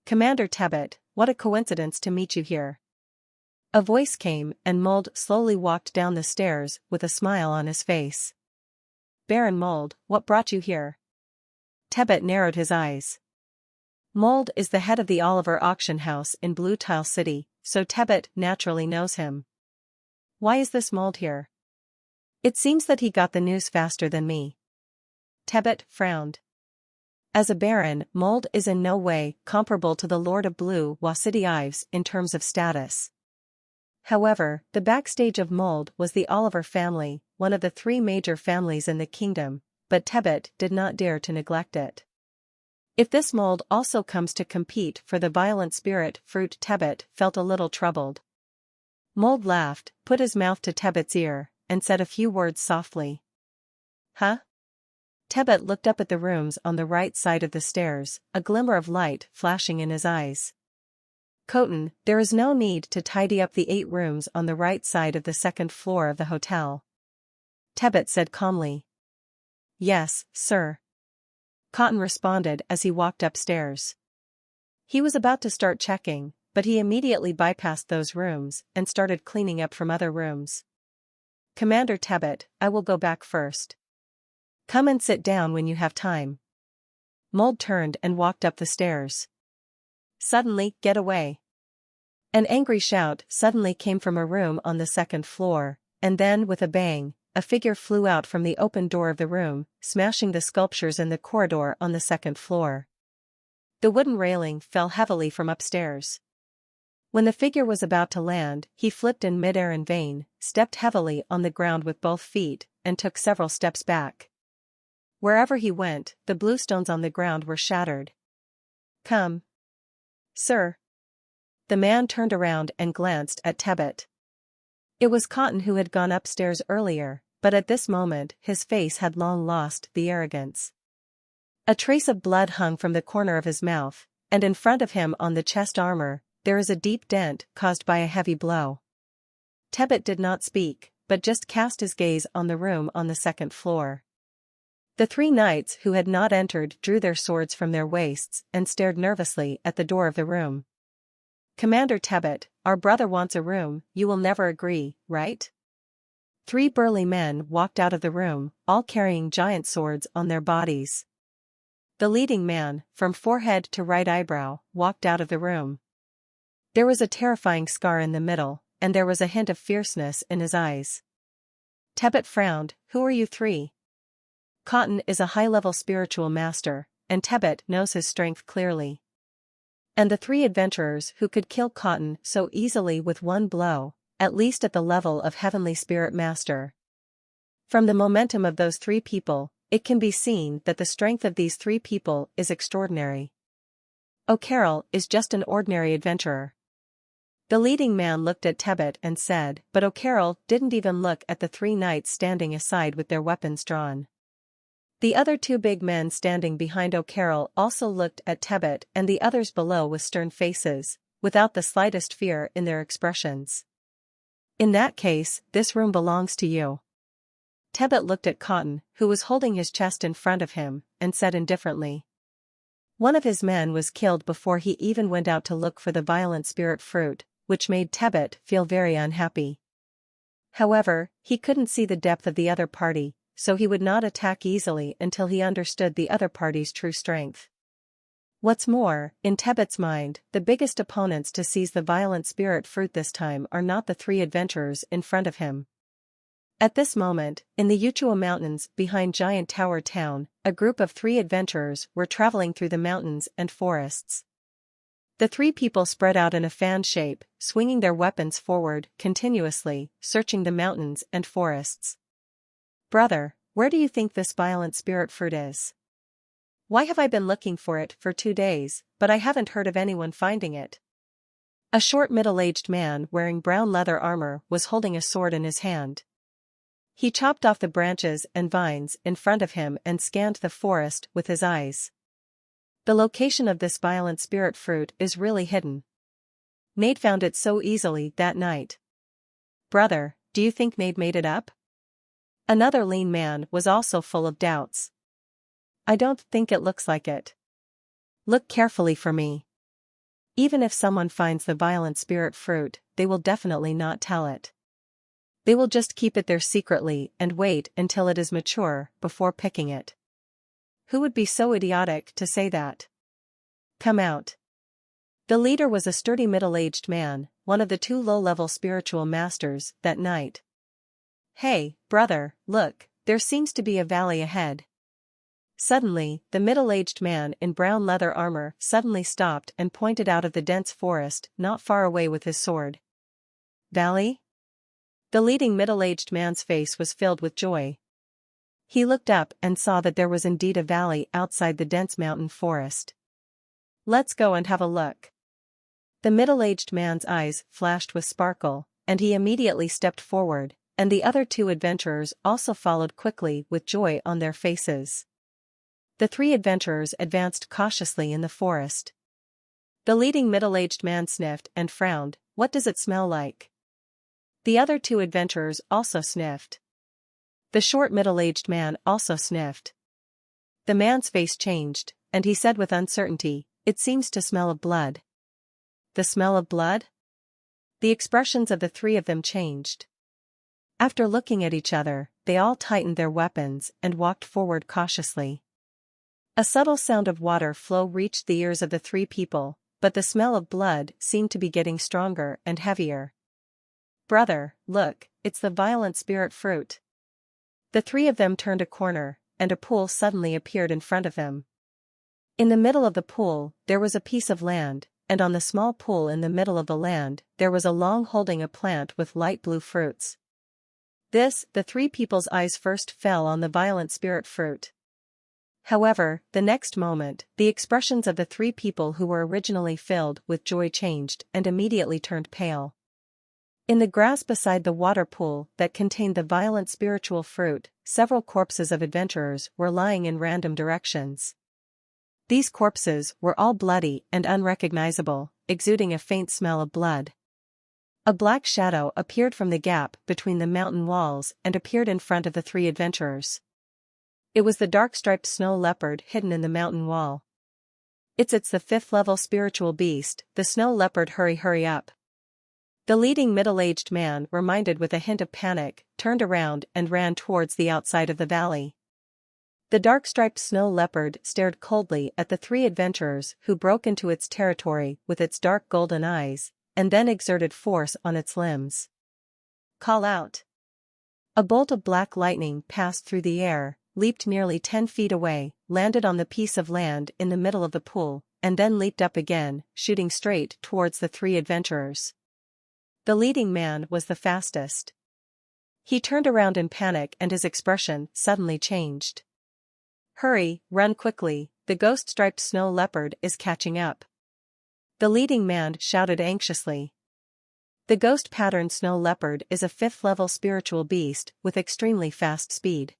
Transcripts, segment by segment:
Commander Tebbet, what a coincidence to meet you here. A voice came, and Mold slowly walked down the stairs with a smile on his face. Baron Mold, what brought you here? Tebbet narrowed his eyes. Mold is the head of the Oliver auction house in Blue Tile City, so Tebbet naturally knows him. Why is this Mold here? It seems that he got the news faster than me. Tebbet frowned. As a baron, Mold is in no way comparable to the Lord of Blue City Ives in terms of status. However, the backstage of Mold was the Oliver family, one of the three major families in the kingdom, but Tebbet did not dare to neglect it. If this Mold also comes to compete for the violent spirit fruit, Tebbet felt a little troubled. Mold laughed, put his mouth to Tebbet's ear, and said a few words softly. Huh? Tebbet looked up at the rooms on the right side of the stairs, a glimmer of light flashing in his eyes. Coton, there is no need to tidy up the 8 rooms on the right side of the second floor of the hotel. Tebbet said calmly. Yes, sir. Cotton responded as he walked upstairs. He was about to start checking, but he immediately bypassed those rooms and started cleaning up from other rooms. Commander Tebbet, I will go back first. Come and sit down when you have time. Mold turned and walked up the stairs. Suddenly, get away. An angry shout suddenly came from a room on the second floor, and then with a bang, a figure flew out from the open door of the room, smashing the sculptures in the corridor on the second floor. The wooden railing fell heavily from upstairs. When the figure was about to land, he flipped in midair in vain, stepped heavily on the ground with both feet, and took several steps back. Wherever he went, the bluestones on the ground were shattered. Come. Sir. The man turned around and glanced at Tebbet. It was Cotton who had gone upstairs earlier, but at this moment his face had long lost the arrogance. A trace of blood hung from the corner of his mouth, and in front of him on the chest armor, there is a deep dent caused by a heavy blow. Tebbet did not speak, but just cast his gaze on the room on the second floor. The 3 knights who had not entered drew their swords from their waists and stared nervously at the door of the room. Commander Tebbet, our brother wants a room, you will never agree, right? 3 burly men walked out of the room, all carrying giant swords on their bodies. The leading man, from forehead to right eyebrow, walked out of the room. There was a terrifying scar in the middle, and there was a hint of fierceness in his eyes. Tebbet frowned. Who are you 3? Cotton is a high-level spiritual master, and Tebbet knows his strength clearly. And the 3 adventurers who could kill Cotton so easily with one blow, at least at the level of Heavenly Spirit Master. From the momentum of those 3 people, it can be seen that the strength of these 3 people is extraordinary. O'Carroll is just an ordinary adventurer. The leading man looked at Tebbet and said, but O'Carroll didn't even look at the 3 knights standing aside with their weapons drawn. The other 2 big men standing behind O'Carroll also looked at Tebbet and the others below with stern faces, without the slightest fear in their expressions. In that case, this room belongs to you. Tebbet looked at Cotton, who was holding his chest in front of him, and said indifferently. One of his men was killed before he even went out to look for the violent spirit fruit, which made Tebbet feel very unhappy. However, he couldn't see the depth of the other party, so he would not attack easily until he understood the other party's true strength. What's more, in Tebbet's mind, the biggest opponents to seize the violent spirit fruit this time are not the 3 adventurers in front of him. At this moment, in the Uchua Mountains behind Giant Tower Town, a group of 3 adventurers were traveling through the mountains and forests. The 3 people spread out in a fan shape, swinging their weapons forward continuously, searching the mountains and forests. Brother, where do you think this violent spirit fruit is? Why have I been looking for it for 2 days, but I haven't heard of anyone finding it? A short middle-aged man wearing brown leather armor was holding a sword in his hand. He chopped off the branches and vines in front of him and scanned the forest with his eyes. The location of this violent spirit fruit is really hidden. Nate found it so easily that night. Brother, do you think Nate made it up? Another lean man was also full of doubts. I don't think it looks like it. Look carefully for me. Even if someone finds the violent spirit fruit, they will definitely not tell it. They will just keep it there secretly and wait until it is mature before picking it. Who would be so idiotic to say that? Come out. The leader was a sturdy middle-aged man, one of the two low-level spiritual masters that night. Hey, brother, look, there seems to be a valley ahead. Suddenly, the middle-aged man in brown leather armor suddenly stopped and pointed out of the dense forest not far away with his sword. Valley? The leading middle-aged man's face was filled with joy. He looked up and saw that there was indeed a valley outside the dense mountain forest. Let's go and have a look. The middle-aged man's eyes flashed with sparkle, and he immediately stepped forward, and the other two adventurers also followed quickly with joy on their faces. The three adventurers advanced cautiously in the forest. The leading middle-aged man sniffed and frowned. What does it smell like? The other two adventurers also sniffed. The short middle-aged man also sniffed. The man's face changed, and he said with uncertainty, "It seems to smell of blood." The smell of blood? The expressions of the three of them changed. After looking at each other, they all tightened their weapons and walked forward cautiously. A subtle sound of water flow reached the ears of the three people, but the smell of blood seemed to be getting stronger and heavier. Brother, look, it's the violent spirit fruit. The three of them turned a corner, and a pool suddenly appeared in front of them. In the middle of the pool, there was a piece of land, and on the small pool in the middle of the land, there was a long holding a plant with light blue fruits. The three people's eyes first fell on the violent spirit fruit. However, the next moment, the expressions of the three people who were originally filled with joy changed and immediately turned pale. In the grass beside the water pool that contained the violent spiritual fruit, several corpses of adventurers were lying in random directions. These corpses were all bloody and unrecognizable, exuding a faint smell of blood. A black shadow appeared from the gap between the mountain walls and appeared in front of the three adventurers. It was the dark-striped snow leopard hidden in the mountain wall. It's the fifth-level spiritual beast, the snow leopard. Hurry up. The leading middle-aged man, reminded with a hint of panic, turned around and ran towards the outside of the valley. The dark-striped snow leopard stared coldly at the three adventurers who broke into its territory with its dark golden eyes, and then exerted force on its limbs. Call out. A bolt of black lightning passed through the air, leaped nearly 10 feet away, landed on the piece of land in the middle of the pool, and then leaped up again, shooting straight towards the three adventurers. The leading man was the fastest. He turned around in panic and his expression suddenly changed. Hurry, run quickly, the ghost-striped snow leopard is catching up. The leading man shouted anxiously. The ghost-patterned snow leopard is a fifth-level spiritual beast with extremely fast speed.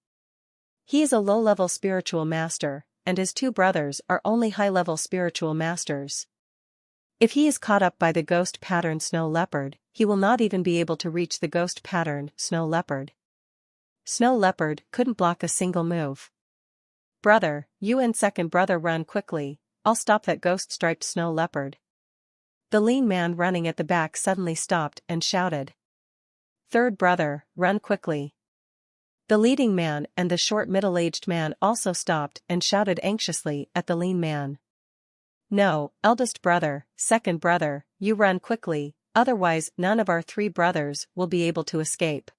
He is a low-level spiritual master, and his two brothers are only high-level spiritual masters. If he is caught up by the ghost-patterned snow leopard, he will not even be able to reach the ghost-patterned snow leopard. Snow leopard couldn't block a single move. Brother, you and second brother run quickly, I'll stop that ghost-striped snow leopard. The lean man running at the back suddenly stopped and shouted. Third brother, run quickly. The leading man and the short middle-aged man also stopped and shouted anxiously at the lean man. No, eldest brother, second brother, you run quickly, otherwise none of our three brothers will be able to escape.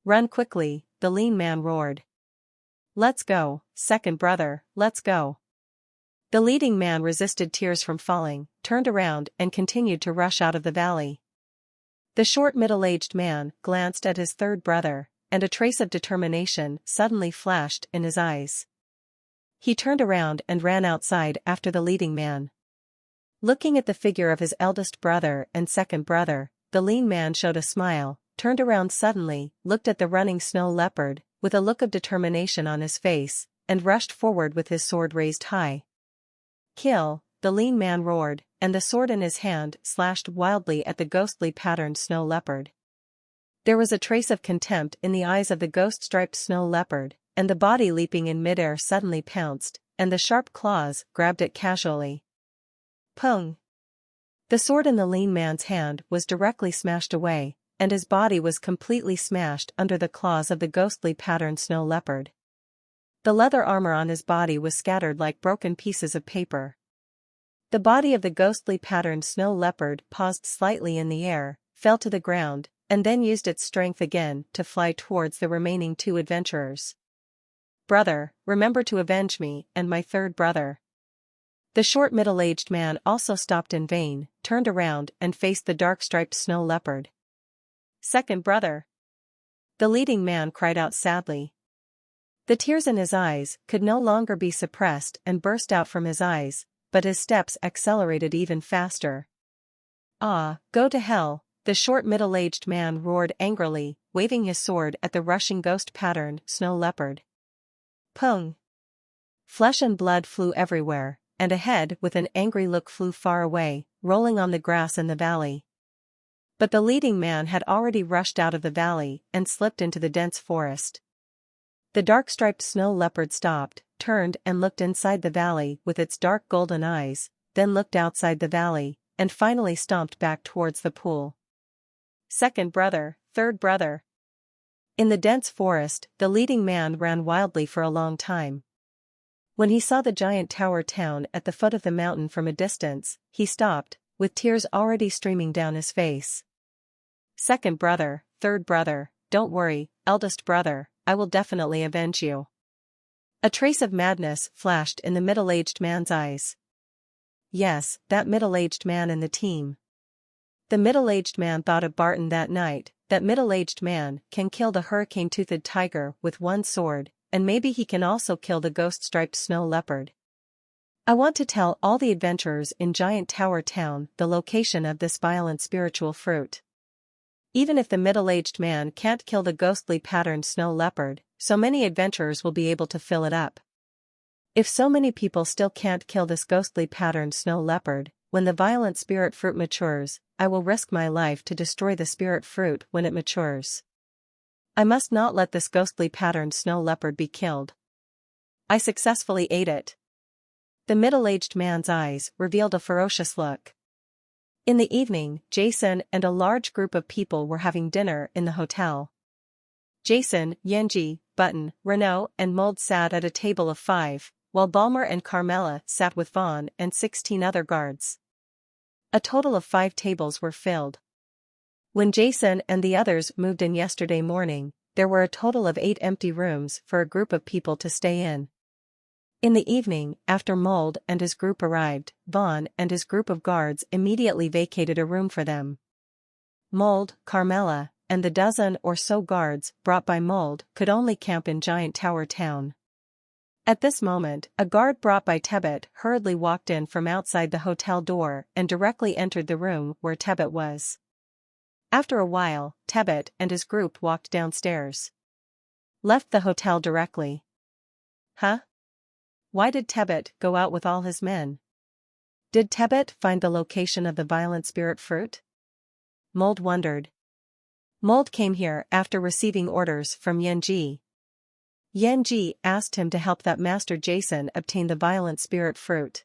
Run quickly, the lean man roared. Let's go, second brother, let's go. The leading man resisted tears from falling, turned around and continued to rush out of the valley. The short middle-aged man glanced at his third brother, and a trace of determination suddenly flashed in his eyes. He turned around and ran outside after the leading man. Looking at the figure of his eldest brother and second brother, the lean man showed a smile, turned around suddenly, looked at the running snow leopard, with a look of determination on his face, and rushed forward with his sword raised high. Kill, the lean man roared, and the sword in his hand slashed wildly at the ghostly patterned snow leopard. There was a trace of contempt in the eyes of the ghost-striped snow leopard, and the body leaping in midair suddenly pounced, and the sharp claws grabbed it casually. Pung! The sword in the lean man's hand was directly smashed away, and his body was completely smashed under the claws of the ghostly patterned snow leopard. The leather armor on his body was scattered like broken pieces of paper. The body of the ghostly patterned snow leopard paused slightly in the air, fell to the ground, and then used its strength again to fly towards the remaining two adventurers. "Brother, remember to avenge me and my third brother." The short middle-aged man also stopped in vain, turned around and faced the dark-striped snow leopard. "Second brother!" the leading man cried out sadly. The tears in his eyes could no longer be suppressed and burst out from his eyes, but his steps accelerated even faster. "Ah, go to hell!" the short middle-aged man roared angrily, waving his sword at the rushing ghost-patterned snow leopard. Pung! Flesh and blood flew everywhere, and a head with an angry look flew far away, rolling on the grass in the valley. But the leading man had already rushed out of the valley and slipped into the dense forest. The dark-striped snow leopard stopped, turned and looked inside the valley with its dark golden eyes, then looked outside the valley, and finally stomped back towards the pool. "Second brother, third brother." In the dense forest, the leading man ran wildly for a long time. When he saw the giant tower town at the foot of the mountain from a distance, he stopped, with tears already streaming down his face. "Second brother, third brother, don't worry, eldest brother, I will definitely avenge you." A trace of madness flashed in the middle-aged man's eyes. Yes, that middle-aged man in the team. The middle-aged man thought of Barton that night. That middle-aged man can kill the hurricane-toothed tiger with one sword, and maybe he can also kill the ghost-striped snow leopard. I want to tell all the adventurers in Giant Tower Town the location of this violent spiritual fruit. Even if the middle-aged man can't kill the ghostly patterned snow leopard, so many adventurers will be able to fill it up. If so many people still can't kill this ghostly patterned snow leopard, when the violent spirit fruit matures, I will risk my life to destroy the spirit fruit when it matures. I must not let this ghostly patterned snow leopard be killed. I successfully ate it. The middle-aged man's eyes revealed a ferocious look. In the evening, Jason and a large group of people were having dinner in the hotel. Jason, Yenji, Button, Renault and Mold sat at a table of 5, while Balmer and Carmela sat with Vaughn and 16 other guards. A total of 5 tables were filled. When Jason and the others moved in yesterday morning, there were a total of 8 empty rooms for a group of people to stay in. In the evening, after Mold and his group arrived, Vaughn and his group of guards immediately vacated a room for them. Mold, Carmela, and the dozen or so guards brought by Mold could only camp in Giant Tower Town. At this moment, a guard brought by Tebbet hurriedly walked in from outside the hotel door and directly entered the room where Tebbet was. After a while, Tebbet and his group walked downstairs. Left the hotel directly. Huh? Why did Tebbet go out with all his men? Did Tebbet find the location of the violent spirit fruit? Mold wondered. Mold came here after receiving orders from Yenji. Yenji asked him to help that Master Jason obtain the violent spirit fruit.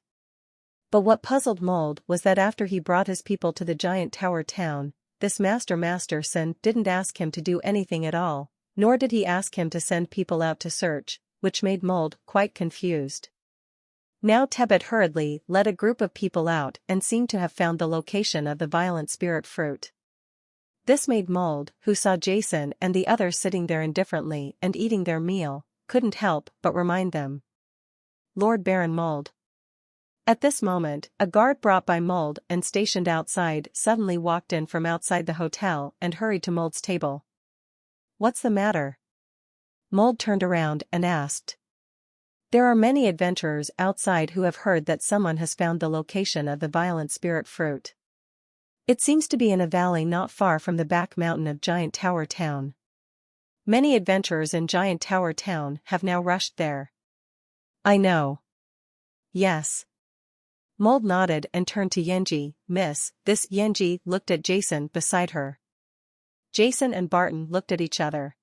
But what puzzled Mold was that after he brought his people to the Giant Tower Town, this Master Sin didn't ask him to do anything at all, nor did he ask him to send people out to search, which made Mold quite confused. Now Tebbet hurriedly led a group of people out and seemed to have found the location of the violent spirit fruit. This made Mold, who saw Jason and the others sitting there indifferently and eating their meal, couldn't help but remind them. Lord Baron Mold. At this moment, a guard brought by Mold and stationed outside suddenly walked in from outside the hotel and hurried to Mold's table. What's the matter? Mold turned around and asked. There are many adventurers outside who have heard that someone has found the location of the violent spirit fruit. It seems to be in a valley not far from the back mountain of Giant Tower Town. Many adventurers in Giant Tower Town have now rushed there. I know. Yes. Mold nodded and turned to Yenji. Miss, this. Yenji looked at Jason beside her. Jason and Barton looked at each other.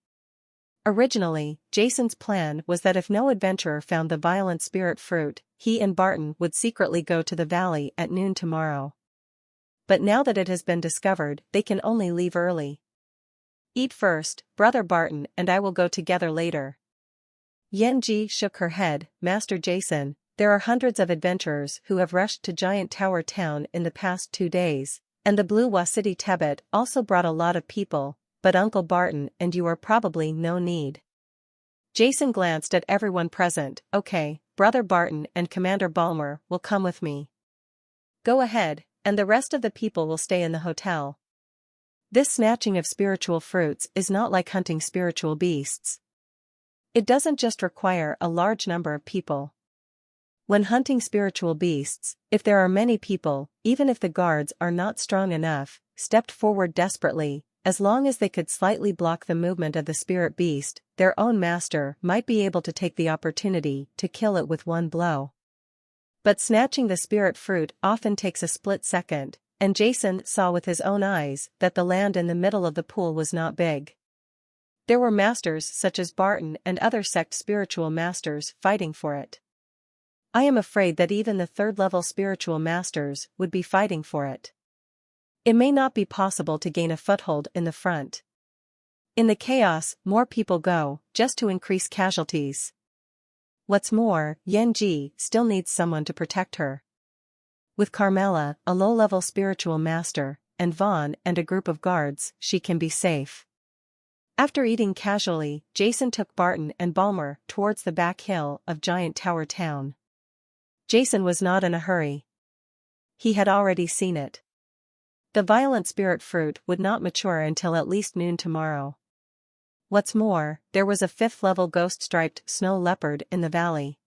Originally, Jason's plan was that if no adventurer found the violent spirit fruit, he and Barton would secretly go to the valley at noon tomorrow. but now that it has been discovered, they can only leave early. Eat first, Brother Barton and I will go together later. Yenji shook her head. Master Jason, there are hundreds of adventurers who have rushed to Giant Tower Town in the past 2 days, and the Blue Wasity Tebet also brought a lot of people, but Uncle Barton and you are probably no need. Jason glanced at everyone present. Okay, Brother Barton and Commander Balmer will come with me. Go ahead, and the rest of the people will stay in the hotel. This snatching of spiritual fruits is not like hunting spiritual beasts. It doesn't just require a large number of people. When hunting spiritual beasts, if there are many people, even if the guards are not strong enough, stepped forward desperately, as long as they could slightly block the movement of the spirit beast, their own master might be able to take the opportunity to kill it with one blow. But snatching the spirit fruit often takes a split second, and Jason saw with his own eyes that the land in the middle of the pool was not big. There were masters such as Barton and other sect spiritual masters fighting for it. I am afraid that even the third-level spiritual masters would be fighting for it. It may not be possible to gain a foothold in the front. In the chaos, more people go, just to increase casualties. What's more, Yenji still needs someone to protect her. With Carmela, a low-level spiritual master, and Vaughn and a group of guards, she can be safe. After eating casually, Jason took Barton and Balmer towards the back hill of Giant Tower Town. Jason was not in a hurry. He had already seen it. The violent spirit fruit would not mature until at least noon tomorrow. What's more, there was a 5th-level ghost-striped snow leopard in the valley.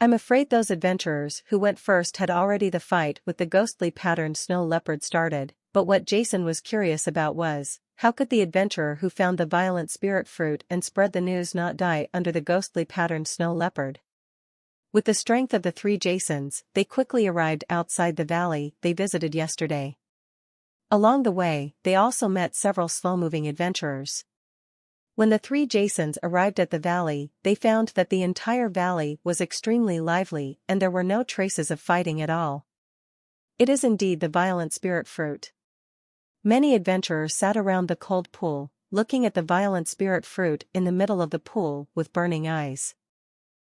I'm afraid those adventurers who went first had already the fight with the ghostly patterned snow leopard started, but what Jason was curious about was, how could the adventurer who found the violent spirit fruit and spread the news not die under the ghostly patterned snow leopard? With the strength of the 3 Jasons, they quickly arrived outside the valley they visited yesterday. Along the way, they also met several slow-moving adventurers. When the 3 Jasons arrived at the valley, they found that the entire valley was extremely lively and there were no traces of fighting at all. It is indeed the violent spirit fruit. Many adventurers sat around the cold pool, looking at the violent spirit fruit in the middle of the pool with burning eyes.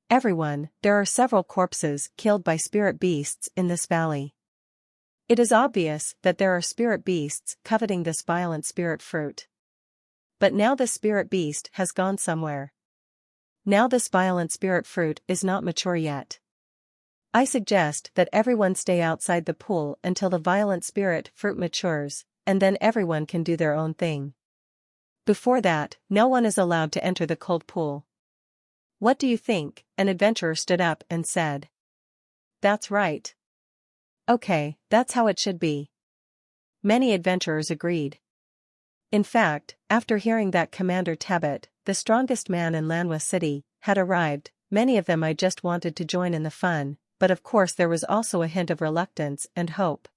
Everyone, there are several corpses killed by spirit beasts in this valley. It is obvious that there are spirit beasts coveting this violent spirit fruit. But now the spirit beast has gone somewhere. Now this violent spirit fruit is not mature yet. I suggest that everyone stay outside the pool until the violent spirit fruit matures, and then everyone can do their own thing. Before that, no one is allowed to enter the cold pool. What do you think? An adventurer stood up and said. That's right. Okay, that's how it should be. Many adventurers agreed. In fact, after hearing that Commander Tebet, the strongest man in Lanwa City, had arrived, many of them I just wanted to join in the fun, but of course there was also a hint of reluctance and hope.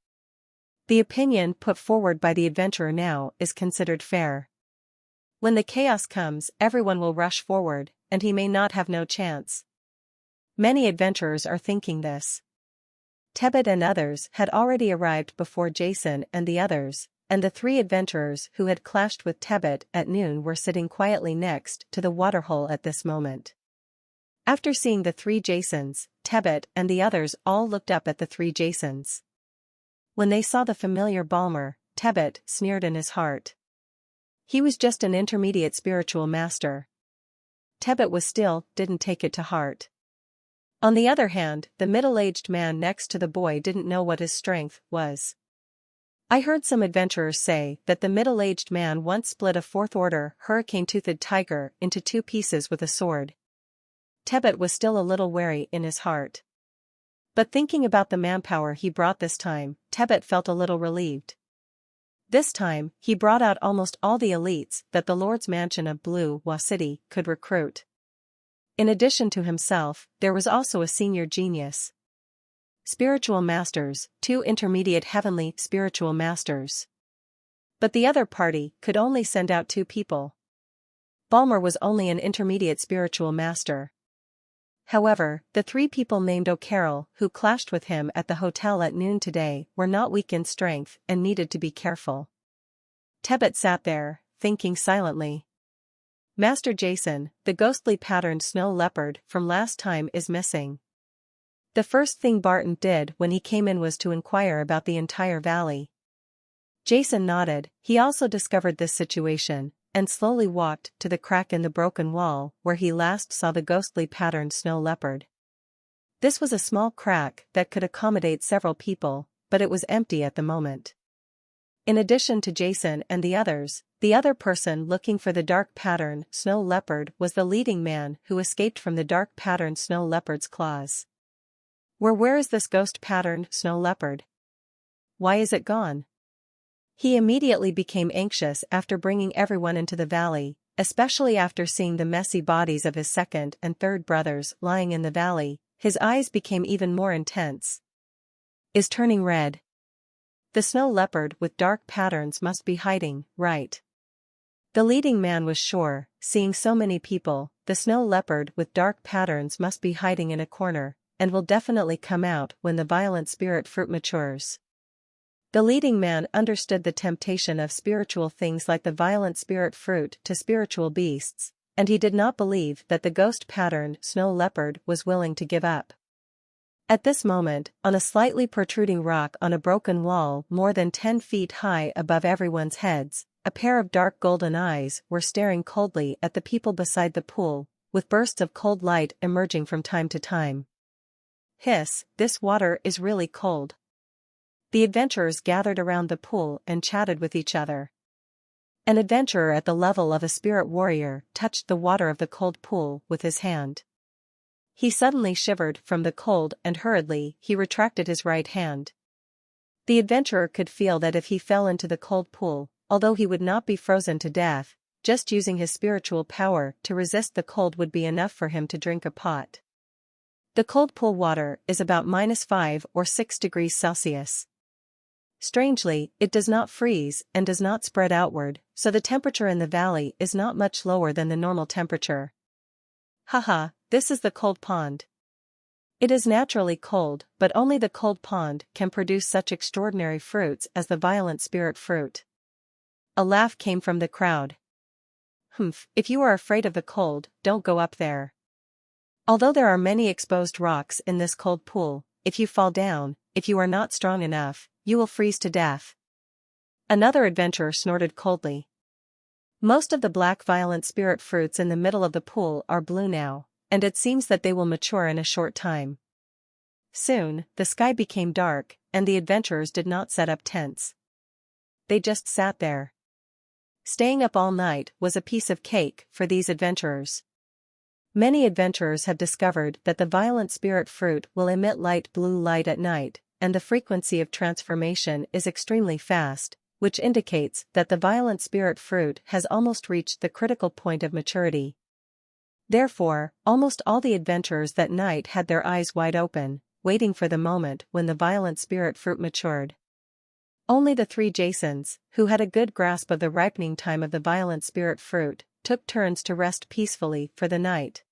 The opinion put forward by the adventurer now is considered fair. When the chaos comes, everyone will rush forward, and he may not have no chance. Many adventurers are thinking this. Tebet and others had already arrived before Jason and the others, and the 3 adventurers who had clashed with Tebet at noon were sitting quietly next to the waterhole at this moment. After seeing the 3 Jasons, Tebet and the others all looked up at the 3 Jasons. When they saw the familiar Balmer, Tebet sneered in his heart. He was just an intermediate spiritual master. Tebet didn't take it to heart. On the other hand, the middle-aged man next to the boy didn't know what his strength was. I heard some adventurers say that the middle-aged man once split a 4th-order hurricane-toothed tiger into 2 pieces with a sword. Tebet was still a little wary in his heart. But thinking about the manpower he brought this time, Tebet felt a little relieved. This time, he brought out almost all the elites that the Lord's Mansion of Blue Wasity could recruit. In addition to himself, there was also a senior genius. Spiritual masters, 2 intermediate heavenly spiritual masters. But the other party could only send out 2 people. Balmer was only an intermediate spiritual master. However, the three people named O'Carroll who clashed with him at the hotel at noon today were not weak in strength and needed to be careful. Tebbit sat there, thinking silently. Master Jason, the ghostly patterned snow leopard from last time is missing. The first thing Barton did when he came in was to inquire about the entire valley. Jason nodded. He also discovered this situation, and slowly walked to the crack in the broken wall where he last saw the ghostly patterned snow leopard. This was a small crack that could accommodate several people, but it was empty at the moment. In addition to Jason and the other person looking for the dark pattern snow leopard was the leading man who escaped from the dark pattern snow leopard's claws. Where is this ghost patterned snow leopard? Why is it gone? He immediately became anxious after bringing everyone into the valley, especially after seeing the messy bodies of his second and third brothers lying in the valley. His eyes became even more intense. Is turning red. The snow leopard with dark patterns must be hiding, right? The leading man was sure, seeing so many people, the snow leopard with dark patterns must be hiding in a corner, and will definitely come out when the violent spirit fruit matures. The leading man understood the temptation of spiritual things like the violent spirit fruit to spiritual beasts, and he did not believe that the ghost pattern snow leopard was willing to give up. At this moment, on a slightly protruding rock on a broken wall more than 10 feet high above everyone's heads, a pair of dark golden eyes were staring coldly at the people beside the pool, with bursts of cold light emerging from time to time. Hiss, this water is really cold. The adventurers gathered around the pool and chatted with each other. An adventurer at the level of a spirit warrior touched the water of the cold pool with his hand. He suddenly shivered from the cold and hurriedly he retracted his right hand. The adventurer could feel that if he fell into the cold pool, although he would not be frozen to death, just using his spiritual power to resist the cold would be enough for him to drink a pot. The cold pool water is about -5 or 6 degrees Celsius. Strangely, it does not freeze and does not spread outward, so the temperature in the valley is not much lower than the normal temperature. Haha, this is the cold pond. It is naturally cold, but only the cold pond can produce such extraordinary fruits as the violent spirit fruit. A laugh came from the crowd. Humph, if you are afraid of the cold, don't go up there. Although there are many exposed rocks in this cold pool, if you fall down, if you are not strong enough, you will freeze to death. Another adventurer snorted coldly. Most of the black violent spirit fruits in the middle of the pool are blue now, and it seems that they will mature in a short time. Soon, the sky became dark, and the adventurers did not set up tents. They just sat there. Staying up all night was a piece of cake for these adventurers. Many adventurers have discovered that the violent spirit fruit will emit light blue light at night, and the frequency of transformation is extremely fast, which indicates that the violent spirit fruit has almost reached the critical point of maturity. Therefore, almost all the adventurers that night had their eyes wide open, waiting for the moment when the violent spirit fruit matured. Only the three Jasons, who had a good grasp of the ripening time of the violent spirit fruit, took turns to rest peacefully for the night.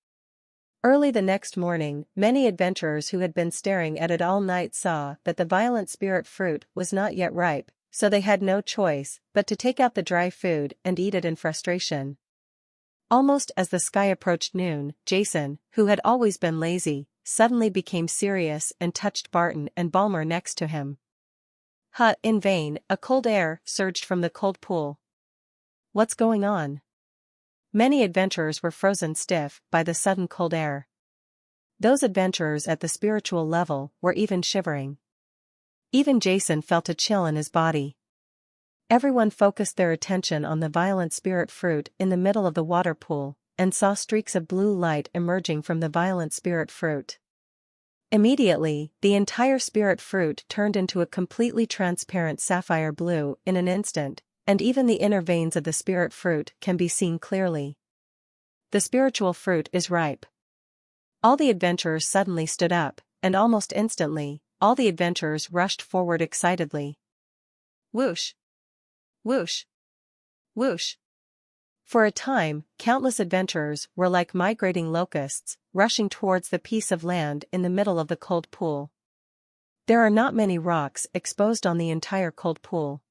Early the next morning, many adventurers who had been staring at it all night saw that the violent spirit fruit was not yet ripe, so they had no choice but to take out the dry food and eat it in frustration. Almost as the sky approached noon, Jason, who had always been lazy, suddenly became serious and touched Barton and Balmer next to him. In vain, a cold air surged from the cold pool. What's going on? Many adventurers were frozen stiff by the sudden cold air. Those adventurers at the spiritual level were even shivering. Even Jason felt a chill in his body. Everyone focused their attention on the violent spirit fruit in the middle of the water pool, and saw streaks of blue light emerging from the violent spirit fruit. Immediately, the entire spirit fruit turned into a completely transparent sapphire blue in an instant, and even the inner veins of the spirit fruit can be seen clearly. The spiritual fruit is ripe. All the adventurers suddenly stood up, and almost instantly, all the adventurers rushed forward excitedly. Whoosh! Whoosh! Whoosh! For a time, countless adventurers were like migrating locusts, rushing towards the piece of land in the middle of the cold pool. There are not many rocks exposed on the entire cold pool.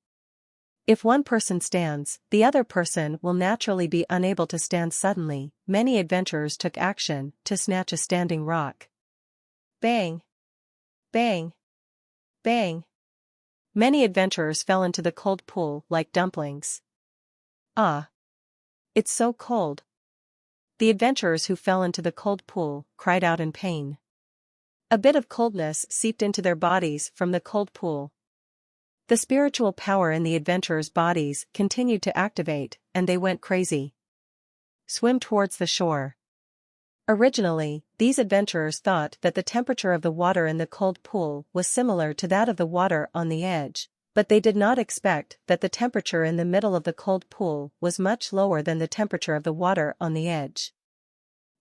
If one person stands, the other person will naturally be unable to stand. Suddenly, many adventurers took action to snatch a standing rock. Bang! Bang! Bang! Many adventurers fell into the cold pool like dumplings. Ah! It's so cold. The adventurers who fell into the cold pool cried out in pain. A bit of coldness seeped into their bodies from the cold pool. The spiritual power in the adventurers' bodies continued to activate, and they went crazy. Swim towards the shore. Originally, these adventurers thought that the temperature of the water in the cold pool was similar to that of the water on the edge, but they did not expect that the temperature in the middle of the cold pool was much lower than the temperature of the water on the edge.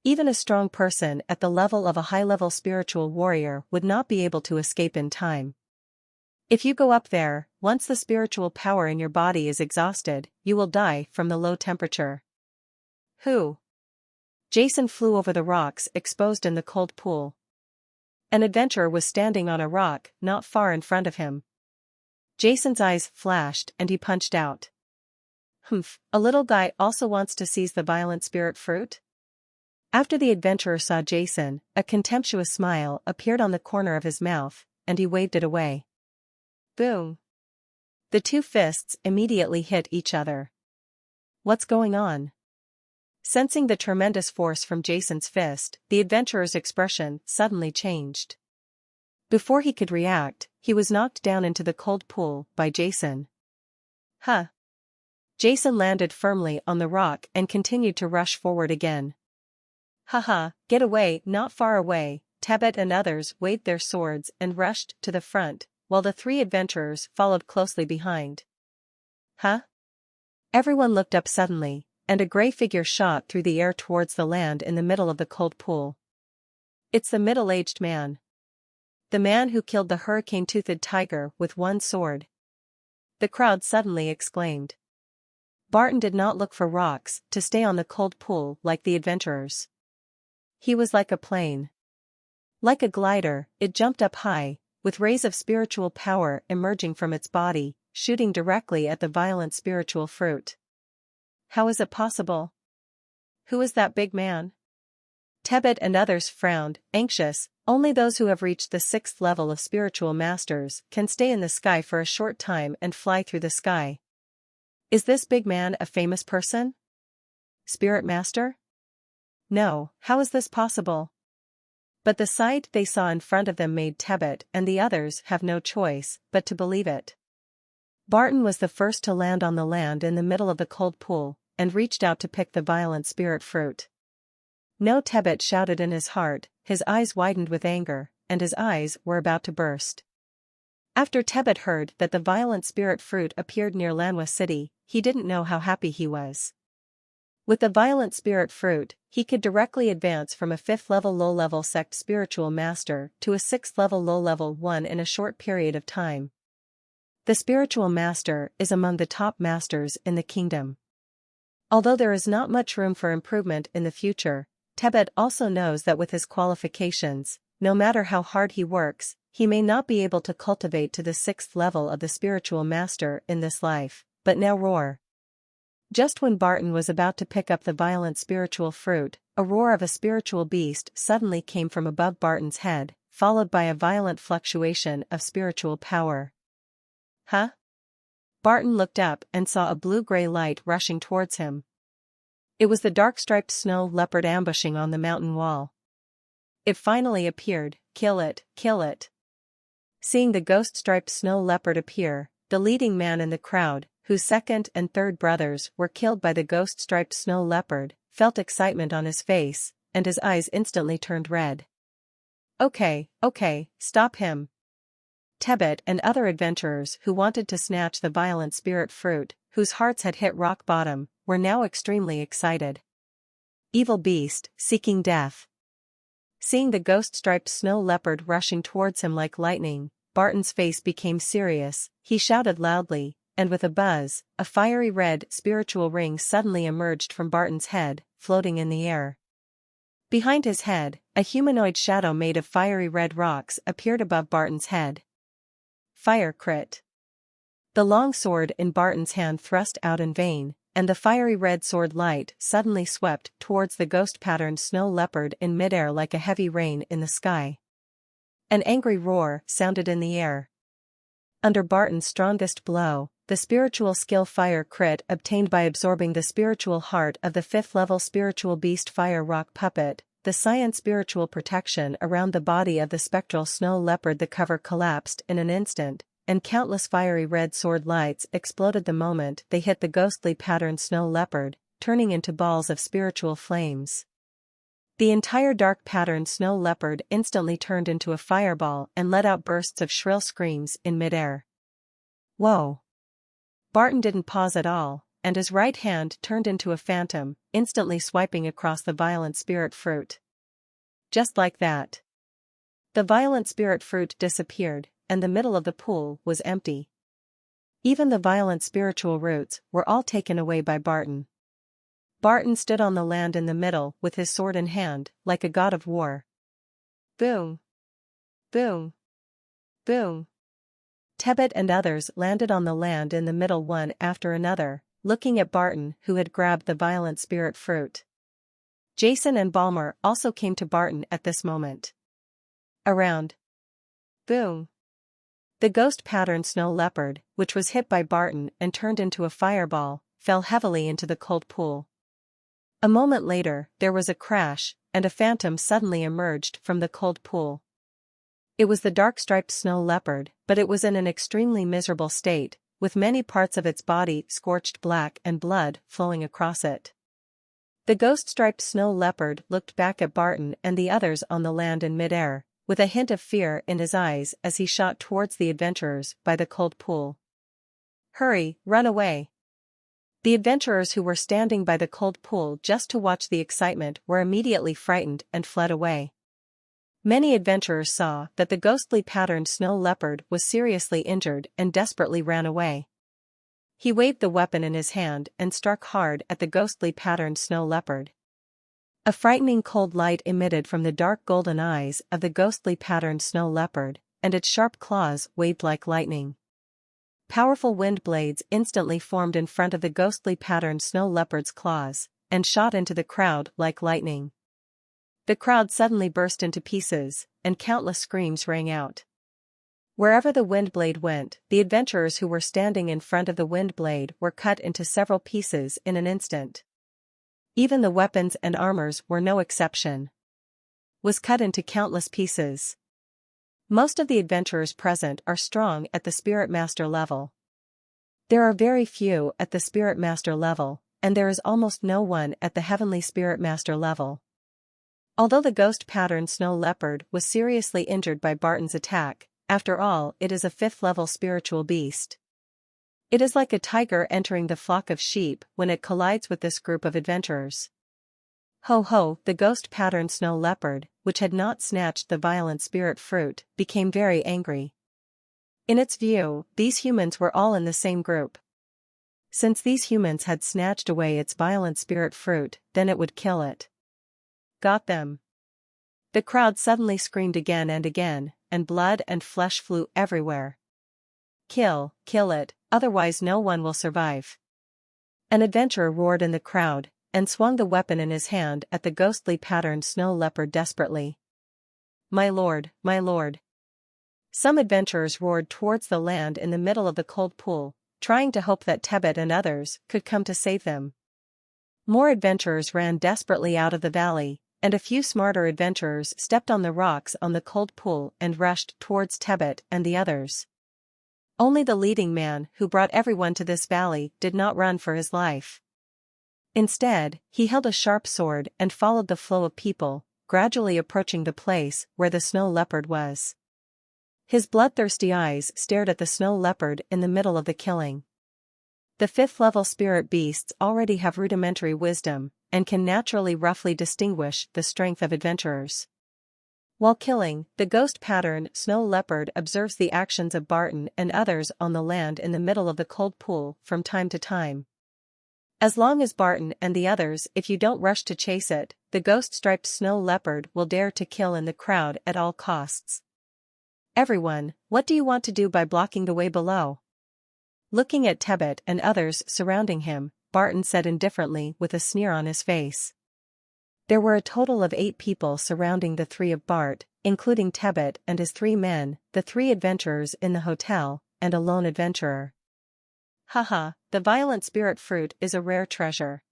Even a strong person at the level of a high-level spiritual warrior would not be able to escape in time. If you go up there, once the spiritual power in your body is exhausted, you will die from the low temperature. Who? Jason flew over the rocks exposed in the cold pool. An adventurer was standing on a rock not far in front of him. Jason's eyes flashed and he punched out. Humph, a little guy also wants to seize the violent spirit fruit? After the adventurer saw Jason, a contemptuous smile appeared on the corner of his mouth, and he waved it away. Boom! The two fists immediately hit each other. What's going on? Sensing the tremendous force from Jason's fist, the adventurer's expression suddenly changed. Before he could react, he was knocked down into the cold pool by Jason. Huh! Jason landed firmly on the rock and continued to rush forward again. Haha, get away! Not far away, Tebet and others waved their swords and rushed to the front, while the three adventurers followed closely behind. Huh? Everyone looked up suddenly, and a gray figure shot through the air towards the land in the middle of the cold pool. It's the middle-aged man. The man who killed the hurricane-toothed tiger with one sword. The crowd suddenly exclaimed. Barton did not look for rocks to stay on the cold pool like the adventurers. He was like a plane. Like a glider, it jumped up high, with rays of spiritual power emerging from its body, shooting directly at the violent spiritual fruit. How is it possible? Who is that big man? Tebet and others frowned, anxious. Only those who have reached the 6th level of spiritual masters can stay in the sky for a short time and fly through the sky. Is this big man a famous person? Spirit master? No, how is this possible? But the sight they saw in front of them made Tebet and the others have no choice but to believe it. Barton was the first to land on the land in the middle of the cold pool, and reached out to pick the violent spirit fruit. No, Tebet shouted in his heart, his eyes widened with anger, and his eyes were about to burst. After Tebet heard that the violent spirit fruit appeared near Lanwa City, he didn't know how happy he was. With the violent spirit fruit, he could directly advance from a 5th-level low-level sect spiritual master to a 6th-level low-level one in a short period of time. The spiritual master is among the top masters in the kingdom. Although there is not much room for improvement in the future, Tebet also knows that with his qualifications, no matter how hard he works, he may not be able to cultivate to the 6th level of the spiritual master in this life, but now roar. Just when Barton was about to pick up the violent spiritual fruit, a roar of a spiritual beast suddenly came from above Barton's head, followed by a violent fluctuation of spiritual power. Huh? Barton looked up and saw a blue-gray light rushing towards him. It was the dark-striped snow leopard ambushing on the mountain wall. It finally appeared. Kill it, kill it. Seeing the ghost-striped snow leopard appear, the leading man in the crowd, whose second and third brothers were killed by the ghost-striped snow leopard, felt excitement on his face, and his eyes instantly turned red. Okay, stop him. Tebet and other adventurers who wanted to snatch the violent spirit fruit, whose hearts had hit rock bottom, were now extremely excited. Evil beast, seeking death. Seeing the ghost-striped snow leopard rushing towards him like lightning, Barton's face became serious. He shouted loudly, and with a buzz, a fiery red spiritual ring suddenly emerged from Barton's head, floating in the air. Behind his head, a humanoid shadow made of fiery red rocks appeared above Barton's head. Fire crit. The long sword in Barton's hand thrust out in vain, and the fiery red sword light suddenly swept towards the ghost-patterned snow leopard in midair like a heavy rain in the sky. An angry roar sounded in the air. Under Barton's strongest blow, the spiritual skill fire crit obtained by absorbing the spiritual heart of the 5th level spiritual beast fire rock puppet, the cyan spiritual protection around the body of the spectral snow leopard. The cover collapsed in an instant, and countless fiery red sword lights exploded the moment they hit the ghostly patterned snow leopard, turning into balls of spiritual flames. The entire dark patterned snow leopard instantly turned into a fireball and let out bursts of shrill screams in midair. Whoa! Barton didn't pause at all, and his right hand turned into a phantom, instantly swiping across the violent spirit fruit. Just like that. The violent spirit fruit disappeared, and the middle of the pool was empty. Even the violent spiritual roots were all taken away by Barton. Barton stood on the land in the middle with his sword in hand, like a god of war. Boom! Boom! Boom! Tebbit and others landed on the land in the middle one after another, looking at Barton who had grabbed the violent spirit fruit. Jason and Balmer also came to Barton at this moment. Around. Boom! The ghost-patterned snow leopard, which was hit by Barton and turned into a fireball, fell heavily into the cold pool. A moment later, there was a crash, and a phantom suddenly emerged from the cold pool. It was the dark-striped snow leopard, but it was in an extremely miserable state, with many parts of its body scorched black and blood flowing across it. The ghost-striped snow leopard looked back at Barton and the others on the land in midair, with a hint of fear in his eyes as he shot towards the adventurers by the cold pool. Hurry, run away! The adventurers who were standing by the cold pool just to watch the excitement were immediately frightened and fled away. Many adventurers saw that the ghostly patterned snow leopard was seriously injured and desperately ran away. He waved the weapon in his hand and struck hard at the ghostly patterned snow leopard. A frightening cold light emitted from the dark golden eyes of the ghostly patterned snow leopard, and its sharp claws waved like lightning. Powerful wind blades instantly formed in front of the ghostly patterned snow leopard's claws, and shot into the crowd like lightning. The crowd suddenly burst into pieces, and countless screams rang out. Wherever the wind blade went, the adventurers who were standing in front of the wind blade were cut into several pieces in an instant. Even the weapons and armors were no exception. Was cut into countless pieces. Most of the adventurers present are strong at the Spirit Master level. There are very few at the Spirit Master level, and there is almost no one at the Heavenly Spirit Master level. Although the ghost-patterned snow leopard was seriously injured by Barton's attack, after all it is a 5th level spiritual beast. It is like a tiger entering the flock of sheep when it collides with this group of adventurers. Ho ho! The ghost-patterned snow leopard, which had not snatched the violent spirit fruit, became very angry. In its view, these humans were all in the same group. Since these humans had snatched away its violent spirit fruit, then it would kill it. Got them! The crowd suddenly screamed again and again, and blood and flesh flew everywhere. Kill it, otherwise no one will survive. An adventurer roared in the crowd, and swung the weapon in his hand at the ghostly patterned snow leopard desperately. My lord, my lord. Some adventurers roared towards the land in the middle of the cold pool, trying to hope that Tebbit and others could come to save them. More adventurers ran desperately out of the valley, and a few smarter adventurers stepped on the rocks on the cold pool and rushed towards Tebbit and the others. Only the leading man who brought everyone to this valley did not run for his life. Instead, he held a sharp sword and followed the flow of people, gradually approaching the place where the snow leopard was. His bloodthirsty eyes stared at the snow leopard in the middle of the killing. The 5th level spirit beasts already have rudimentary wisdom, and can naturally roughly distinguish the strength of adventurers. While killing, the ghost pattern snow leopard observes the actions of Barton and others on the land in the middle of the cold pool from time to time. As long as Barton and the others, if you don't rush to chase it, the ghost-striped snow leopard will dare to kill in the crowd at all costs. Everyone, what do you want to do by blocking the way below? Looking at Tebbit and others surrounding him, Barton said indifferently with a sneer on his face. There were a total of 8 people surrounding the 3 of Bart, including Tebbit and his 3 men, the 3 adventurers in the hotel, and a lone adventurer. Haha, the violent spirit fruit is a rare treasure.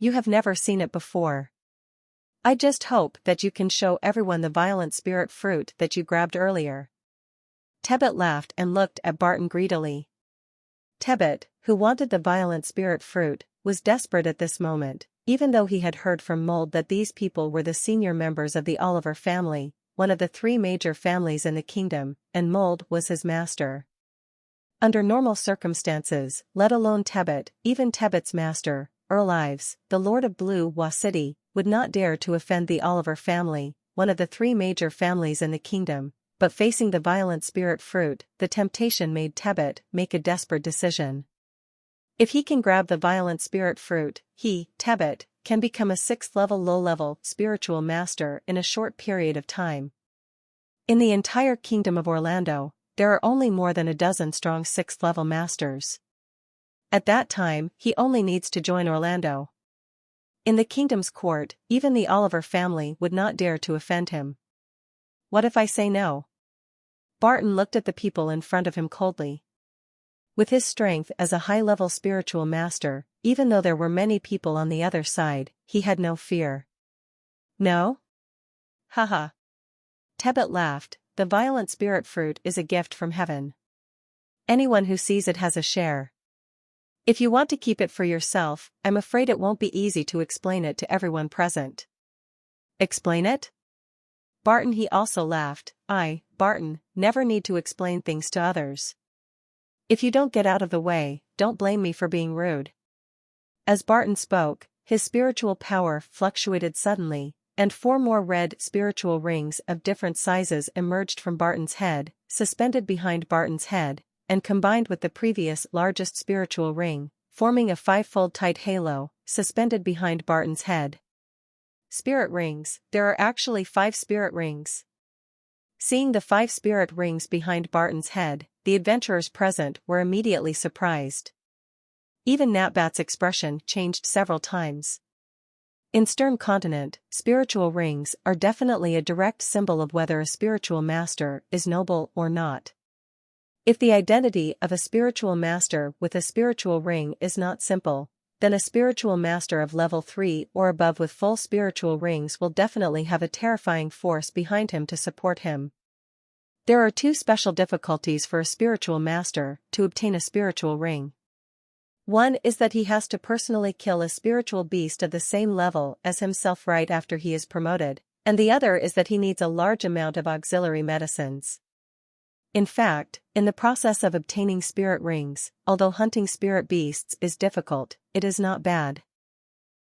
You have never seen it before. I just hope that you can show everyone the violent spirit fruit that you grabbed earlier. Tebbit laughed and looked at Barton greedily. Tebbit, who wanted the violent spirit fruit, was desperate at this moment, even though he had heard from Mold that these people were the senior members of the Oliver family, one of the 3 major families in the kingdom, and Mold was his master. Under normal circumstances, let alone Tebbit, even Tebbit's master, Earl Ives, the Lord of Blue Wa City, would not dare to offend the Oliver family, one of the 3 major families in the kingdom, but facing the violent spirit fruit, the temptation made Tebbit make a desperate decision. If he can grab the violent spirit fruit, he, Tebbit, can become a 6th-level low-level spiritual master in a short period of time. In the entire kingdom of Orlando, there are only more than a dozen strong 6th-level masters. At that time, he only needs to join Orlando. In the kingdom's court, even the Oliver family would not dare to offend him. What if I say no? Barton looked at the people in front of him coldly. With his strength as a high-level spiritual master, even though there were many people on the other side, he had no fear. No? Haha. Tebbit laughed. The violent spirit fruit is a gift from heaven. Anyone who sees it has a share. If you want to keep it for yourself, I'm afraid it won't be easy to explain it to everyone present. Explain it? Barton he also laughed. I, Barton, never need to explain things to others. If you don't get out of the way, don't blame me for being rude. As Barton spoke, his spiritual power fluctuated suddenly, and 4 more red spiritual rings of different sizes emerged from Barton's head, suspended behind Barton's head, and combined with the previous largest spiritual ring, forming a 5-fold tight halo, suspended behind Barton's head. Spirit rings, there are actually 5 spirit rings. Seeing the 5 spirit rings behind Barton's head, the adventurers present were immediately surprised. Even Natbat's expression changed several times. In Stern Continent, spiritual rings are definitely a direct symbol of whether a spiritual master is noble or not. If the identity of a spiritual master with a spiritual ring is not simple, then a spiritual master of level 3 or above with full spiritual rings will definitely have a terrifying force behind him to support him. There are 2 special difficulties for a spiritual master to obtain a spiritual ring. One is that he has to personally kill a spiritual beast of the same level as himself right after he is promoted, and the other is that he needs a large amount of auxiliary medicines. In fact, in the process of obtaining spirit rings, although hunting spirit beasts is difficult, it is not bad.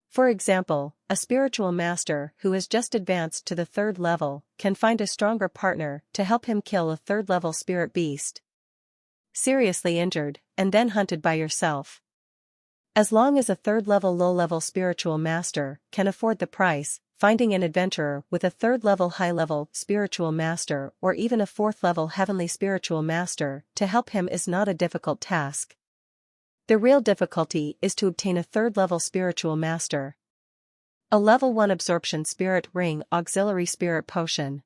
For example, a spiritual master who has just advanced to the 3rd level can find a stronger partner to help him kill a 3rd-level spirit beast. Seriously injured, and then hunted by yourself. As long as a 3rd-level low-level spiritual master can afford the price, finding an adventurer with a 3rd-level high-level spiritual master or even a 4th-level heavenly spiritual master to help him is not a difficult task. The real difficulty is to obtain a 3rd-level spiritual master. A level 1 absorption spirit ring auxiliary spirit potion.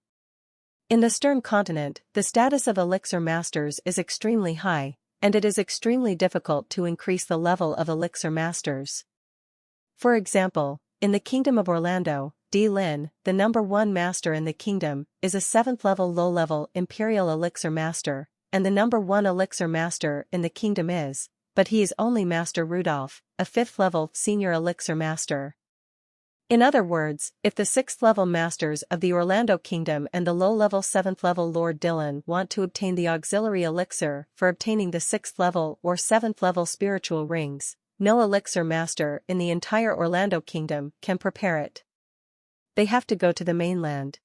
In the Stern Continent, the status of elixir masters is extremely high, and it is extremely difficult to increase the level of elixir masters. For example, in the Kingdom of Orlando, D. Lin, the number 1 master in the kingdom, is a 7th-level low-level Imperial Elixir Master, and the number 1 Elixir Master in the kingdom is, but he is only Master Rudolph, a 5th-level Senior Elixir Master. In other words, if the 6th-level masters of the Orlando Kingdom and the low-level 7th-level Lord Dylan want to obtain the auxiliary elixir for obtaining the 6th-level or 7th-level spiritual rings, no elixir master in the entire Orlando Kingdom can prepare it. They have to go to the mainland.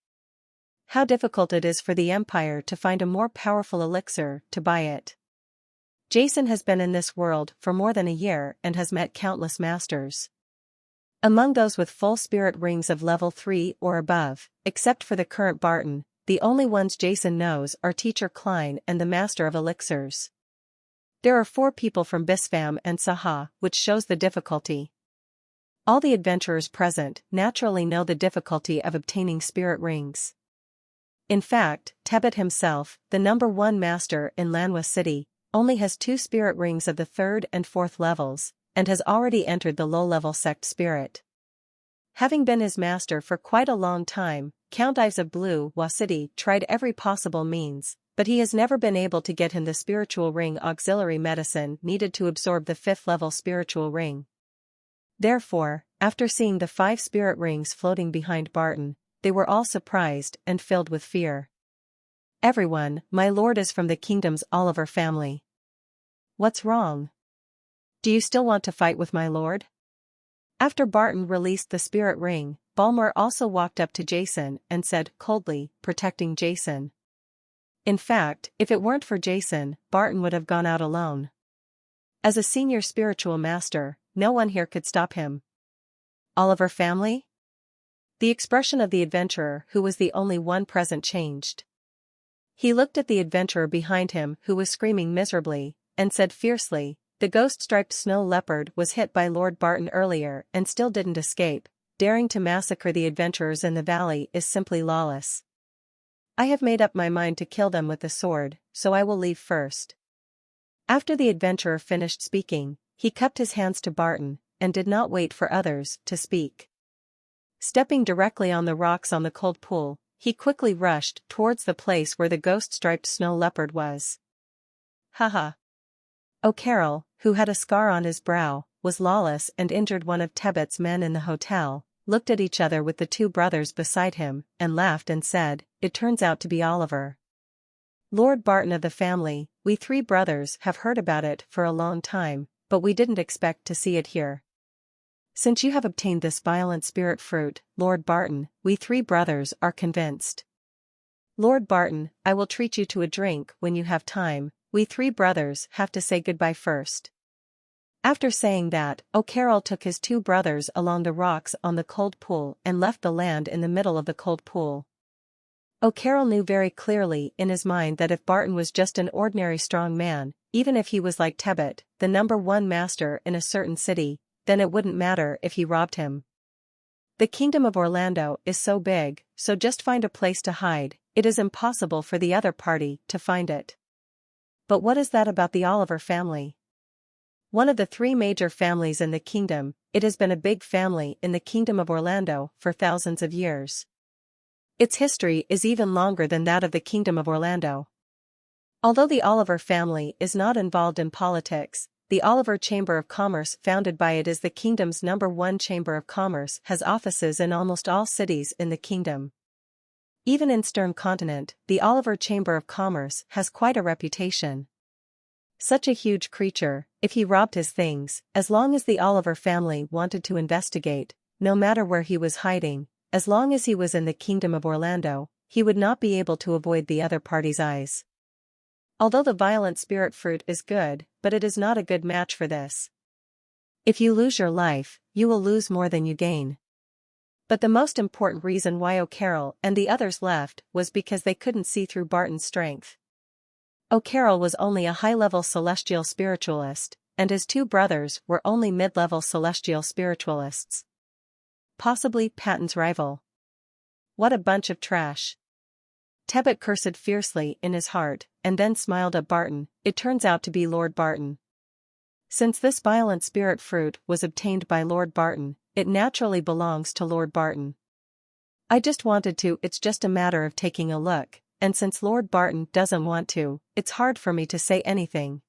How difficult it is for the Empire to find a more powerful elixir to buy it. Jason has been in this world for more than a year and has met countless masters. Among those with full spirit rings of level 3 or above, except for the current Barton, the only ones Jason knows are Teacher Klein and the Master of Elixirs. There are 4 people from Bisfam and Saha, which shows the difficulty. All the adventurers present naturally know the difficulty of obtaining spirit rings. In fact, Tebet himself, the number 1 master in Lanwa City, only has 2 spirit rings of the 3rd and 4th levels, and has already entered the low-level sect spirit. Having been his master for quite a long time, Count Ives of Blue Wa City tried every possible means, but he has never been able to get him the spiritual ring auxiliary medicine needed to absorb the 5th level spiritual ring. Therefore, after seeing the 5 spirit rings floating behind Barton, they were all surprised and filled with fear. Everyone, my lord, is from the kingdom's Oliver family. What's wrong? Do you still want to fight with my lord? After Barton released the spirit ring, Balmer also walked up to Jason and said coldly, protecting Jason. In fact, if it weren't for Jason, Barton would have gone out alone. As a senior spiritual master, no one here could stop him. Oliver family? The expression of the adventurer who was the only one present changed. He looked at the adventurer behind him who was screaming miserably, and said fiercely, "The ghost-striped snow leopard was hit by Lord Barton earlier and still didn't escape. Daring to massacre the adventurers in the valley is simply lawless. I have made up my mind to kill them with the sword, so I will leave first." After the adventurer finished speaking, he cupped his hands to Barton, and did not wait for others to speak. Stepping directly on the rocks on the cold pool, he quickly rushed towards the place where the ghost-striped snow leopard was. Haha. O'Carroll, who had a scar on his brow, was lawless and injured one of Tebet's men in the hotel, looked at each other with the 2 brothers beside him, and laughed and said, "It turns out to be Oliver. Lord Barton of the family, we 3 brothers have heard about it for a long time, but we didn't expect to see it here. Since you have obtained this violent spirit fruit, Lord Barton, we 3 brothers are convinced. Lord Barton, I will treat you to a drink when you have time. We 3 brothers have to say goodbye first." After saying that, O'Carroll took his 2 brothers along the rocks on the cold pool and left the land in the middle of the cold pool. O'Carroll knew very clearly in his mind that if Barton was just an ordinary strong man, even if he was like Tebet, the number 1 master in a certain city, then it wouldn't matter if he robbed him. The kingdom of Orlando is so big, so just find a place to hide, it is impossible for the other party to find it. But what is that about the Oliver family? One of the 3 major families in the kingdom, it has been a big family in the kingdom of Orlando for thousands of years. Its history is even longer than that of the kingdom of Orlando. Although the Oliver family is not involved in politics, the Oliver Chamber of Commerce founded by it is the kingdom's number 1 chamber of commerce has offices in almost all cities in the kingdom. Even in Stern Continent, the Oliver Chamber of Commerce has quite a reputation. Such a huge creature, if he robbed his things, as long as the Oliver family wanted to investigate, no matter where he was hiding, as long as he was in the kingdom of Orlando, he would not be able to avoid the other party's eyes. Although the violent spirit fruit is good, but it is not a good match for this. If you lose your life, you will lose more than you gain. But the most important reason why O'Carroll and the others left was because they couldn't see through Barton's strength. O'Carroll was only a high-level celestial spiritualist, and his 2 brothers were only mid-level celestial spiritualists. Possibly Patton's rival. What a bunch of trash. Tebet cursed fiercely in his heart, and then smiled at Barton. It turns out to be Lord Barton. Since this violent spirit fruit was obtained by Lord Barton, it naturally belongs to Lord Barton. I just wanted to, it's just a matter of taking a look, and since Lord Barton doesn't want to, it's hard for me to say anything.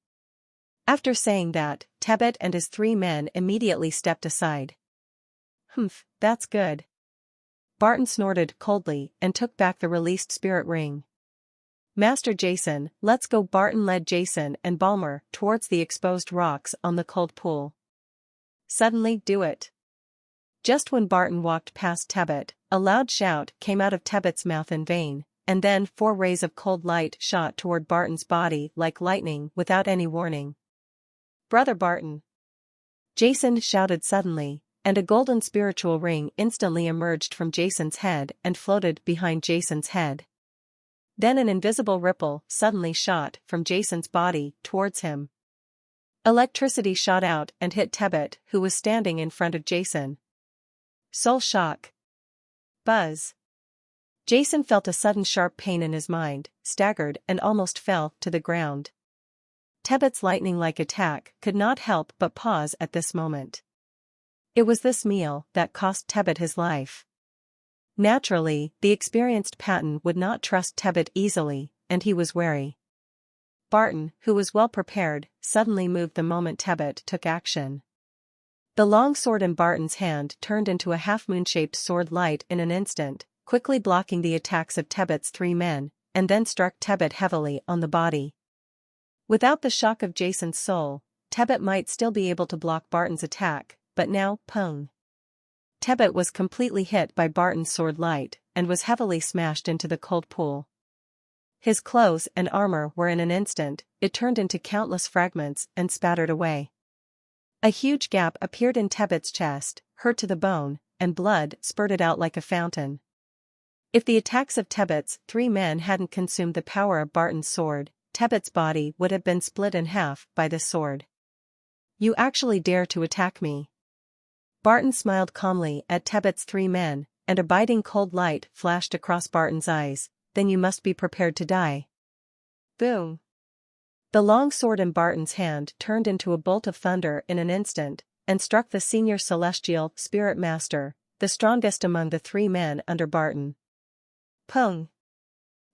After saying that, Tebet and his 3 men immediately stepped aside. Humph, that's good. Barton snorted coldly and took back the released spirit ring. Master Jason, let's go. Barton led Jason and Balmer towards the exposed rocks on the cold pool. Suddenly, do it. Just when Barton walked past Tebet, a loud shout came out of Tebet's mouth in vain. and then 4 rays of cold light shot toward Barton's body like lightning without any warning. "Brother Barton!" Jason shouted suddenly, and a golden spiritual ring instantly emerged from Jason's head and floated behind Jason's head. Then an invisible ripple suddenly shot from Jason's body towards him. Electricity shot out and hit Tebet, who was standing in front of Jason. Soul shock. Buzz. Jason felt a sudden sharp pain in his mind, staggered and almost fell to the ground. Tebet's lightning-like attack could not help but pause at this moment. It was this meal that cost Tebet his life. Naturally, the experienced Patton would not trust Tebet easily, and he was wary. Barton, who was well prepared, suddenly moved the moment Tebet took action. The long sword in Barton's hand turned into a half-moon-shaped sword light in an instant, quickly blocking the attacks of Tebet's 3 men, and then struck Tebet heavily on the body. Without the shock of Jason's soul, Tebet might still be able to block Barton's attack, but now, pung. Tebet was completely hit by Barton's sword light, and was heavily smashed into the cold pool. His clothes and armor were in an instant, it turned into countless fragments and spattered away. A huge gap appeared in Tebet's chest, hurt to the bone, and blood spurted out like a fountain. If the attacks of Tebet's 3 men hadn't consumed the power of Barton's sword, Tebet's body would have been split in half by this sword. "You actually dare to attack me?" Barton smiled calmly at Tebet's 3 men, and a biting cold light flashed across Barton's eyes. "Then you must be prepared to die." Boom! The long sword in Barton's hand turned into a bolt of thunder in an instant, and struck the senior celestial spirit master, the strongest among the 3 men under Barton. Pung!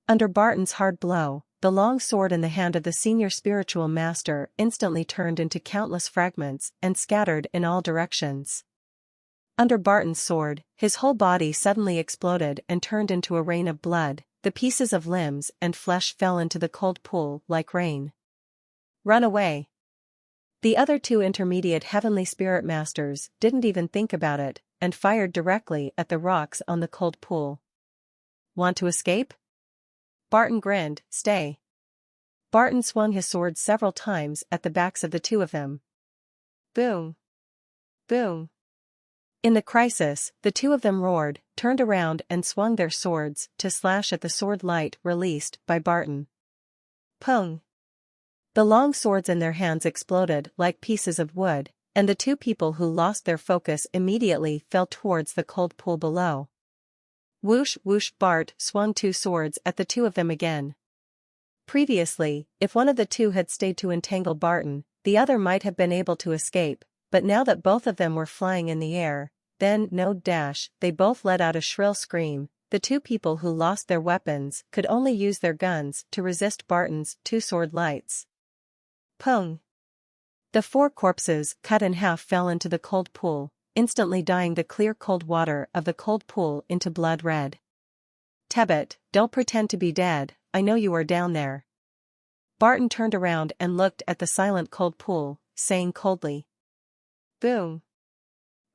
Under Barton's hard blow, the long sword in the hand of the senior spiritual master instantly turned into countless fragments and scattered in all directions. Under Barton's sword, his whole body suddenly exploded and turned into a rain of blood. The pieces of limbs and flesh fell into the cold pool like rain. "Run away!" The other 2 intermediate heavenly spirit masters didn't even think about it, and fired directly at the rocks on the cold pool. "Want to escape?" Barton grinned. "Stay." Barton swung his sword several times at the backs of the 2 of them. Boom! Boom! In the crisis, the 2 of them roared, turned around and swung their swords to slash at the sword light released by Barton. Pung! The long swords in their hands exploded like pieces of wood, and the 2 people who lost their focus immediately fell towards the cold pool below. Whoosh whoosh! Bart swung 2 swords at the 2 of them again. Previously, if one of the 2 had stayed to entangle Barton, the other might have been able to escape, but now that both of them were flying in the air, they both let out a shrill scream. The 2 people who lost their weapons could only use their guns to resist Barton's 2 sword lights. Pung! The 4 corpses cut in half fell into the cold pool, instantly dyeing the clear cold water of the cold pool into blood red. "Tebet, don't pretend to be dead, I know you are down there." Barton turned around and looked at the silent cold pool, saying coldly. Boom!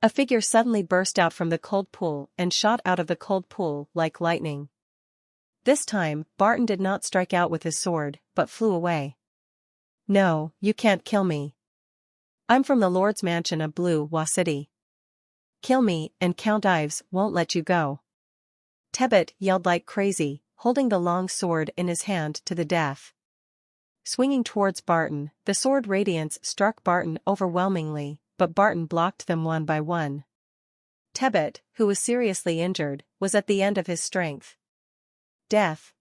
A figure suddenly burst out from the cold pool and shot out of the cold pool like lightning. This time, Barton did not strike out with his sword, but flew away. "No, you can't kill me. I'm from the Lord's mansion of Blue Wa City. Kill me, and Count Ives won't let you go." Tebet yelled like crazy, holding the long sword in his hand to the death. Swinging towards Barton, the sword radiance struck Barton overwhelmingly, but Barton blocked them one by one. Tebet, who was seriously injured, was at the end of his strength. Death!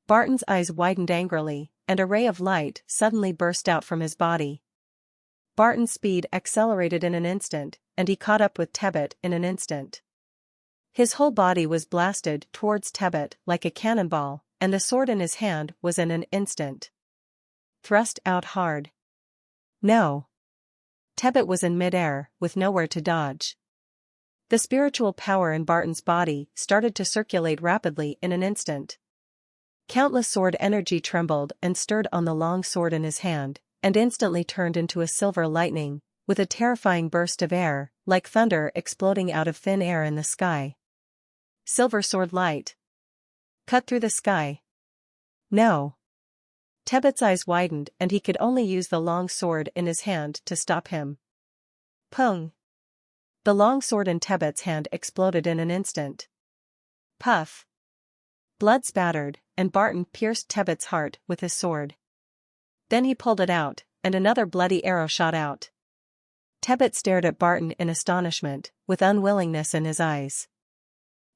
Barton's eyes widened angrily, and a ray of light suddenly burst out from his body. Barton's speed accelerated in an instant, and he caught up with Tebet in an instant. His whole body was blasted towards Tebet like a cannonball, and the sword in his hand was in an instant thrust out hard. No! Tebet was in midair, with nowhere to dodge. The spiritual power in Barton's body started to circulate rapidly in an instant. Countless sword energy trembled and stirred on the long sword in his hand, and instantly turned into a silver lightning, with a terrifying burst of air, like thunder exploding out of thin air in the sky. Silver sword light. Cut through the sky. No. Tebet's eyes widened and he could only use the long sword in his hand to stop him. Pung. The long sword in Tebet's hand exploded in an instant. Puff. Blood spattered, and Barton pierced Tebet's heart with his sword. Then he pulled it out, and another bloody arrow shot out. Tebet stared at Barton in astonishment, with unwillingness in his eyes.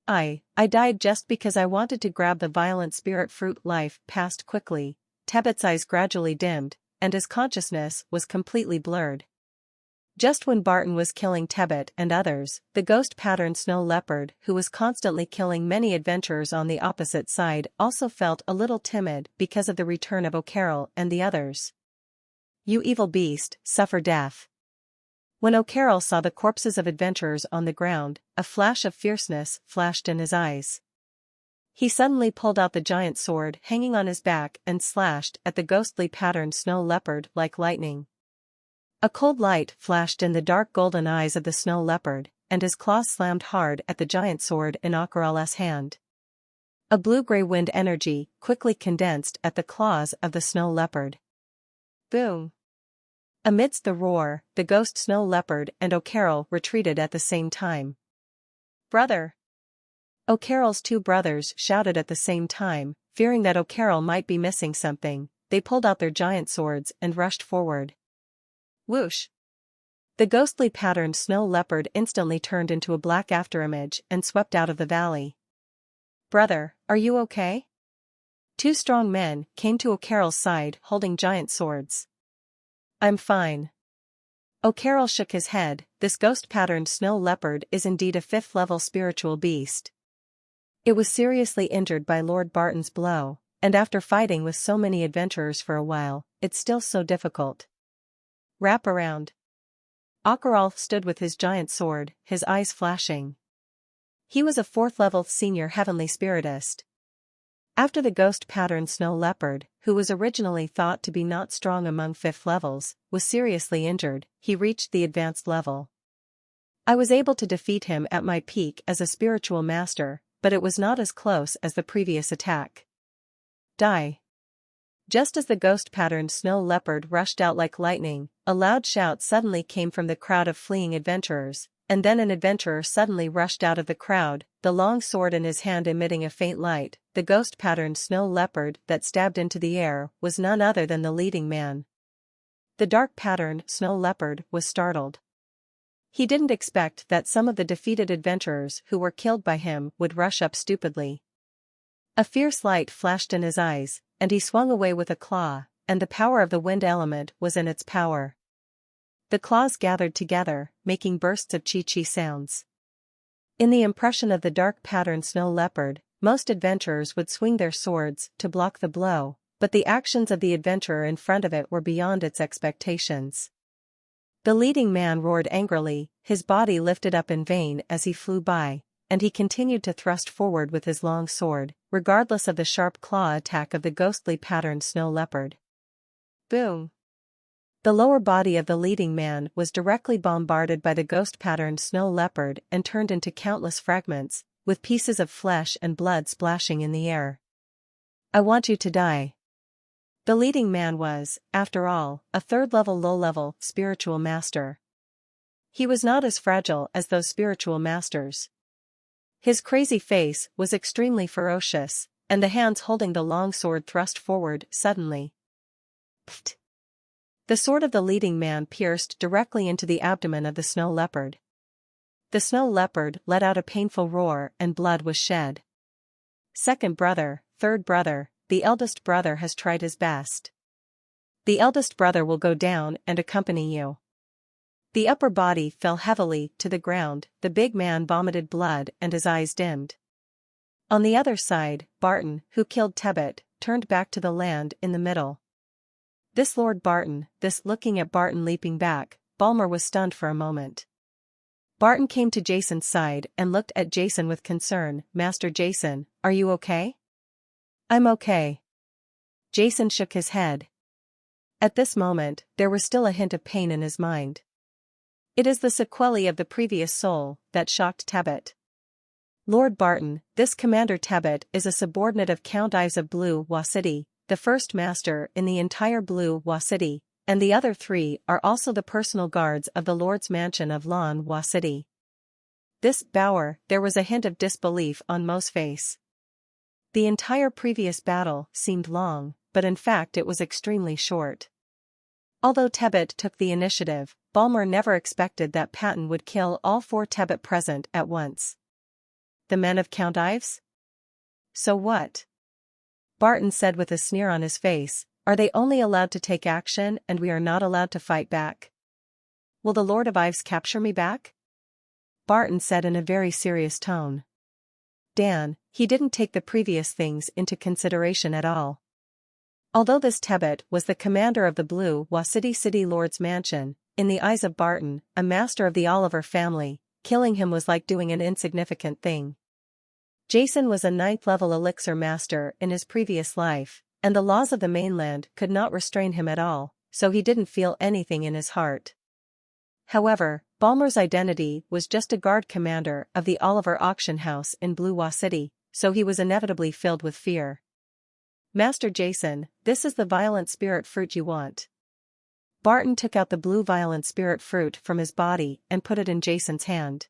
I died just because I wanted to grab the violent spirit fruit. Life passed quickly, Tebet's eyes gradually dimmed, and his consciousness was completely blurred. Just when Barton was killing Tebet and others, the ghost-patterned snow leopard who was constantly killing many adventurers on the opposite side also felt a little timid because of the return of O'Carroll and the others. You evil beast, suffer death. When O'Carroll saw the corpses of adventurers on the ground, a flash of fierceness flashed in his eyes. He suddenly pulled out the giant sword hanging on his back and slashed at the ghostly patterned snow leopard like lightning. A cold light flashed in the dark golden eyes of the snow leopard, and his claws slammed hard at the giant sword in O'Carroll's hand. A blue-gray wind energy quickly condensed at the claws of the snow leopard. Boom! Amidst the roar, the ghost snow leopard and O'Carroll retreated at the same time. Brother! O'Carroll's two brothers shouted at the same time, fearing that O'Carroll might be missing something. They pulled out their giant swords and rushed forward. Whoosh! The ghostly patterned snow leopard instantly turned into a black afterimage and swept out of the valley. Brother, are you okay? Two strong men came to O'Carroll's side holding giant swords. I'm fine. O'Carroll shook his head. This ghost-patterned snow leopard is indeed a 5th-level spiritual beast. It was seriously injured by Lord Barton's blow, and after fighting with so many adventurers for a while, it's still so difficult. Wrap around. O'Carroll stood with his giant sword, his eyes flashing. He was a 4th-level senior heavenly spiritist. After the ghost-patterned snow leopard, who was originally thought to be not strong among 5th levels, was seriously injured, he reached the advanced level. I was able to defeat him at my peak as a spiritual master, but it was not as close as the previous attack. Die. Just as the ghost-patterned snow leopard rushed out like lightning, a loud shout suddenly came from the crowd of fleeing adventurers, and then an adventurer suddenly rushed out of the crowd, the long sword in his hand emitting a faint light. The ghost-patterned snow leopard that stabbed into the air was none other than the leading man. The dark-patterned snow leopard was startled. He didn't expect that some of the defeated adventurers who were killed by him would rush up stupidly. A fierce light flashed in his eyes, and he swung away with a claw, and the power of the wind element was in its power. The claws gathered together, making bursts of chi-chi sounds. In the impression of the dark-patterned snow leopard, most adventurers would swing their swords to block the blow, but the actions of the adventurer in front of it were beyond its expectations. The leading man roared angrily, his body lifted up in vain as he flew by, and he continued to thrust forward with his long sword, regardless of the sharp claw attack of the ghostly patterned snow leopard. Boom! The lower body of the leading man was directly bombarded by the ghost-patterned snow leopard and turned into countless fragments, with pieces of flesh and blood splashing in the air. I want you to die. The leading man was, after all, a 3rd-level low-level spiritual master. He was not as fragile as those spiritual masters. His crazy face was extremely ferocious, and the hands holding the long sword thrust forward suddenly. Pfft! The sword of the leading man pierced directly into the abdomen of the snow leopard. The snow leopard let out a painful roar and blood was shed. Second brother, third brother, the eldest brother has tried his best. The eldest brother will go down and accompany you. The upper body fell heavily to the ground, the big man vomited blood and his eyes dimmed. On the other side, Barton, who killed Tebet, turned back to the land in the middle. This Lord Barton, this looking at Barton leaping back, Balmer was stunned for a moment. Barton came to Jason's side and looked at Jason with concern. Master Jason, are you okay? I'm okay. Jason shook his head. At this moment, there was still a hint of pain in his mind. It is the sequelae of the previous soul that shocked Tebet. Lord Barton, this Commander Tebbit is a subordinate of Count Ives of Blue Wa City, the first master in the entire Blue Wa City, and the other three are also the personal guards of the Lord's mansion of Lan Wa City. This Bower, there was a hint of disbelief on Mo's face. The entire previous battle seemed long, but in fact it was extremely short. Although Tebbit took the initiative, Balmer never expected that Patton would kill all four Tebbit present at once. The men of Count Ives? So what? Barton said with a sneer on his face, are they only allowed to take action and we are not allowed to fight back? Will the Lord of Ives capture me back? Barton said in a very serious tone. Dan, he didn't take the previous things into consideration at all. Although this Tebbit was the commander of the Blue Wa City Lord's mansion, in the eyes of Barton, a master of the Oliver family, killing him was like doing an insignificant thing. Jason was a 9th-level elixir master in his previous life, and the laws of the mainland could not restrain him at all, so he didn't feel anything in his heart. However, Balmer's identity was just a guard commander of the Oliver auction house in Blue Wa City, so he was inevitably filled with fear. Master Jason, this is the violent spirit fruit you want. Barton took out the blue violent spirit fruit from his body and put it in Jason's hand.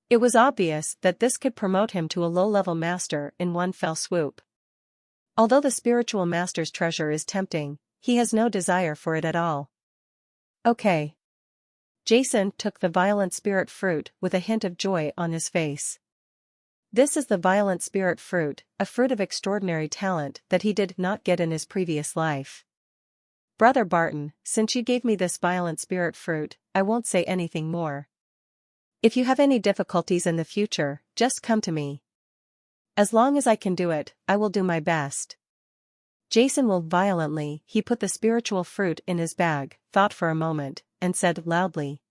It was obvious that this could promote him to a low-level master in one fell swoop. Although the spiritual master's treasure is tempting, he has no desire for it at all. Okay. Jason took the violent spirit fruit with a hint of joy on his face. This is the violent spirit fruit, a fruit of extraordinary talent that he did not get in his previous life. Brother Barton, since you gave me this violent spirit fruit, I won't say anything more. If you have any difficulties in the future, just come to me. As long as I can do it, I will do my best. Jason will violently, he put the spiritual fruit in his bag, thought for a moment, and said loudly.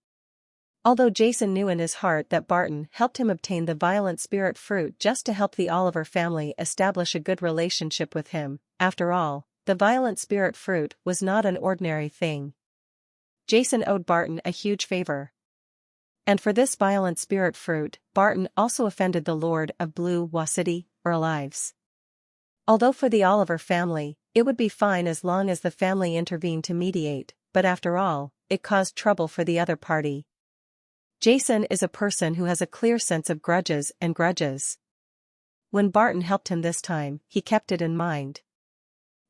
Although Jason knew in his heart that Barton helped him obtain the violent spirit fruit just to help the Oliver family establish a good relationship with him, after all, the violent spirit fruit was not an ordinary thing. Jason owed Barton a huge favor. And for this violent spirit fruit, Barton also offended the Lord of Blue Wa City, Earl Ives. Although for the Oliver family, it would be fine as long as the family intervened to mediate, but after all, it caused trouble for the other party. Jason is a person who has a clear sense of grudges and grudges. When Barton helped him this time, he kept it in mind.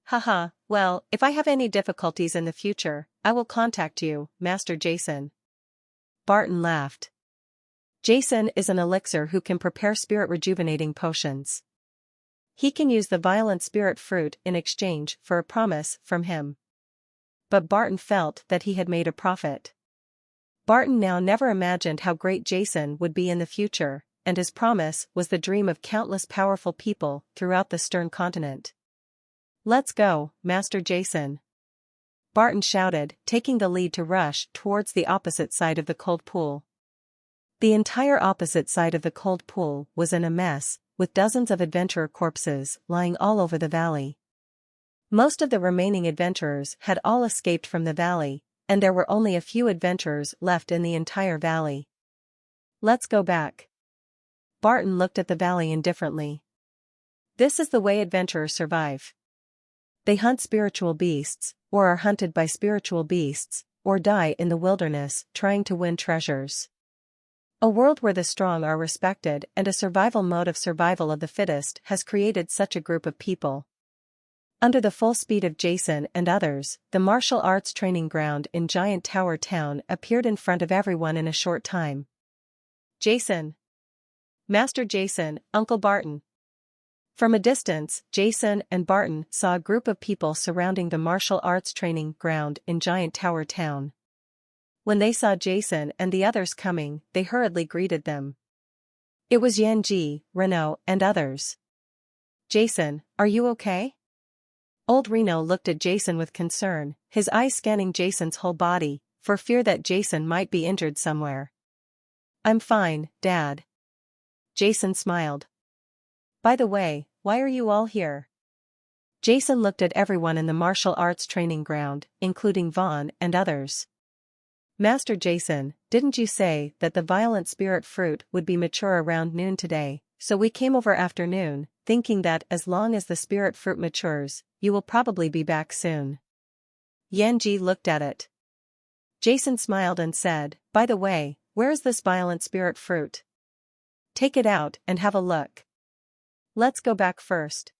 Haha, well, if I have any difficulties in the future, I will contact you, Master Jason. Barton laughed. Jason is an elixir who can prepare spirit-rejuvenating potions. He can use the violent spirit fruit in exchange for a promise from him. But Barton felt that he had made a profit. Barton now never imagined how great Jason would be in the future, and his promise was the dream of countless powerful people throughout the Stern continent. Let's go, Master Jason. Barton shouted, taking the lead to rush towards the opposite side of the cold pool. The entire opposite side of the cold pool was in a mess, with dozens of adventurer corpses lying all over the valley. Most of the remaining adventurers had all escaped from the valley, and there were only a few adventurers left in the entire valley. Let's go back. Barton looked at the valley indifferently. This is the way adventurers survive. They hunt spiritual beasts, or are hunted by spiritual beasts, or die in the wilderness trying to win treasures. A world where the strong are respected and a survival mode of survival of the fittest has created such a group of people. Under the full speed of Jason and others, the martial arts training ground in Giant Tower Town appeared in front of everyone in a short time. Jason. Master Jason, Uncle Barton. From a distance, Jason and Barton saw a group of people surrounding the martial arts training ground in Giant Tower Town. When they saw Jason and the others coming, they hurriedly greeted them. It was Yanji, Reno, and others. Jason, are you okay? Old Reno looked at Jason with concern, his eyes scanning Jason's whole body, for fear that Jason might be injured somewhere. I'm fine, Dad. Jason smiled. By the way, why are you all here? Jason looked at everyone in the martial arts training ground, including Vaughn and others. Master Jason, didn't you say that the violent spirit fruit would be mature around noon today, So we came over afternoon, thinking that as long as the spirit fruit matures, you will probably be back soon. Yanji looked at it. Jason smiled and said, by the way, where is this violent spirit fruit? Take it out and have a look. Let's go back first.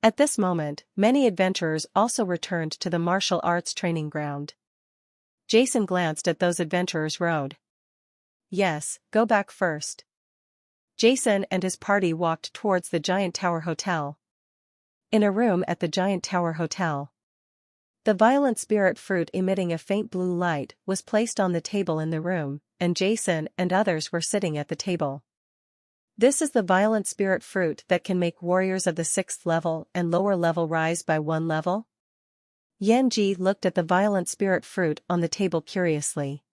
At this moment, many adventurers also returned to the martial arts training ground. Jason glanced at those adventurers rode. Yes, go back first. Jason and his party walked towards the Giant Tower Hotel. In a room at the Giant Tower Hotel, the violent spirit fruit emitting a faint blue light was placed on the table in the room, and Jason and others were sitting at the table. This is the violent spirit fruit that can make warriors of the 6th level and lower level rise by 1 level? Yanji looked at the violent spirit fruit on the table curiously.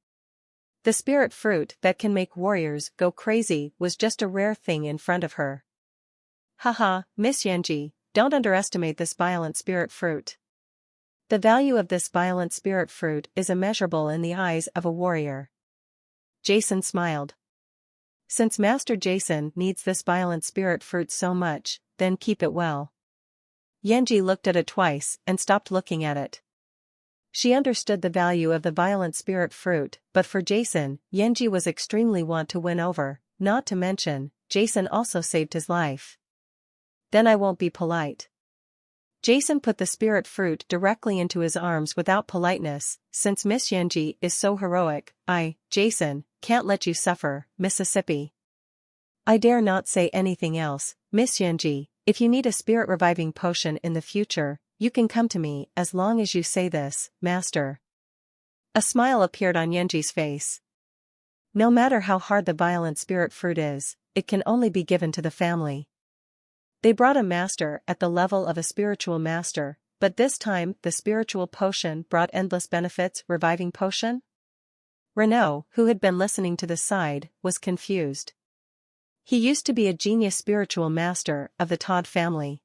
The spirit fruit that can make warriors go crazy was just a rare thing in front of her. Haha, Miss Yanji, don't underestimate this violent spirit fruit. The value of this violent spirit fruit is immeasurable in the eyes of a warrior. Jason smiled. Since Master Jason needs this violent spirit fruit so much, then keep it well. Yanji looked at it twice and stopped looking at it. She understood the value of the violent spirit fruit, but for Jason, Yanji was extremely want to win over, not to mention, Jason also saved his life. Then I won't be polite. Jason put the spirit fruit directly into his arms without politeness, since Miss Yanji is so heroic, Jason, can't let you suffer, Mississippi. I dare not say anything else, Miss Yanji, if you need a spirit reviving potion in the future, you can come to me as long as you say this, Master. A smile appeared on Yanji's face. No matter how hard the violent spirit fruit is, it can only be given to the family. They brought a master at the level of a spiritual master, but this time the spiritual potion brought endless benefits. Reviving potion? Renaud, who had been listening to the side, was confused. He used to be a genius spiritual master of the Todd family.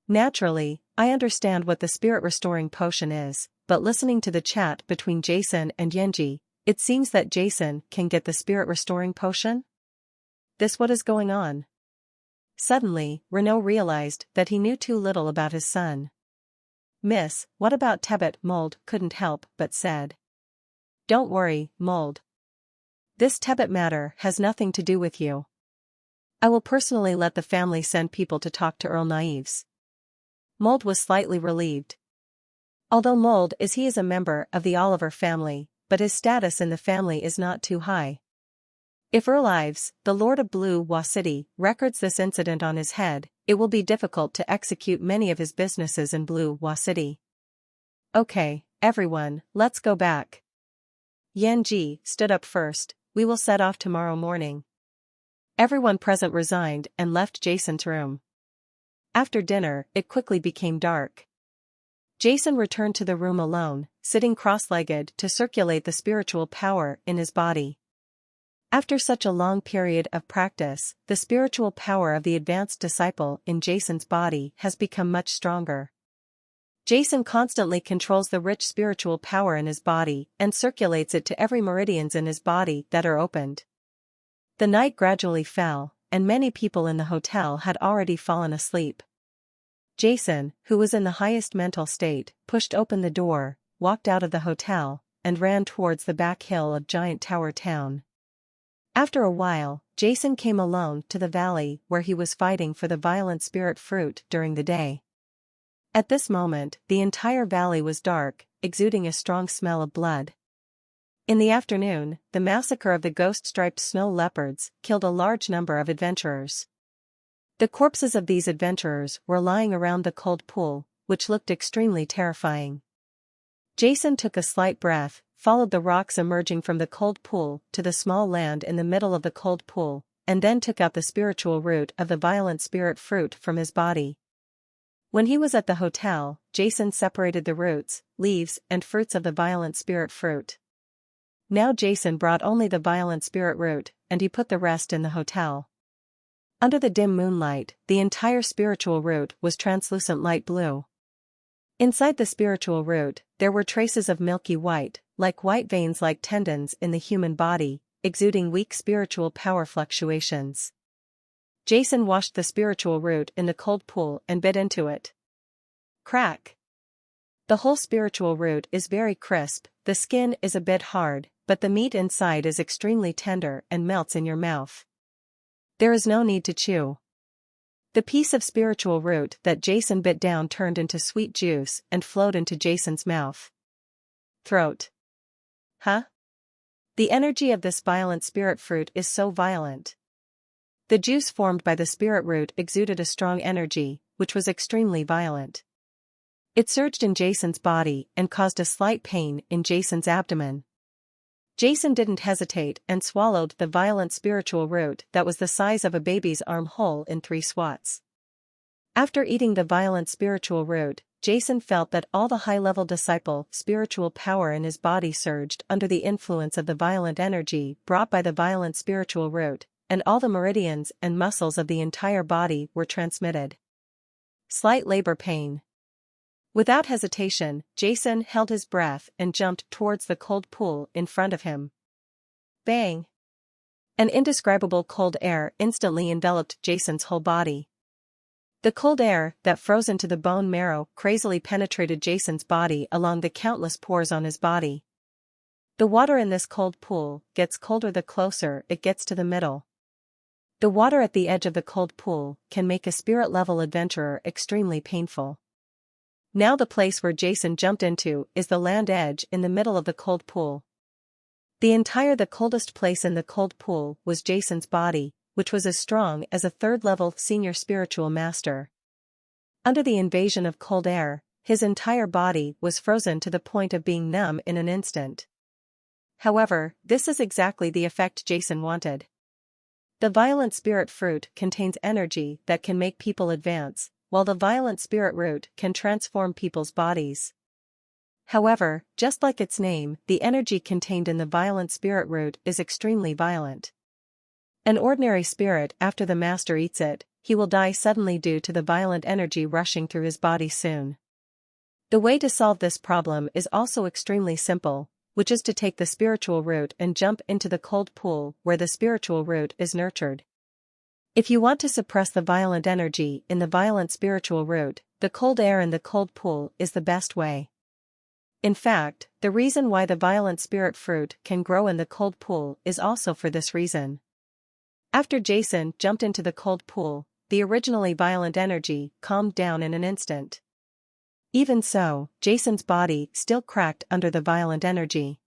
Naturally, I understand what the spirit restoring potion is, but listening to the chat between Jason and Yanji, it seems that Jason can get the spirit restoring potion? This what is going on? Suddenly, Renaud realized that he knew too little about his son. Miss, what about Tebet? Mold couldn't help but said. Don't worry, Mold. This Tebet matter has nothing to do with you. I will personally let the family send people to talk to Earl Naives. Mold was slightly relieved. Although Mold is a member of the Oliver family, but his status in the family is not too high. If Earl Ives, the Lord of Blue City, records this incident on his head, it will be difficult to execute many of his businesses in Blue City. Okay, everyone, let's go back. Yanji stood up first. We will set off tomorrow morning. Everyone present resigned and left Jason's room. After dinner, it quickly became dark. Jason returned to the room alone, sitting cross-legged to circulate the spiritual power in his body. After such a long period of practice, the spiritual power of the advanced disciple in Jason's body has become much stronger. Jason constantly controls the rich spiritual power in his body and circulates it to every meridians in his body that are opened. The night gradually fell, and many people in the hotel had already fallen asleep. Jason, who was in the highest mental state, pushed open the door, walked out of the hotel, and ran towards the back hill of Giant Tower Town. After a while, Jason came alone to the valley where he was fighting for the violent spirit fruit during the day. At this moment, the entire valley was dark, exuding a strong smell of blood. In the afternoon, the massacre of the ghost-striped snow leopards killed a large number of adventurers. The corpses of these adventurers were lying around the cold pool, which looked extremely terrifying. Jason took a slight breath, followed the rocks emerging from the cold pool to the small land in the middle of the cold pool, and then took out the spiritual root of the violent spirit fruit from his body. When he was at the hotel, Jason separated the roots, leaves, and fruits of the violent spirit fruit. Now Jason brought only the violent spirit root, and he put the rest in the hotel. Under the dim moonlight, the entire spiritual root was translucent light blue. Inside the spiritual root, there were traces of milky white, like white veins like tendons in the human body, exuding weak spiritual power fluctuations. Jason washed the spiritual root in the cold pool and bit into it. Crack! The whole spiritual root is very crisp, the skin is a bit hard, but the meat inside is extremely tender and melts in your mouth. There is no need to chew. The piece of spiritual root that Jason bit down turned into sweet juice and flowed into Jason's mouth. Throat. Huh? The energy of this violent spirit fruit is so violent. The juice formed by the spirit root exuded a strong energy, which was extremely violent. It surged in Jason's body and caused a slight pain in Jason's abdomen. Jason didn't hesitate and swallowed the violent spiritual root that was the size of a baby's arm whole in 3 swats. After eating the violent spiritual root, Jason felt that all the high-level disciple spiritual power in his body surged under the influence of the violent energy brought by the violent spiritual root, and all the meridians and muscles of the entire body were transmitted. Slight labor pain. Without hesitation, Jason held his breath and jumped towards the cold pool in front of him. Bang! An indescribable cold air instantly enveloped Jason's whole body. The cold air that froze into the bone marrow crazily penetrated Jason's body along the countless pores on his body. The water in this cold pool gets colder the closer it gets to the middle. The water at the edge of the cold pool can make a spirit-level adventurer extremely painful. Now the place where Jason jumped into is the land edge in the middle of the cold pool. The coldest place in the cold pool was Jason's body, which was as strong as a 3rd-level senior spiritual master. Under the invasion of cold air, his entire body was frozen to the point of being numb in an instant. However, this is exactly the effect Jason wanted. The violent spirit fruit contains energy that can make people advance, while the violent spirit root can transform people's bodies. However, just like its name, the energy contained in the violent spirit root is extremely violent. An ordinary spirit, after the master eats it, he will die suddenly due to the violent energy rushing through his body soon. The way to solve this problem is also extremely simple, which is to take the spiritual root and jump into the cold pool where the spiritual root is nurtured. If you want to suppress the violent energy in the violent spiritual root, the cold air in the cold pool is the best way. In fact, the reason why the violent spirit fruit can grow in the cold pool is also for this reason. After Jason jumped into the cold pool, the originally violent energy calmed down in an instant. Even so, Jason's body still cracked under the violent energy.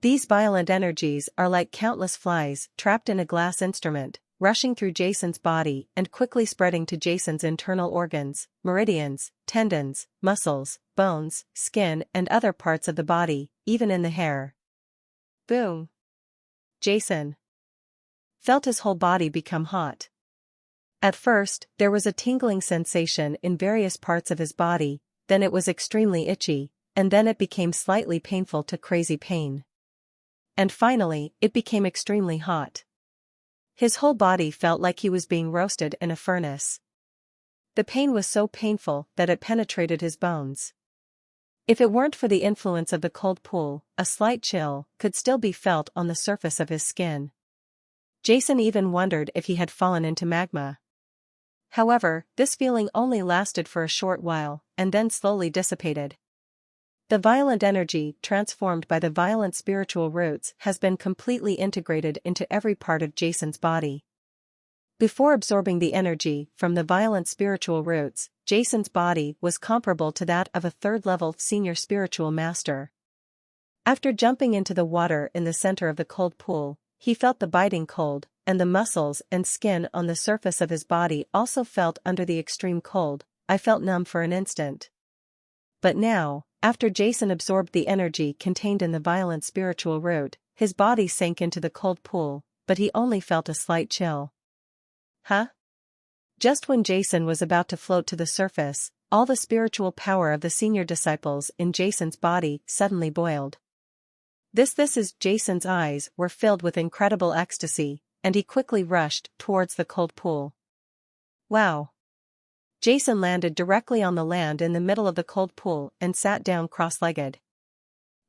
These violent energies are like countless flies trapped in a glass instrument, rushing through Jason's body and quickly spreading to Jason's internal organs, meridians, tendons, muscles, bones, skin and other parts of the body, even in the hair. Boom! Jason felt his whole body become hot. At first, there was a tingling sensation in various parts of his body, then it was extremely itchy, and then it became slightly painful to crazy pain. And finally, it became extremely hot. His whole body felt like he was being roasted in a furnace. The pain was so painful that it penetrated his bones. If it weren't for the influence of the cold pool, a slight chill could still be felt on the surface of his skin. Jason even wondered if he had fallen into magma. However, this feeling only lasted for a short while, and then slowly dissipated. The violent energy transformed by the violent spiritual roots has been completely integrated into every part of Jason's body. Before absorbing the energy from the violent spiritual roots, Jason's body was comparable to that of a 3rd-level senior spiritual master. After jumping into the water in the center of the cold pool, he felt the biting cold, and the muscles and skin on the surface of his body also felt under the extreme cold. I felt numb for an instant. But now, after Jason absorbed the energy contained in the violent spiritual root, his body sank into the cold pool, but he only felt a slight chill. Huh? Just when Jason was about to float to the surface, all the spiritual power of the senior disciples in Jason's body suddenly boiled. This is Jason's eyes were filled with incredible ecstasy, and he quickly rushed towards the cold pool. Wow! Jason landed directly on the land in the middle of the cold pool and sat down cross-legged.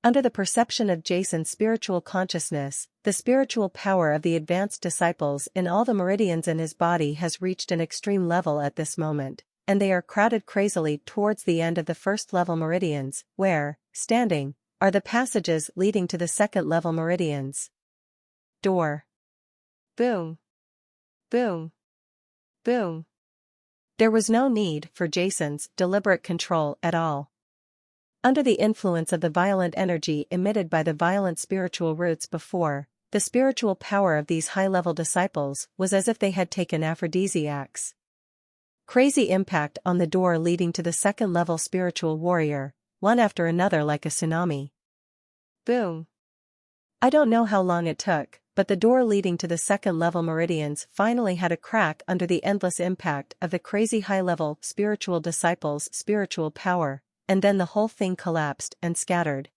Under the perception of Jason's spiritual consciousness, the spiritual power of the advanced disciples in all the meridians in his body has reached an extreme level at this moment, and they are crowded crazily towards the end of the first-level meridians, where, standing, are the passages leading to the second-level meridians. Door. Boom. Boom. Boom. There was no need for Jason's deliberate control at all. Under the influence of the violent energy emitted by the violent spiritual roots before, the spiritual power of these high-level disciples was as if they had taken aphrodisiacs. Crazy impact on the door leading to the second-level spiritual warrior, one after another like a tsunami. Boom. I don't know how long it took, but the door leading to the second-level meridians finally had a crack under the endless impact of the crazy high-level spiritual disciples' spiritual power, and then the whole thing collapsed and scattered.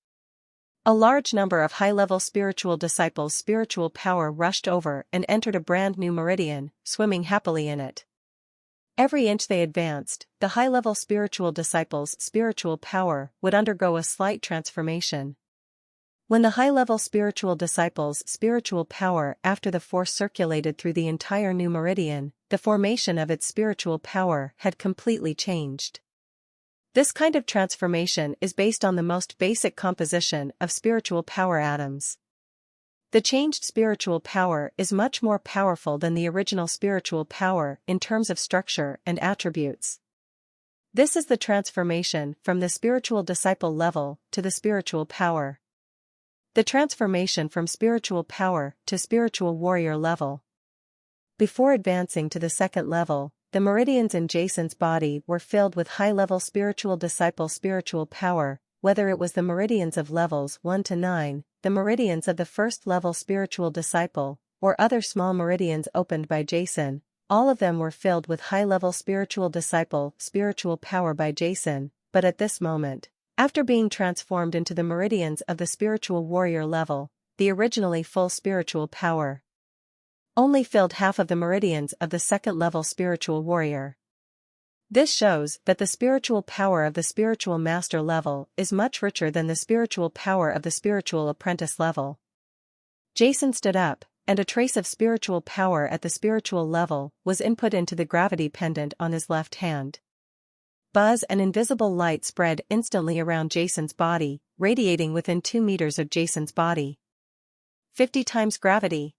A large number of high-level spiritual disciples' spiritual power rushed over and entered a brand new meridian, swimming happily in it. Every inch they advanced, the high-level spiritual disciples' spiritual power would undergo a slight transformation. When the high-level spiritual disciples' spiritual power after the force circulated through the entire new meridian, the formation of its spiritual power had completely changed. This kind of transformation is based on the most basic composition of spiritual power atoms. The changed spiritual power is much more powerful than the original spiritual power in terms of structure and attributes. This is the transformation from the spiritual disciple level to the spiritual power. The transformation from spiritual power to spiritual warrior level. Before advancing to the second level, the meridians in Jason's body were filled with high-level spiritual disciple spiritual power, whether it was the meridians of levels 1 to 9, the meridians of the first-level spiritual disciple, or other small meridians opened by Jason. All of them were filled with high-level spiritual disciple spiritual power by Jason, but at this moment, after being transformed into the meridians of the spiritual warrior level, the originally full spiritual power only filled half of the meridians of the second-level spiritual warrior. This shows that the spiritual power of the spiritual master level is much richer than the spiritual power of the spiritual apprentice level. Jason stood up, and a trace of spiritual power at the spiritual level was input into the gravity pendant on his left hand. Buzz and invisible light spread instantly around Jason's body, radiating within 2 meters of Jason's body. 50 times gravity.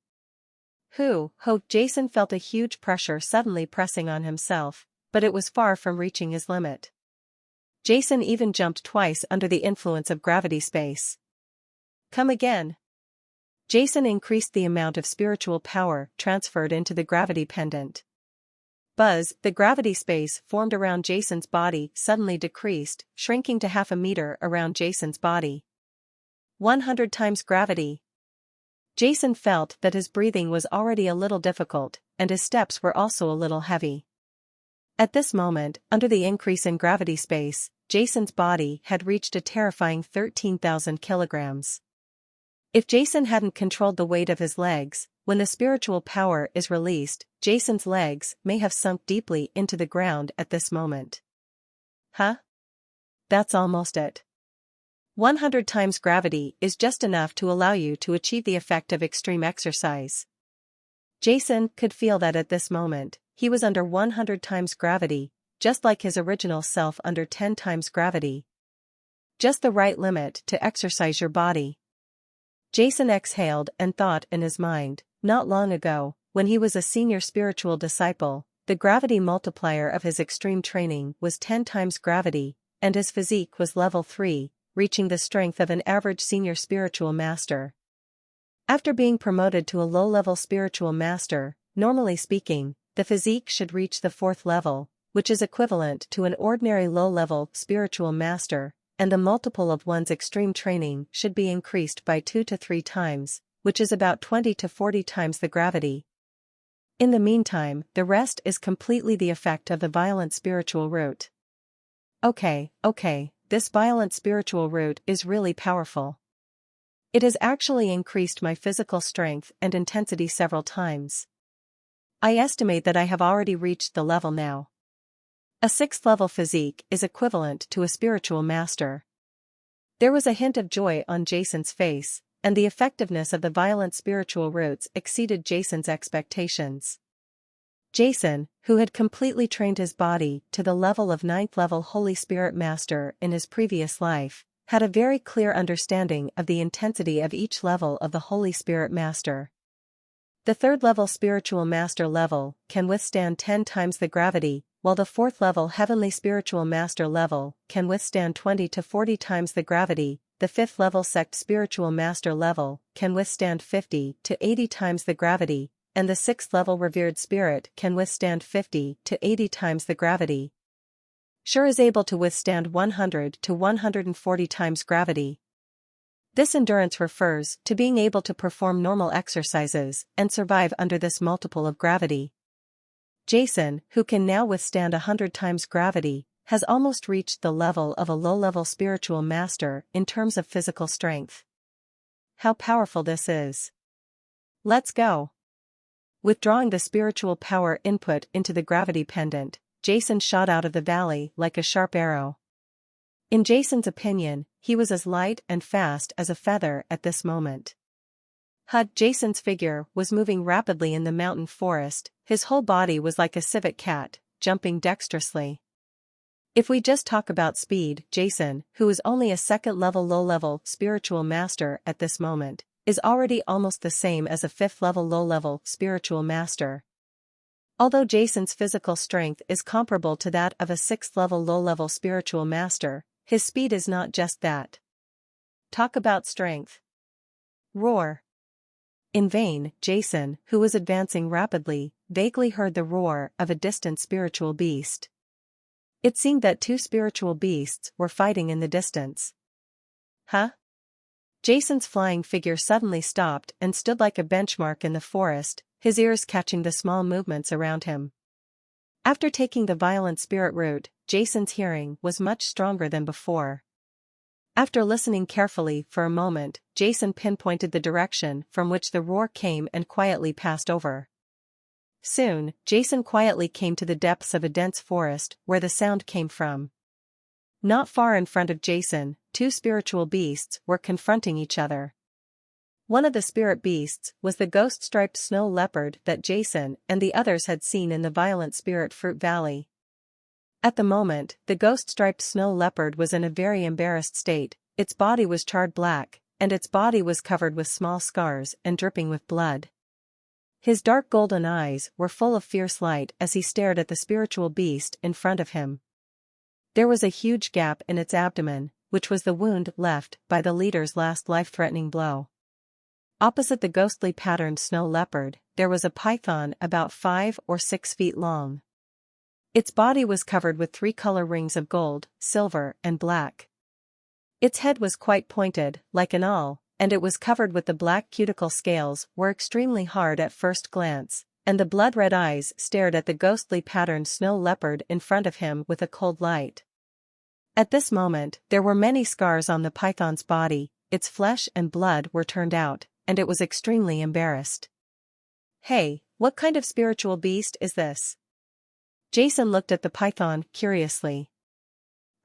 Jason felt a huge pressure suddenly pressing on himself, but it was far from reaching his limit. Jason even jumped twice under the influence of gravity space. Come again. Jason increased the amount of spiritual power transferred into the gravity pendant. Buzz, the gravity space formed around Jason's body suddenly decreased, shrinking to half a meter around Jason's body. 100 times gravity. Jason felt that his breathing was already a little difficult, and his steps were also a little heavy. At this moment, under the increase in gravity space, Jason's body had reached a terrifying 13,000 kilograms. If Jason hadn't controlled the weight of his legs, when the spiritual power is released, Jason's legs may have sunk deeply into the ground at this moment. That's almost it. 100 times gravity is just enough to allow you to achieve the effect of extreme exercise. Jason could feel that at this moment, he was under 100 times gravity, just like his original self under 10 times gravity. Just the right limit to exercise your body. Jason exhaled and thought in his mind, not long ago, when he was a senior spiritual disciple, the gravity multiplier of his extreme training was 10 times gravity, and his physique was level 3. Reaching the strength of an average senior spiritual master. After being promoted to a low-level spiritual master, normally speaking, the physique should reach the 4th level, which is equivalent to an ordinary low-level spiritual master, and the multiple of one's extreme training should be increased by 2 to 3 times, which is about 20 to 40 times the gravity. In the meantime, the rest is completely the effect of the violent spiritual root. Okay. This violent spiritual root is really powerful. It has actually increased my physical strength and intensity several times. I estimate that I have already reached the level now. A 6th level physique is equivalent to a spiritual master. There was a hint of joy on Jason's face, and the effectiveness of the violent spiritual roots exceeded Jason's expectations. Jason, who had completely trained his body to the level of 9th level Holy Spirit Master in his previous life, had a very clear understanding of the intensity of each level of the Holy Spirit Master. The 3rd level Spiritual Master level can withstand 10 times the gravity, while the 4th level Heavenly Spiritual Master level can withstand 20 to 40 times the gravity. The 5th level Sect Spiritual Master level can withstand 50 to 80 times the gravity, and the 6th level Revered Spirit can withstand 50 to 80 times the gravity. Sure is able to withstand 100 to 140 times gravity. This endurance refers to being able to perform normal exercises and survive under this multiple of gravity. Jason, who can now withstand 100 times gravity, has almost reached the level of a low-level spiritual master in terms of physical strength. How powerful this is! Let's go! Withdrawing the spiritual power input into the gravity pendant, Jason shot out of the valley like a sharp arrow. In Jason's opinion, he was as light and fast as a feather at this moment. Jason's figure was moving rapidly in the mountain forest, his whole body was like a civet cat, jumping dexterously. If we just talk about speed, Jason, who is only a 2nd level low-level spiritual master at this moment, is already almost the same as a 5th level low-level spiritual master. Although Jason's physical strength is comparable to that of a 6th level low-level spiritual master, his speed is not just that. Talk about strength. Roar. In vain, Jason, who was advancing rapidly, vaguely heard the roar of a distant spiritual beast. It seemed that 2 spiritual beasts were fighting in the distance. Jason's flying figure suddenly stopped and stood like a benchmark in the forest, his ears catching the small movements around him. After taking the violent spirit root, Jason's hearing was much stronger than before. After listening carefully for a moment, Jason pinpointed the direction from which the roar came and quietly passed over. Soon, Jason quietly came to the depths of a dense forest where the sound came from. Not far in front of Jason, 2 spiritual beasts were confronting each other. One of the spirit beasts was the ghost-striped snow leopard that Jason and the others had seen in the violent spirit fruit valley. At the moment, the ghost-striped snow leopard was in a very embarrassed state, its body was charred black, and its body was covered with small scars and dripping with blood. His dark golden eyes were full of fierce light as he stared at the spiritual beast in front of him. There was a huge gap in its abdomen, which was the wound left by the leader's last life-threatening blow. Opposite the ghostly patterned snow leopard, there was a python about 5 or 6 feet long. Its body was covered with 3 color rings of gold, silver, and black. Its head was quite pointed, like an awl, and it was covered with the black cuticle scales were extremely hard at first glance, and the blood-red eyes stared at the ghostly patterned snow leopard in front of him with a cold light. At this moment, there were many scars on the python's body, its flesh and blood were turned out, and it was extremely embarrassed. Hey, what kind of spiritual beast is this? Jason looked at the python curiously.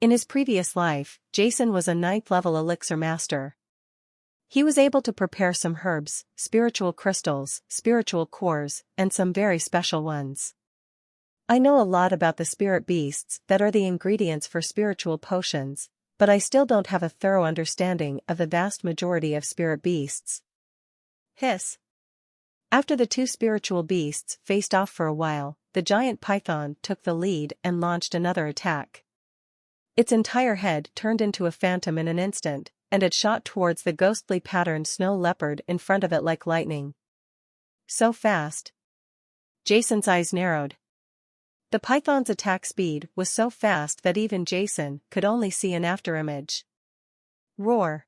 In his previous life, Jason was a 9th level elixir master. He was able to prepare some herbs, spiritual crystals, spiritual cores, and some very special ones. I know a lot about the spirit beasts that are the ingredients for spiritual potions, but I still don't have a thorough understanding of the vast majority of spirit beasts. Hiss. After the 2 spiritual beasts faced off for a while, the giant python took the lead and launched another attack. Its entire head turned into a phantom in an instant, and it shot towards the ghostly patterned snow leopard in front of it like lightning. So fast. Jason's eyes narrowed. The python's attack speed was so fast that even Jason could only see an afterimage. Roar.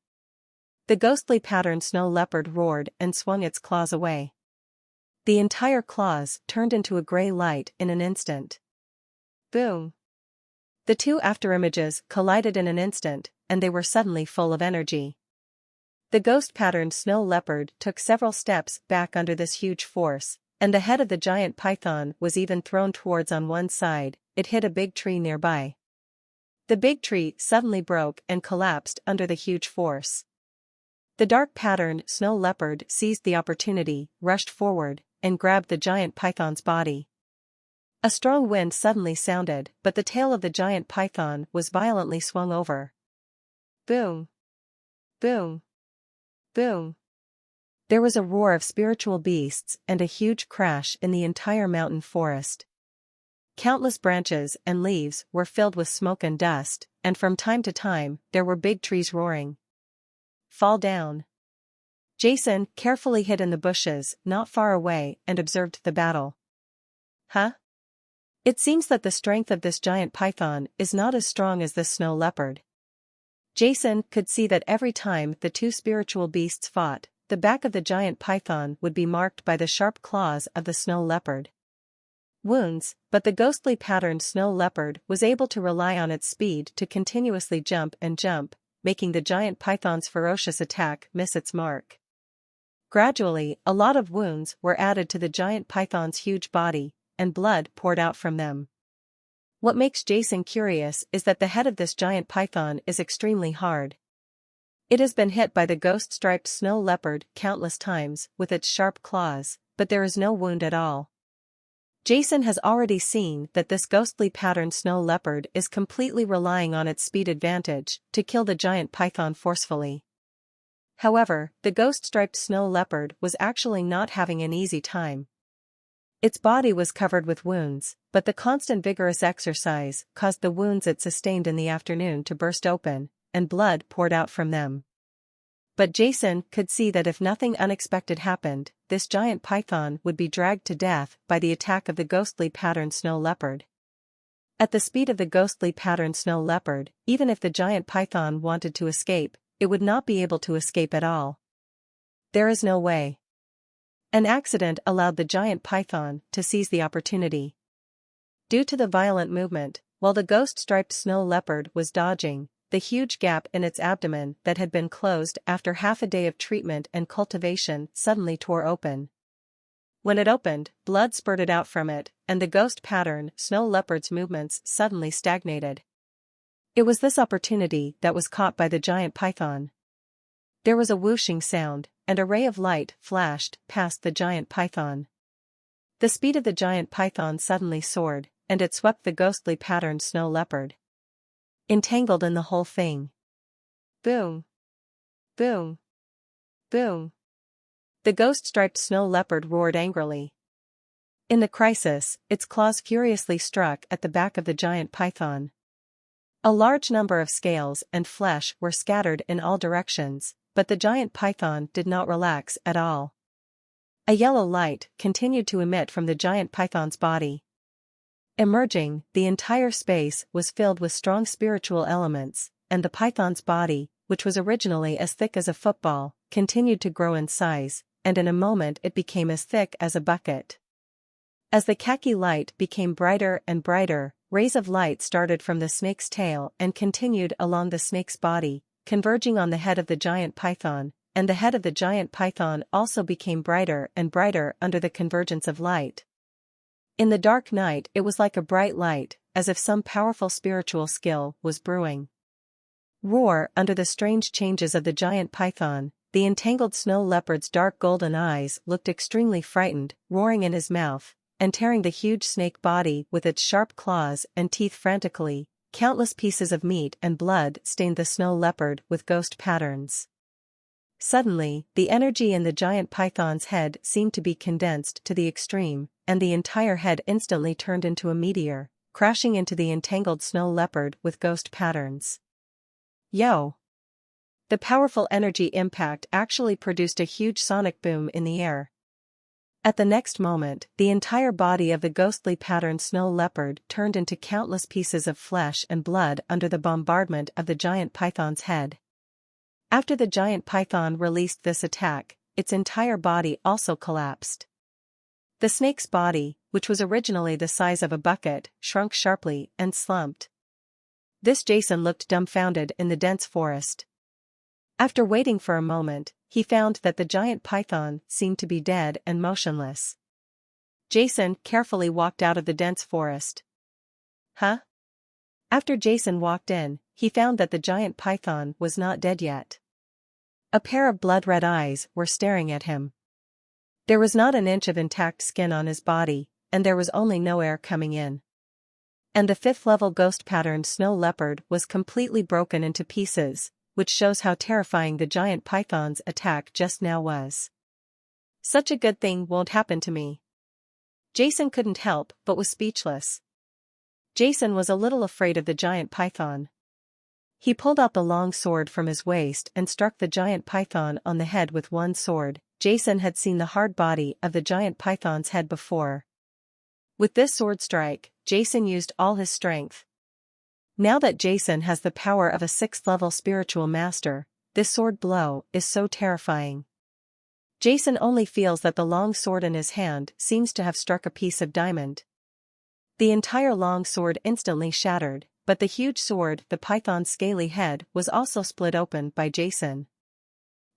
The ghostly patterned snow leopard roared and swung its claws away. The entire claws turned into a gray light in an instant. Boom. The 2 afterimages collided in an instant, and they were suddenly full of energy. The ghost-patterned snow leopard took several steps back under this huge force, and the head of the giant python was even thrown towards on one side, it hit a big tree nearby. The big tree suddenly broke and collapsed under the huge force. The dark-patterned snow leopard seized the opportunity, rushed forward, and grabbed the giant python's body. A strong wind suddenly sounded, but the tail of the giant python was violently swung over. Boom! Boom! Boom! There was a roar of spiritual beasts and a huge crash in the entire mountain forest. Countless branches and leaves were filled with smoke and dust, and from time to time, there were big trees roaring. Fall down. Jason carefully hid in the bushes not far away and observed the battle. Huh? It seems that the strength of this giant python is not as strong as this snow leopard. Jason could see that every time the two spiritual beasts fought, the back of the giant python would be marked by the sharp claws of the snow leopard. Wounds, but the ghostly patterned snow leopard was able to rely on its speed to continuously jump and jump, making the giant python's ferocious attack miss its mark. Gradually, a lot of wounds were added to the giant python's huge body, and blood poured out from them. What makes Jason curious is that the head of this giant python is extremely hard. It has been hit by the ghost-striped snow leopard countless times with its sharp claws, but there is no wound at all. Jason has already seen that this ghostly patterned snow leopard is completely relying on its speed advantage to kill the giant python forcefully. However, the ghost-striped snow leopard was actually not having an easy time. Its body was covered with wounds, but the constant vigorous exercise caused the wounds it sustained in the afternoon to burst open, and blood poured out from them. But Jason could see that if nothing unexpected happened, this giant python would be dragged to death by the attack of the ghostly patterned snow leopard. At the speed of the ghostly patterned snow leopard, even if the giant python wanted to escape, it would not be able to escape at all. There is no way. An accident allowed the giant python to seize the opportunity. Due to the violent movement, while the ghost-striped snow leopard was dodging, the huge gap in its abdomen that had been closed after half a day of treatment and cultivation suddenly tore open. When it opened, blood spurted out from it, and the ghost-pattern snow leopard's movements suddenly stagnated. It was this opportunity that was caught by the giant python. There was a whooshing sound, and a ray of light flashed past the giant python. The speed of the giant python suddenly soared, and it swept the ghostly patterned snow leopard. Entangled in the whole thing. Boom! Boom! Boom! The ghost-striped snow leopard roared angrily. In the crisis, its claws furiously struck at the back of the giant python. A large number of scales and flesh were scattered in all directions, but the giant python did not relax at all. A yellow light continued to emit from the giant python's body. Emerging, the entire space was filled with strong spiritual elements, and the python's body, which was originally as thick as a football, continued to grow in size, and in a moment it became as thick as a bucket. As the khaki light became brighter and brighter, rays of light started from the snake's tail and continued along the snake's body, converging on the head of the giant python, and the head of the giant python also became brighter and brighter under the convergence of light. In the dark night it was like a bright light, as if some powerful spiritual skill was brewing. Roar under the strange changes of the giant python, the entangled snow leopard's dark golden eyes looked extremely frightened, roaring in his mouth, and tearing the huge snake body with its sharp claws and teeth frantically. Countless pieces of meat and blood stained the snow leopard with ghost patterns. Suddenly, the energy in the giant python's head seemed to be condensed to the extreme, and the entire head instantly turned into a meteor, crashing into the entangled snow leopard with ghost patterns. Yo! The powerful energy impact actually produced a huge sonic boom in the air. At the next moment, the entire body of the ghostly patterned snow leopard turned into countless pieces of flesh and blood under the bombardment of the giant python's head. After the giant python released this attack, its entire body also collapsed. The snake's body, which was originally the size of a bucket, shrunk sharply and slumped. This Jason looked dumbfounded in the dense forest. After waiting for a moment, he found that the giant python seemed to be dead and motionless. Jason carefully walked out of the dense forest. Huh? After Jason walked in, he found that the giant python was not dead yet. A pair of blood-red eyes were staring at him. There was not an inch of intact skin on his body, and there was only no air coming in. And the 5th-level ghost-patterned snow leopard was completely broken into pieces, which shows how terrifying the giant python's attack just now was. Such a good thing won't happen to me. Jason couldn't help but was speechless. Jason was a little afraid of the giant python. He pulled out the long sword from his waist and struck the giant python on the head with one sword. Jason had seen the hard body of the giant python's head before. With this sword strike, Jason used all his strength. Now that Jason has the power of a 6th-level spiritual master, this sword blow is so terrifying. Jason only feels that the long sword in his hand seems to have struck a piece of diamond. The entire long sword instantly shattered, but the huge sword, the python's scaly head, was also split open by Jason.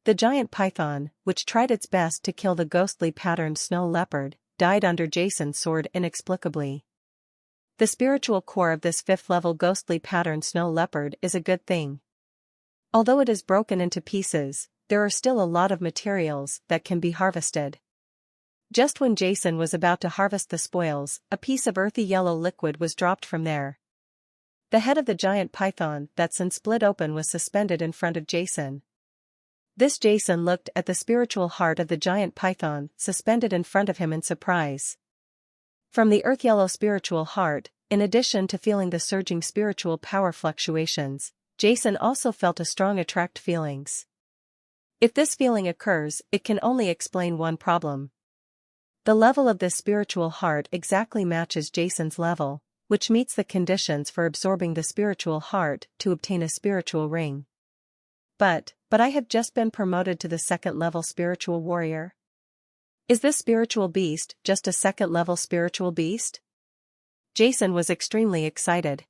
The giant python, which tried its best to kill the ghostly patterned snow leopard, died under Jason's sword inexplicably. The spiritual core of this 5th-level ghostly patterned snow leopard is a good thing. Although it is broken into pieces, there are still a lot of materials that can be harvested. Just when Jason was about to harvest the spoils, a piece of earthy yellow liquid was dropped from there. The head of the giant python that's been split open was suspended in front of Jason. This Jason looked at the spiritual heart of the giant python suspended in front of him in surprise. From the earth-yellow spiritual heart, in addition to feeling the surging spiritual power fluctuations, Jason also felt a strong attract feelings. If this feeling occurs, it can only explain one problem. The level of this spiritual heart exactly matches Jason's level, which meets the conditions for absorbing the spiritual heart to obtain a spiritual ring. But I have just been promoted to the 2nd-level spiritual warrior. Is this spiritual beast just a 2nd-level spiritual beast? Jason was extremely excited.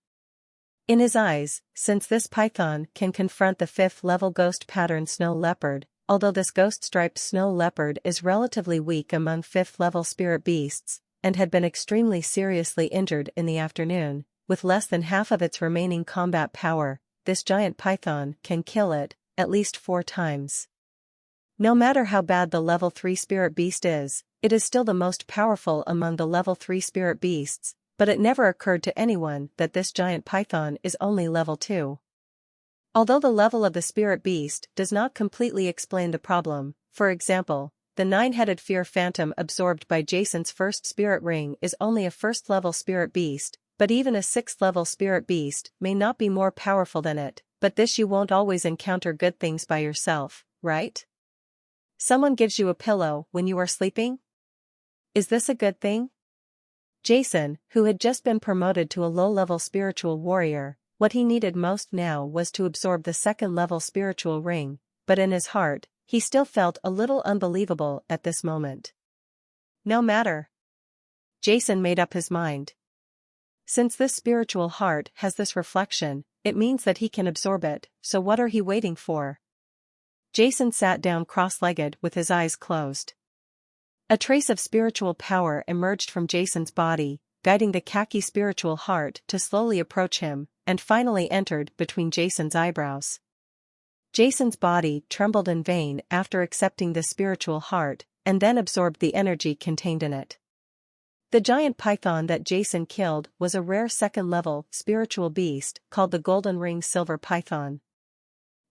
In his eyes, since this python can confront the 5th-level ghost pattern snow leopard, although this ghost-striped snow leopard is relatively weak among 5th-level spirit beasts, and had been extremely seriously injured in the afternoon, with less than half of its remaining combat power, this giant python can kill it, at least 4 times. No matter how bad the level 3 spirit beast is, it is still the most powerful among the level 3 spirit beasts, but it never occurred to anyone that this giant python is only level 2. Although the level of the spirit beast does not completely explain the problem, for example, the 9-headed fear phantom absorbed by Jason's first spirit ring is only a 1st-level spirit beast, but even a 6th-level spirit beast may not be more powerful than it, but this you won't always encounter good things by yourself, right? Someone gives you a pillow when you are sleeping? Is this a good thing? Jason, who had just been promoted to a low-level spiritual warrior, what he needed most now was to absorb the 2nd-level spiritual ring, but in his heart, he still felt a little unbelievable at this moment. No matter. Jason made up his mind. Since this spiritual heart has this reflection, it means that he can absorb it, so what are he waiting for? Jason sat down cross-legged with his eyes closed. A trace of spiritual power emerged from Jason's body, guiding the khaki spiritual heart to slowly approach him, and finally entered between Jason's eyebrows. Jason's body trembled in vain after accepting the spiritual heart, and then absorbed the energy contained in it. The giant python that Jason killed was a rare 2nd-level spiritual beast called the golden ring silver python.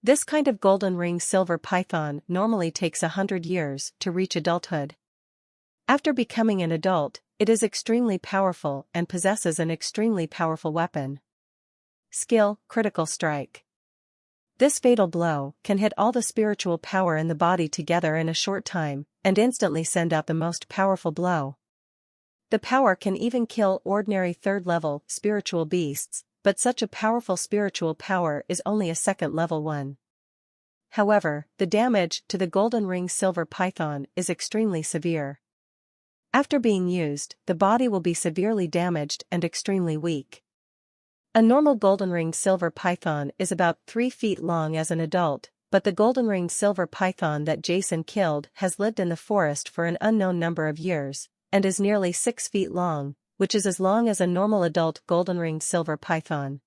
This kind of golden ring silver python normally takes 100 years to reach adulthood. After becoming an adult, it is extremely powerful and possesses an extremely powerful weapon. Skill, critical strike. This fatal blow can hit all the spiritual power in the body together in a short time, and instantly send out the most powerful blow. The power can even kill ordinary 3rd-level spiritual beasts, but such a powerful spiritual power is only a 2nd-level one. However, the damage to the golden ring silver python is extremely severe. After being used, the body will be severely damaged and extremely weak. A normal golden ring silver python is about 3 feet long as an adult, but the golden ring silver python that Jason killed has lived in the forest for an unknown number of years, and is nearly 6 feet long, which is as long as a normal adult golden ring silver python.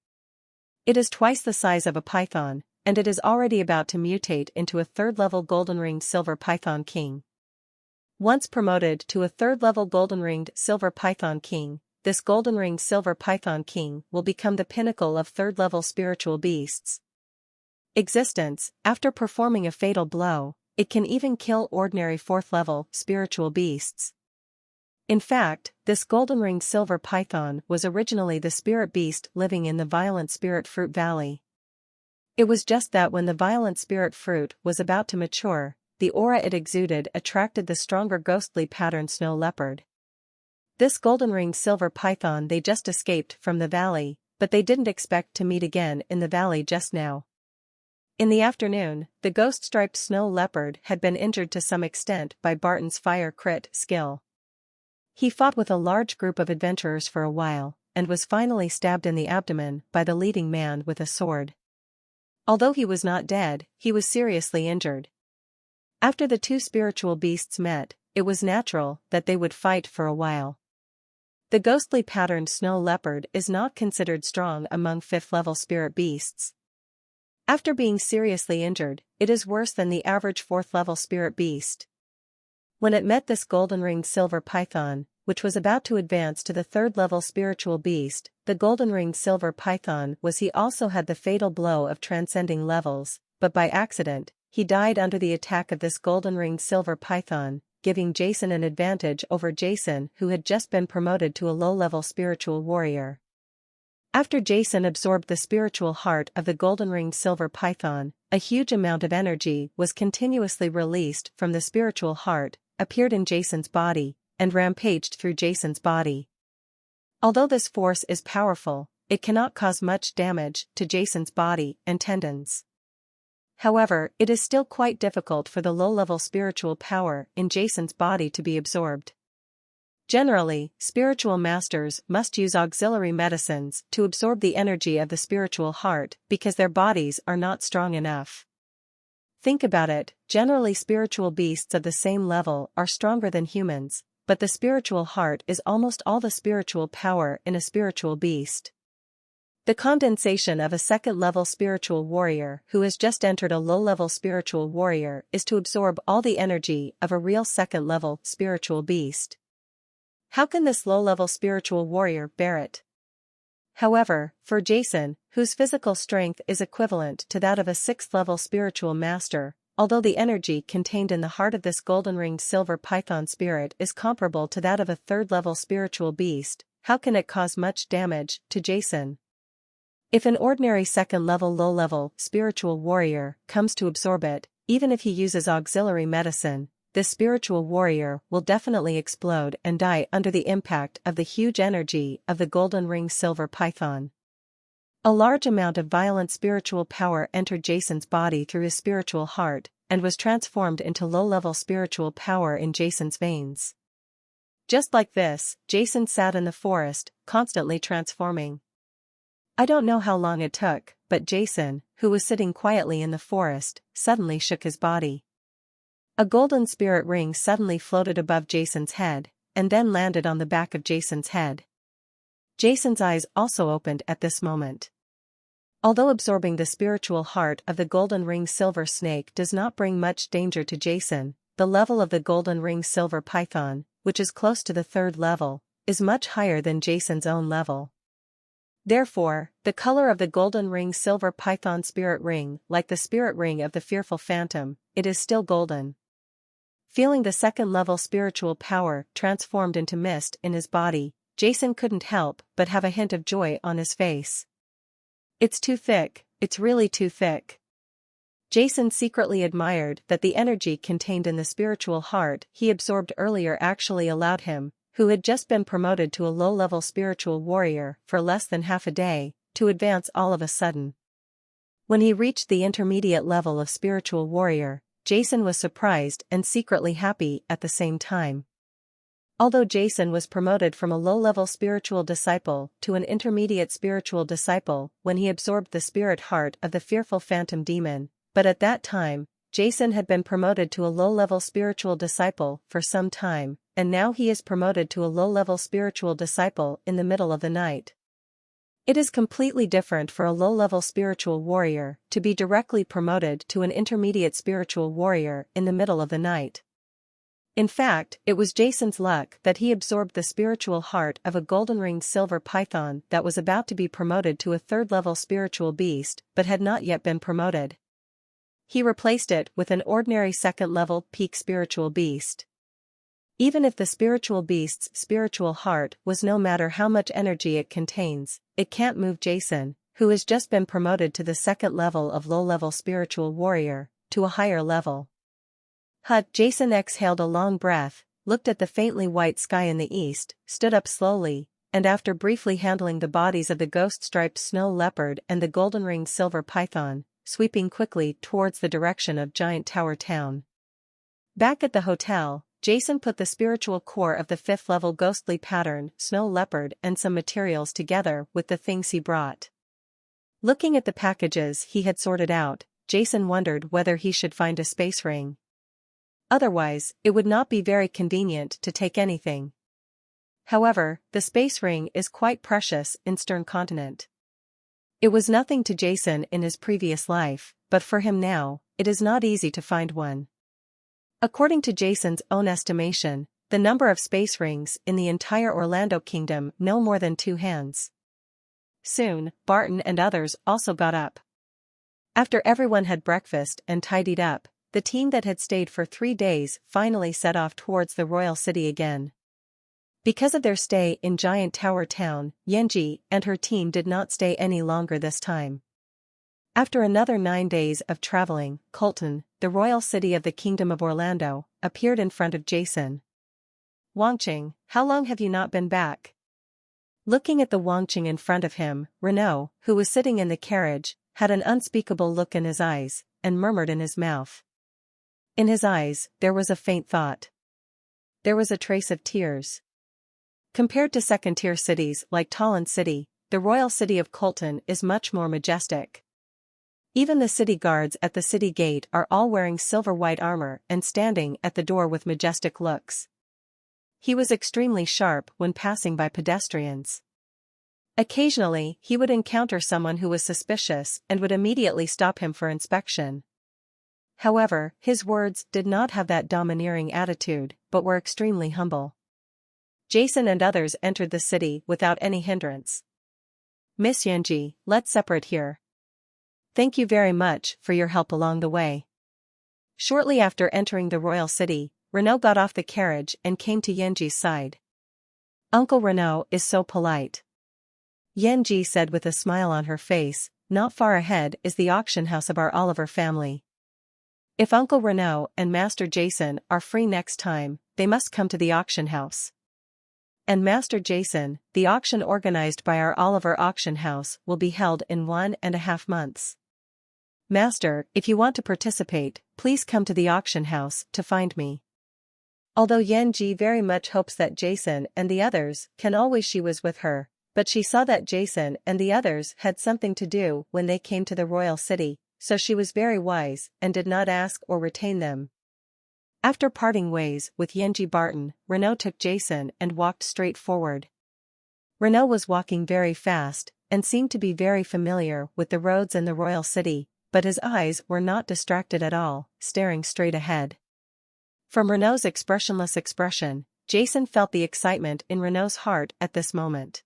It is twice the size of a python, and it is already about to mutate into a third-level golden-ringed silver python king. Once promoted to a third-level golden-ringed silver python king, this golden-ringed silver python king will become the pinnacle of third-level spiritual beasts' existence. After performing a fatal blow, it can even kill ordinary fourth-level spiritual beasts. In fact, this golden-ringed silver python was originally the spirit beast living in the violent spirit fruit valley. It was just that when the violent spirit fruit was about to mature, the aura it exuded attracted the stronger ghostly patterned snow leopard. This golden-ringed silver python they just escaped from the valley, but they didn't expect to meet again in the valley just now. In the afternoon, the ghost-striped snow leopard had been injured to some extent by Barton's fire crit skill. He fought with a large group of adventurers for a while, and was finally stabbed in the abdomen by the leading man with a sword. Although he was not dead, he was seriously injured. After the two spiritual beasts met, it was natural that they would fight for a while. The ghostly patterned snow leopard is not considered strong among fifth-level spirit beasts. After being seriously injured, it is worse than the average fourth-level spirit beast. When it met this golden-ringed silver python, which was about to advance to the third-level spiritual beast, the golden-ringed silver python he also had the fatal blow of transcending levels, but by accident, he died under the attack of this golden-ringed silver python, giving Jason an advantage over Jason, who had just been promoted to a low-level spiritual warrior. After Jason absorbed the spiritual heart of the golden-ringed silver python, a huge amount of energy was continuously released from the spiritual heart, appeared in Jason's body, and rampaged through Jason's body. Although this force is powerful, it cannot cause much damage to Jason's body and tendons. However, it is still quite difficult for the low-level spiritual power in Jason's body to be absorbed. Generally, spiritual masters must use auxiliary medicines to absorb the energy of the spiritual heart because their bodies are not strong enough. Think about it, generally spiritual beasts of the same level are stronger than humans, but the spiritual heart is almost all the spiritual power in a spiritual beast. The condensation of a second-level spiritual warrior who has just entered a low-level spiritual warrior is to absorb all the energy of a real second-level spiritual beast. How can this low-level spiritual warrior bear it? However, for Jason, whose physical strength is equivalent to that of a sixth-level spiritual master, although the energy contained in the heart of this golden-ringed silver python spirit is comparable to that of a third-level spiritual beast, how can it cause much damage to Jason? If an ordinary second-level low-level spiritual warrior comes to absorb it, even if he uses auxiliary medicine, this spiritual warrior will definitely explode and die under the impact of the huge energy of the golden-ringed silver python. A large amount of violent spiritual power entered Jason's body through his spiritual heart, and was transformed into low-level spiritual power in Jason's veins. Just like this, Jason sat in the forest, constantly transforming. I don't know how long it took, but Jason, who was sitting quietly in the forest, suddenly shook his body. A golden spirit ring suddenly floated above Jason's head, and then landed on the back of Jason's head. Jason's eyes also opened at this moment. Although absorbing the spiritual heart of the golden-ringed silver snake does not bring much danger to Jason, the level of the golden-ringed silver python, which is close to the third level, is much higher than Jason's own level. Therefore, the color of the golden-ringed silver python spirit ring, like the spirit ring of the fearful phantom, it is still golden. Feeling the second-level spiritual power transformed into mist in his body, Jason couldn't help but have a hint of joy on his face. It's too thick, it's really too thick. Jason secretly admired that the energy contained in the spiritual heart he absorbed earlier actually allowed him, who had just been promoted to a low-level spiritual warrior for less than half a day, to advance all of a sudden. When he reached the intermediate level of spiritual warrior, Jason was surprised and secretly happy at the same time. Although Jason was promoted from a low-level spiritual disciple to an intermediate spiritual disciple when he absorbed the spirit heart of the fearful phantom demon, but at that time, Jason had been promoted to a low-level spiritual disciple for some time, and now he is promoted to a low-level spiritual disciple in the middle of the night. It is completely different for a low-level spiritual warrior to be directly promoted to an intermediate spiritual warrior in the middle of the night. In fact, it was Jason's luck that he absorbed the spiritual heart of a golden-ringed silver python that was about to be promoted to a third-level spiritual beast but had not yet been promoted. He replaced it with an ordinary second-level peak spiritual beast. Even if the spiritual beast's spiritual heart was no matter how much energy it contains, it can't move Jason, who has just been promoted to the second level of low-level spiritual warrior, to a higher level. Jason exhaled a long breath, looked at the faintly white sky in the east, stood up slowly, and after briefly handling the bodies of the ghost-striped snow leopard and the golden-ringed silver python, sweeping quickly towards the direction of Giant Tower Town. Back at the hotel, Jason put the spiritual core of the fifth-level ghostly pattern snow leopard and some materials together with the things he brought. Looking at the packages he had sorted out, Jason wondered whether he should find a space ring. Otherwise, it would not be very convenient to take anything. However, the space ring is quite precious in Stern Continent. It was nothing to Jason in his previous life, but for him now, it is not easy to find one. According to Jason's own estimation, the number of space rings in the entire Orlando Kingdom no more than 2 hands. Soon, Barton and others also got up. After everyone had breakfast and tidied up, the team that had stayed for 3 days finally set off towards the royal city again. Because of their stay in Giant Tower Town, Yenji and her team did not stay any longer this time. After another 9 days of traveling, Colton, the royal city of the Kingdom of Orlando, appeared in front of Jason. "Wangqing, how long have you not been back?" Looking at the Wangqing in front of him, Renaud, who was sitting in the carriage, had an unspeakable look in his eyes, and murmured in his mouth. In his eyes, there was a faint thought. There was a trace of tears. Compared to second-tier cities like Talon City, the royal city of Colton is much more majestic. Even the city guards at the city gate are all wearing silver-white armor and standing at the door with majestic looks. He was extremely sharp when passing by pedestrians. Occasionally, he would encounter someone who was suspicious and would immediately stop him for inspection. However, his words did not have that domineering attitude, but were extremely humble. Jason and others entered the city without any hindrance. "Miss Yenji, let's separate here. Thank you very much for your help along the way." Shortly after entering the royal city, Renaud got off the carriage and came to Yenji's side. "Uncle Renaud is so polite," Yenji said with a smile on her face. "Not far ahead is the auction house of our Oliver family. If Uncle Renaud and Master Jason are free next time, they must come to the auction house. And Master Jason, the auction organized by our Oliver auction house will be held in 1.5 months. Master, if you want to participate, please come to the auction house to find me." Although Yenji very much hopes that Jason and the others can always she was with her, but she saw that Jason and the others had something to do when they came to the royal city, so she was very wise and did not ask or retain them. After parting ways with Yenji Barton, Renaud took Jason and walked straight forward. Renaud was walking very fast, and seemed to be very familiar with the roads in the royal city, but his eyes were not distracted at all, staring straight ahead. From Renaud's expressionless expression, Jason felt the excitement in Renaud's heart at this moment.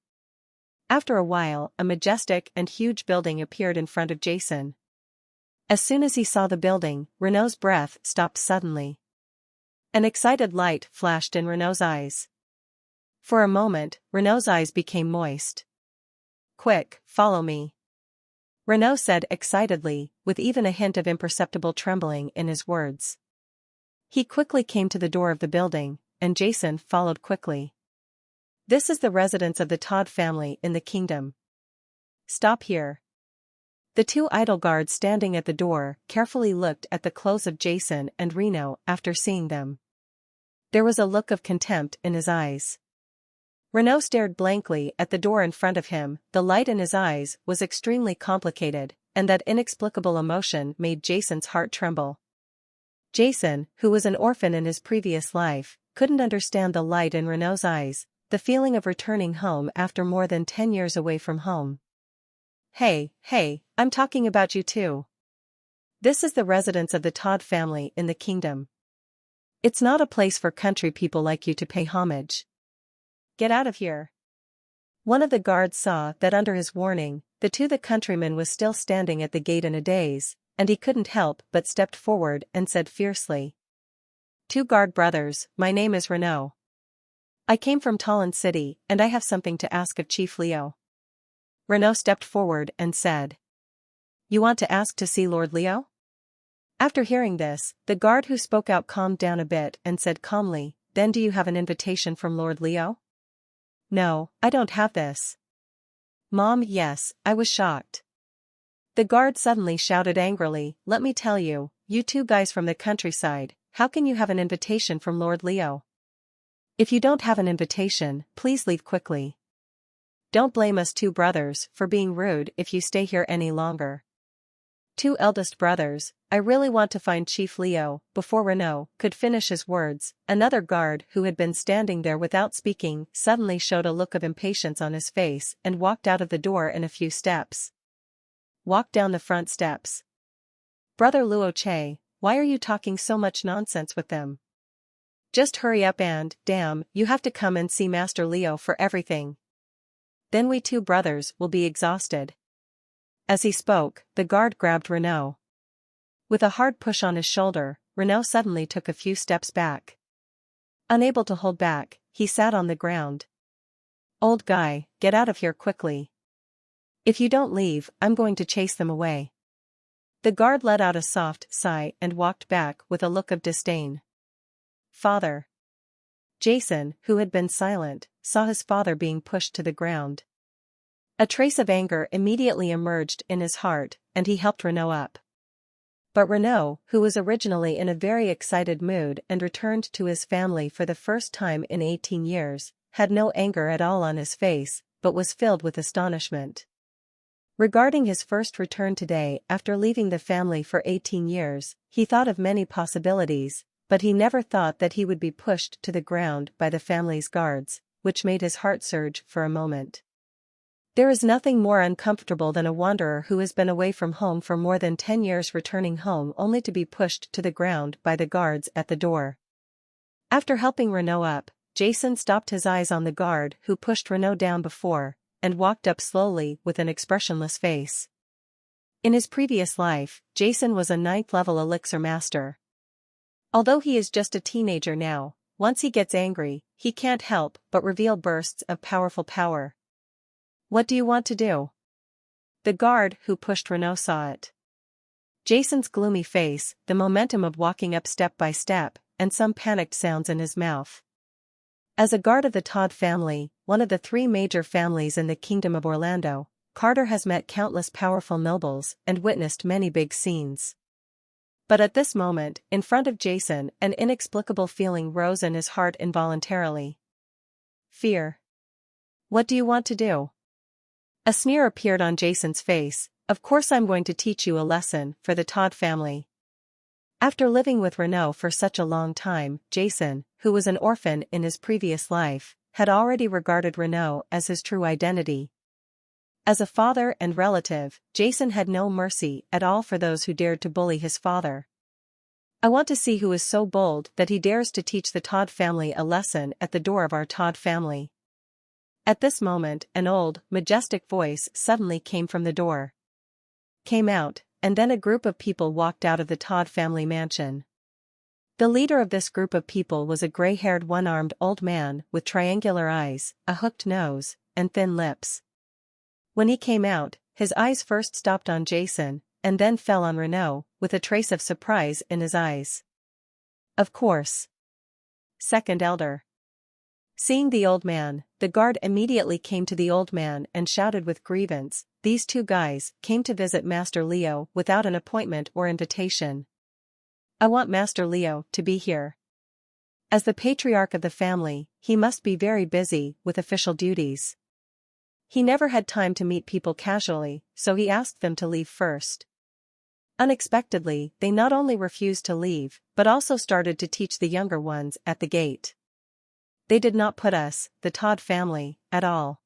After a while, a majestic and huge building appeared in front of Jason. As soon as he saw the building, Renaud's breath stopped suddenly. An excited light flashed in Renaud's eyes. For a moment, Renaud's eyes became moist. "Quick, follow me," Renaud said excitedly, with even a hint of imperceptible trembling in his words. He quickly came to the door of the building, and Jason followed quickly. "This is the residence of the Todd family in the kingdom. Stop here." The 2 idle guards standing at the door carefully looked at the clothes of Jason and Renaud after seeing them. There was a look of contempt in his eyes. Renaud stared blankly at the door in front of him. The light in his eyes was extremely complicated, and that inexplicable emotion made Jason's heart tremble. Jason, who was an orphan in his previous life, couldn't understand the light in Renaud's eyes, the feeling of returning home after more than 10 years away from home. Hey, I'm talking about you too. This is the residence of the Todd family in the kingdom. It's not a place for country people like you to pay homage. Get out of here. One of the guards saw that under his warning, the countryman was still standing at the gate in a daze, and he couldn't help but stepped forward and said fiercely. Two guard brothers, my name is Renault. I came from Talon City and I have something to ask of Chief Leo. Renault stepped forward and said. You want to ask to see Lord Leo? After hearing this, the guard who spoke out calmed down a bit and said calmly, Then do you have an invitation from Lord Leo? No, I don't have this. Mom, yes, I was shocked. The guard suddenly shouted angrily, Let me tell you, you two guys from the countryside, how can you have an invitation from Lord Leo? If you don't have an invitation, please leave quickly. Don't blame us two brothers for being rude if you stay here any longer. Two eldest brothers, I really want to find Chief Leo. Before Renault could finish his words, another guard who had been standing there without speaking suddenly showed a look of impatience on his face and walked out of the door in a few steps. Walked down the front steps. Brother Luo Che, why are you talking so much nonsense with them? Just hurry up and, damn, you have to come and see Master Leo for everything. Then we two brothers will be exhausted. As he spoke, the guard grabbed Renault. With a hard push on his shoulder, Renault suddenly took a few steps back. Unable to hold back, he sat on the ground. Old guy, get out of here quickly. If you don't leave, I'm going to chase them away. The guard let out a soft sigh and walked back with a look of disdain. Father. Jason, who had been silent, saw his father being pushed to the ground. A trace of anger immediately emerged in his heart, and he helped Renault up. But Renault, who was originally in a very excited mood and returned to his family for the first time in 18 years, had no anger at all on his face, but was filled with astonishment. Regarding his first return today after leaving the family for 18 years, he thought of many possibilities, but he never thought that he would be pushed to the ground by the family's guards, which made his heart surge for a moment. There is nothing more uncomfortable than a wanderer who has been away from home for more than 10 years returning home only to be pushed to the ground by the guards at the door. After helping Renault up, Jason stopped his eyes on the guard who pushed Renault down before, and walked up slowly with an expressionless face. In his previous life, Jason was a 9th-level elixir master. Although he is just a teenager now, once he gets angry, he can't help but reveal bursts of powerful power. What do you want to do? The guard who pushed Renault saw it. Jason's gloomy face, the momentum of walking up step by step, and some panicked sounds in his mouth. As a guard of the Todd family, one of the 3 major families in the Kingdom of Orlando, Carter has met countless powerful nobles and witnessed many big scenes. But at this moment, in front of Jason, an inexplicable feeling rose in his heart involuntarily. Fear. What do you want to do? A sneer appeared on Jason's face. Of course I'm going to teach you a lesson for the Todd family. After living with Renault for such a long time, Jason, who was an orphan in his previous life, had already regarded Renault as his true identity. As a father and relative, Jason had no mercy at all for those who dared to bully his father. I want to see who is so bold that he dares to teach the Todd family a lesson at the door of our Todd family. At this moment, an old, majestic voice suddenly came from the door. Came out, and then a group of people walked out of the Todd family mansion. The leader of this group of people was a gray-haired one-armed old man with triangular eyes, a hooked nose, and thin lips. When he came out, his eyes first stopped on Jason, and then fell on Renault, with a trace of surprise in his eyes. Of course. Second elder. Seeing the old man, the guard immediately came to the old man and shouted with grievance, "These 2 guys came to visit Master Leo without an appointment or invitation. I want Master Leo to be here. As the patriarch of the family, he must be very busy with official duties. He never had time to meet people casually, so he asked them to leave first." Unexpectedly, they not only refused to leave, but also started to teach the younger ones at the gate. They did not put us, the Todd family, at all.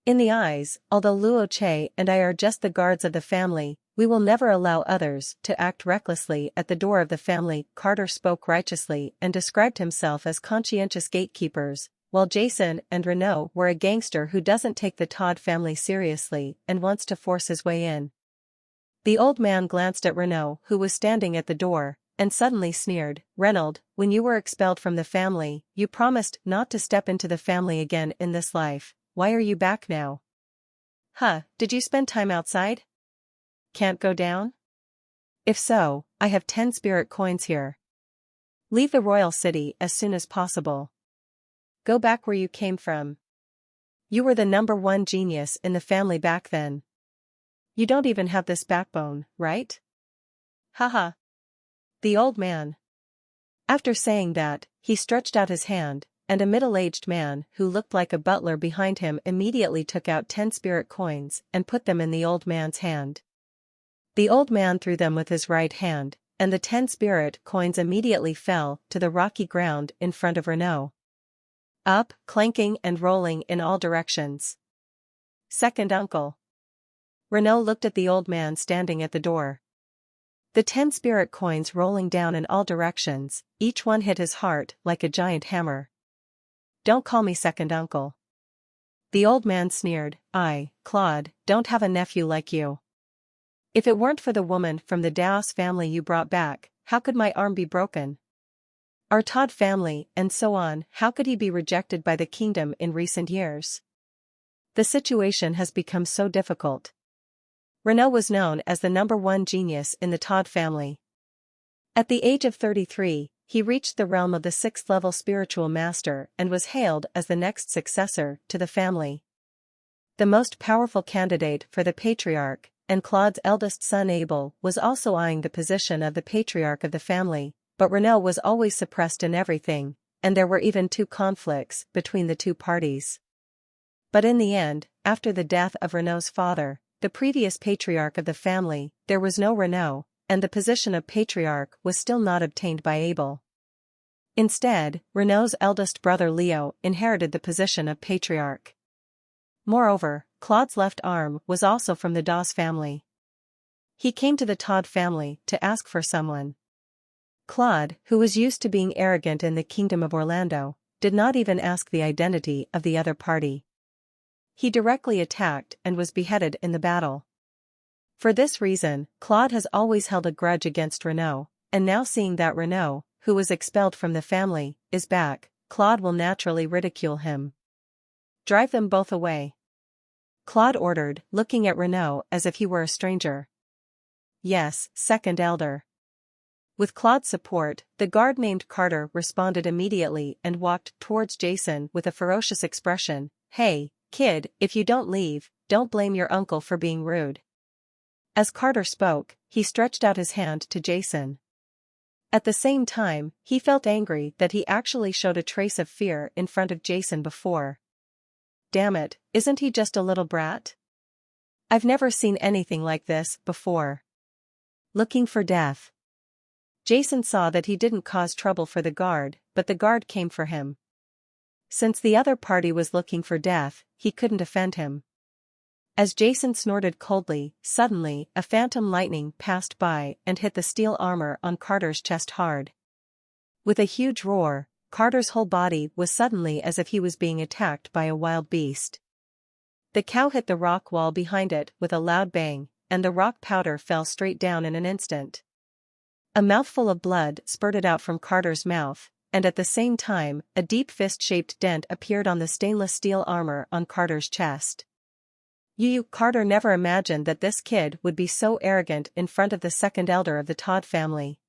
In the eyes, although Luo Che and I are just the guards of the family, we will never allow others to act recklessly at the door of the family. Carter spoke righteously and described himself as conscientious gatekeepers, while Jason and Renault were a gangster who doesn't take the Todd family seriously and wants to force his way in. The old man glanced at Renault, who was standing at the door, and suddenly sneered. "Reynold, when you were expelled from the family, you promised not to step into the family again in this life. Why are you back now? Huh, did you spend time outside? Can't go down? If so, I have 10 spirit coins here. Leave the royal city as soon as possible. Go back where you came from. You were the #1 genius in the family back then. You don't even have this backbone, right? Haha." The old man. After saying that, he stretched out his hand, and a middle-aged man who looked like a butler behind him immediately took out 10 spirit coins and put them in the old man's hand. The old man threw them with his right hand, and the 10 spirit coins immediately fell to the rocky ground in front of Renault. Up, clanking and rolling in all directions. Second uncle. Renault looked at the old man standing at the door. The 10 spirit coins rolling down in all directions, each one hit his heart like a giant hammer. "Don't call me second uncle." The old man sneered. "I, Claude, don't have a nephew like you. If it weren't for the woman from the Daos family you brought back, how could my arm be broken? Our Todd family, and so on, how could he be rejected by the kingdom in recent years? The situation has become so difficult." Renault was known as the #1 genius in the Todd family. At the age of 33, he reached the realm of the 6th-level spiritual master and was hailed as the next successor to the family. The most powerful candidate for the patriarch, and Claude's eldest son Abel was also eyeing the position of the patriarch of the family, but Renault was always suppressed in everything, and there were even 2 conflicts between the 2 parties. But in the end, after the death of Renault's father, the previous patriarch of the family, there was no Renault, and the position of patriarch was still not obtained by Abel. Instead, Renault's eldest brother Leo inherited the position of patriarch. Moreover, Claude's left arm was also from the Daos family. He came to the Todd family to ask for someone. Claude, who was used to being arrogant in the kingdom of Orlando, did not even ask the identity of the other party. He directly attacked and was beheaded in the battle. For this reason, Claude has always held a grudge against Renault, and now seeing that Renault, who was expelled from the family, is back, Claude will naturally ridicule him. "Drive them both away," Claude ordered, looking at Renault as if he were a stranger. "Yes, second elder." With Claude's support, the guard named Carter responded immediately and walked towards Jason with a ferocious expression. "Hey, kid, if you don't leave, don't blame your uncle for being rude." As Carter spoke, he stretched out his hand to Jason. At the same time, he felt angry that he actually showed a trace of fear in front of Jason before. Damn it, isn't he just a little brat? I've never seen anything like this before. Looking for death. Jason saw that he didn't cause trouble for the guard, but the guard came for him. Since the other party was looking for death, he couldn't offend him. As Jason snorted coldly, suddenly, a phantom lightning passed by and hit the steel armor on Carter's chest hard. With a huge roar, Carter's whole body was suddenly as if he was being attacked by a wild beast. The cow hit the rock wall behind it with a loud bang, and the rock powder fell straight down in an instant. A mouthful of blood spurted out from Carter's mouth, and at the same time, a deep fist-shaped dent appeared on the stainless steel armor on Carter's chest. Carter never imagined that this kid would be so arrogant in front of the second elder of the Todd family.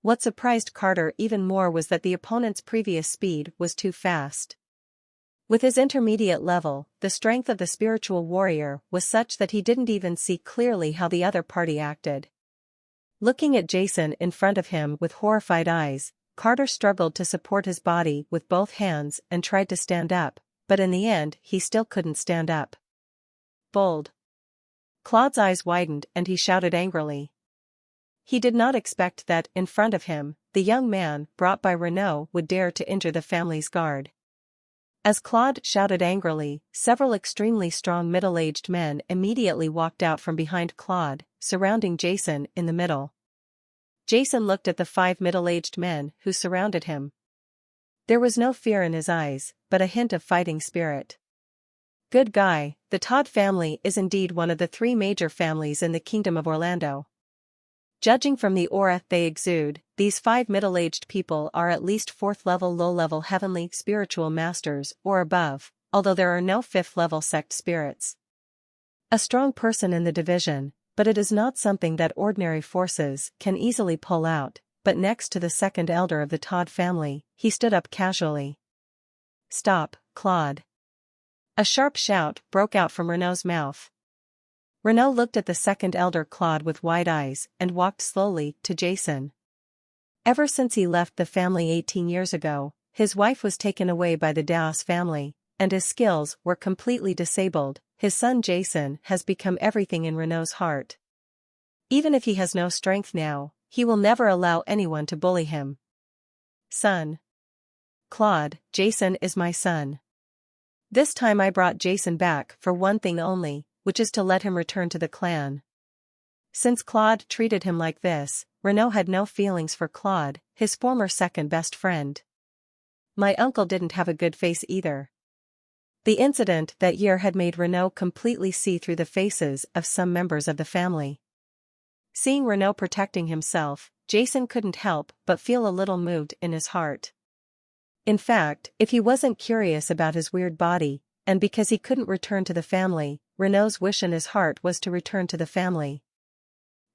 What surprised Carter even more was that the opponent's previous speed was too fast. With his intermediate level, the strength of the spiritual warrior was such that he didn't even see clearly how the other party acted. Looking at Jason in front of him with horrified eyes, Carter struggled to support his body with both hands and tried to stand up, but in the end he still couldn't stand up. Bold. Claude's eyes widened and he shouted angrily. He did not expect that, in front of him, the young man brought by Renault would dare to injure the family's guard. As Claude shouted angrily, several extremely strong middle-aged men immediately walked out from behind Claude, surrounding Jason in the middle. Jason looked at the 5 middle-aged men who surrounded him. There was no fear in his eyes, but a hint of fighting spirit. Good guy, the Todd family is indeed one of the 3 major families in the Kingdom of Orlando. Judging from the aura they exude, these 5 middle-aged people are at least 4th-level low-level heavenly spiritual masters or above, although there are no 5th-level sect spirits. A strong person in the division, but it is not something that ordinary forces can easily pull out, but next to the 2nd elder of the Todd family, he stood up casually. "Stop, Claude." A sharp shout broke out from Renault's mouth. Renault looked at the 2nd elder Claude with wide eyes and walked slowly to Jason. Ever since he left the family 18 years ago, his wife was taken away by the Daos family, and his skills were completely disabled. His son Jason has become everything in Renault's heart. Even if he has no strength now, he will never allow anyone to bully him. "Son. Claude, Jason is my son. This time I brought Jason back for one thing only, which is to let him return to the clan." Since Claude treated him like this, Renault had no feelings for Claude, his former second best friend. My uncle didn't have a good face either. The incident that year had made Renault completely see through the faces of some members of the family. Seeing Renault protecting himself, Jason couldn't help but feel a little moved in his heart. In fact, if he wasn't curious about his weird body, and because he couldn't return to the family, Renault's wish in his heart was to return to the family.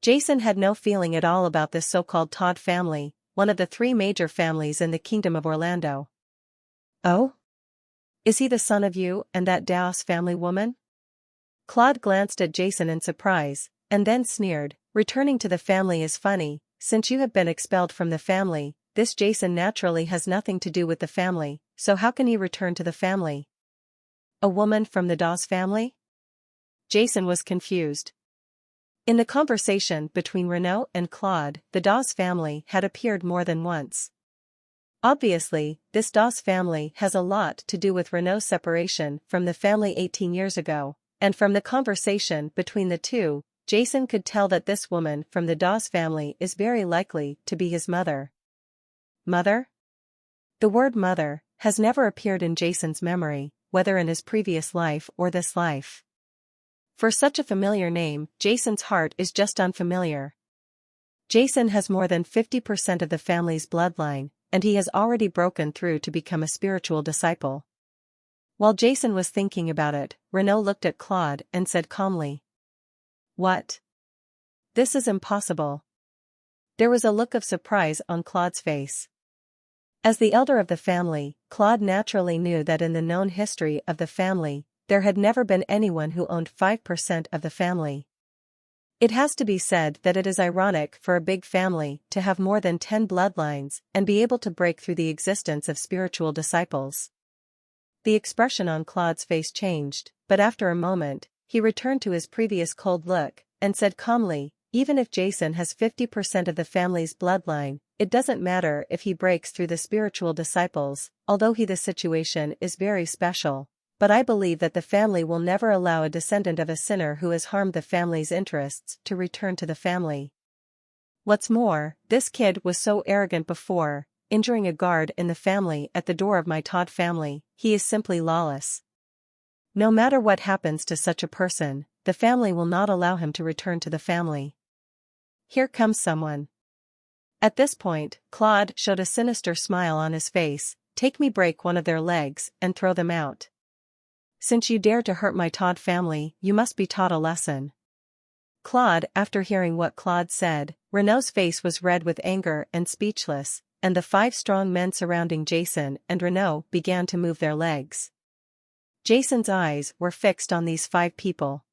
Jason had no feeling at all about this so-called Todd family, one of the 3 major families in the Kingdom of Orlando. "Oh? Is he the son of you and that Daos family woman?" Claude glanced at Jason in surprise, and then sneered, "Returning to the family is funny, since you have been expelled from the family. This Jason naturally has nothing to do with the family, so how can he return to the family? A woman from the Daos family?" Jason was confused. In the conversation between Renault and Claude, the Daos family had appeared more than once. Obviously, this Daos family has a lot to do with Renault's separation from the family 18 years ago, and from the conversation between the two, Jason could tell that this woman from the Daos family is very likely to be his mother. Mother? The word mother has never appeared in Jason's memory, whether in his previous life or this life. For such a familiar name, Jason's heart is just unfamiliar. Jason has more than 50% of the family's bloodline, and he has already broken through to become a spiritual disciple. While Jason was thinking about it, Renault looked at Claude and said calmly, "What? This is impossible." There was a look of surprise on Claude's face. As the elder of the family, Claude naturally knew that in the known history of the family, there had never been anyone who owned 5% of the family. It has to be said that it is ironic for a big family to have more than 10 bloodlines and be able to break through the existence of spiritual disciples. The expression on Claude's face changed, but after a moment, he returned to his previous cold look, and said calmly, "Even if Jason has 50% of the family's bloodline, it doesn't matter if he breaks through the spiritual disciples, although the situation is very special. But I believe that the family will never allow a descendant of a sinner who has harmed the family's interests to return to the family. What's more, this kid was so arrogant before, injuring a guard in the family at the door of my Todd family. He is simply lawless. No matter what happens to such a person, the family will not allow him to return to the family. Here comes someone." At this point, Claude showed a sinister smile on his face. "Take me, break one of their legs and throw them out. Since you dare to hurt my Todd family, you must be taught a lesson." Claude, after hearing what Claude said, Renault's face was red with anger and speechless, and the 5 strong men surrounding Jason and Renault began to move their legs. Jason's eyes were fixed on these 5 people.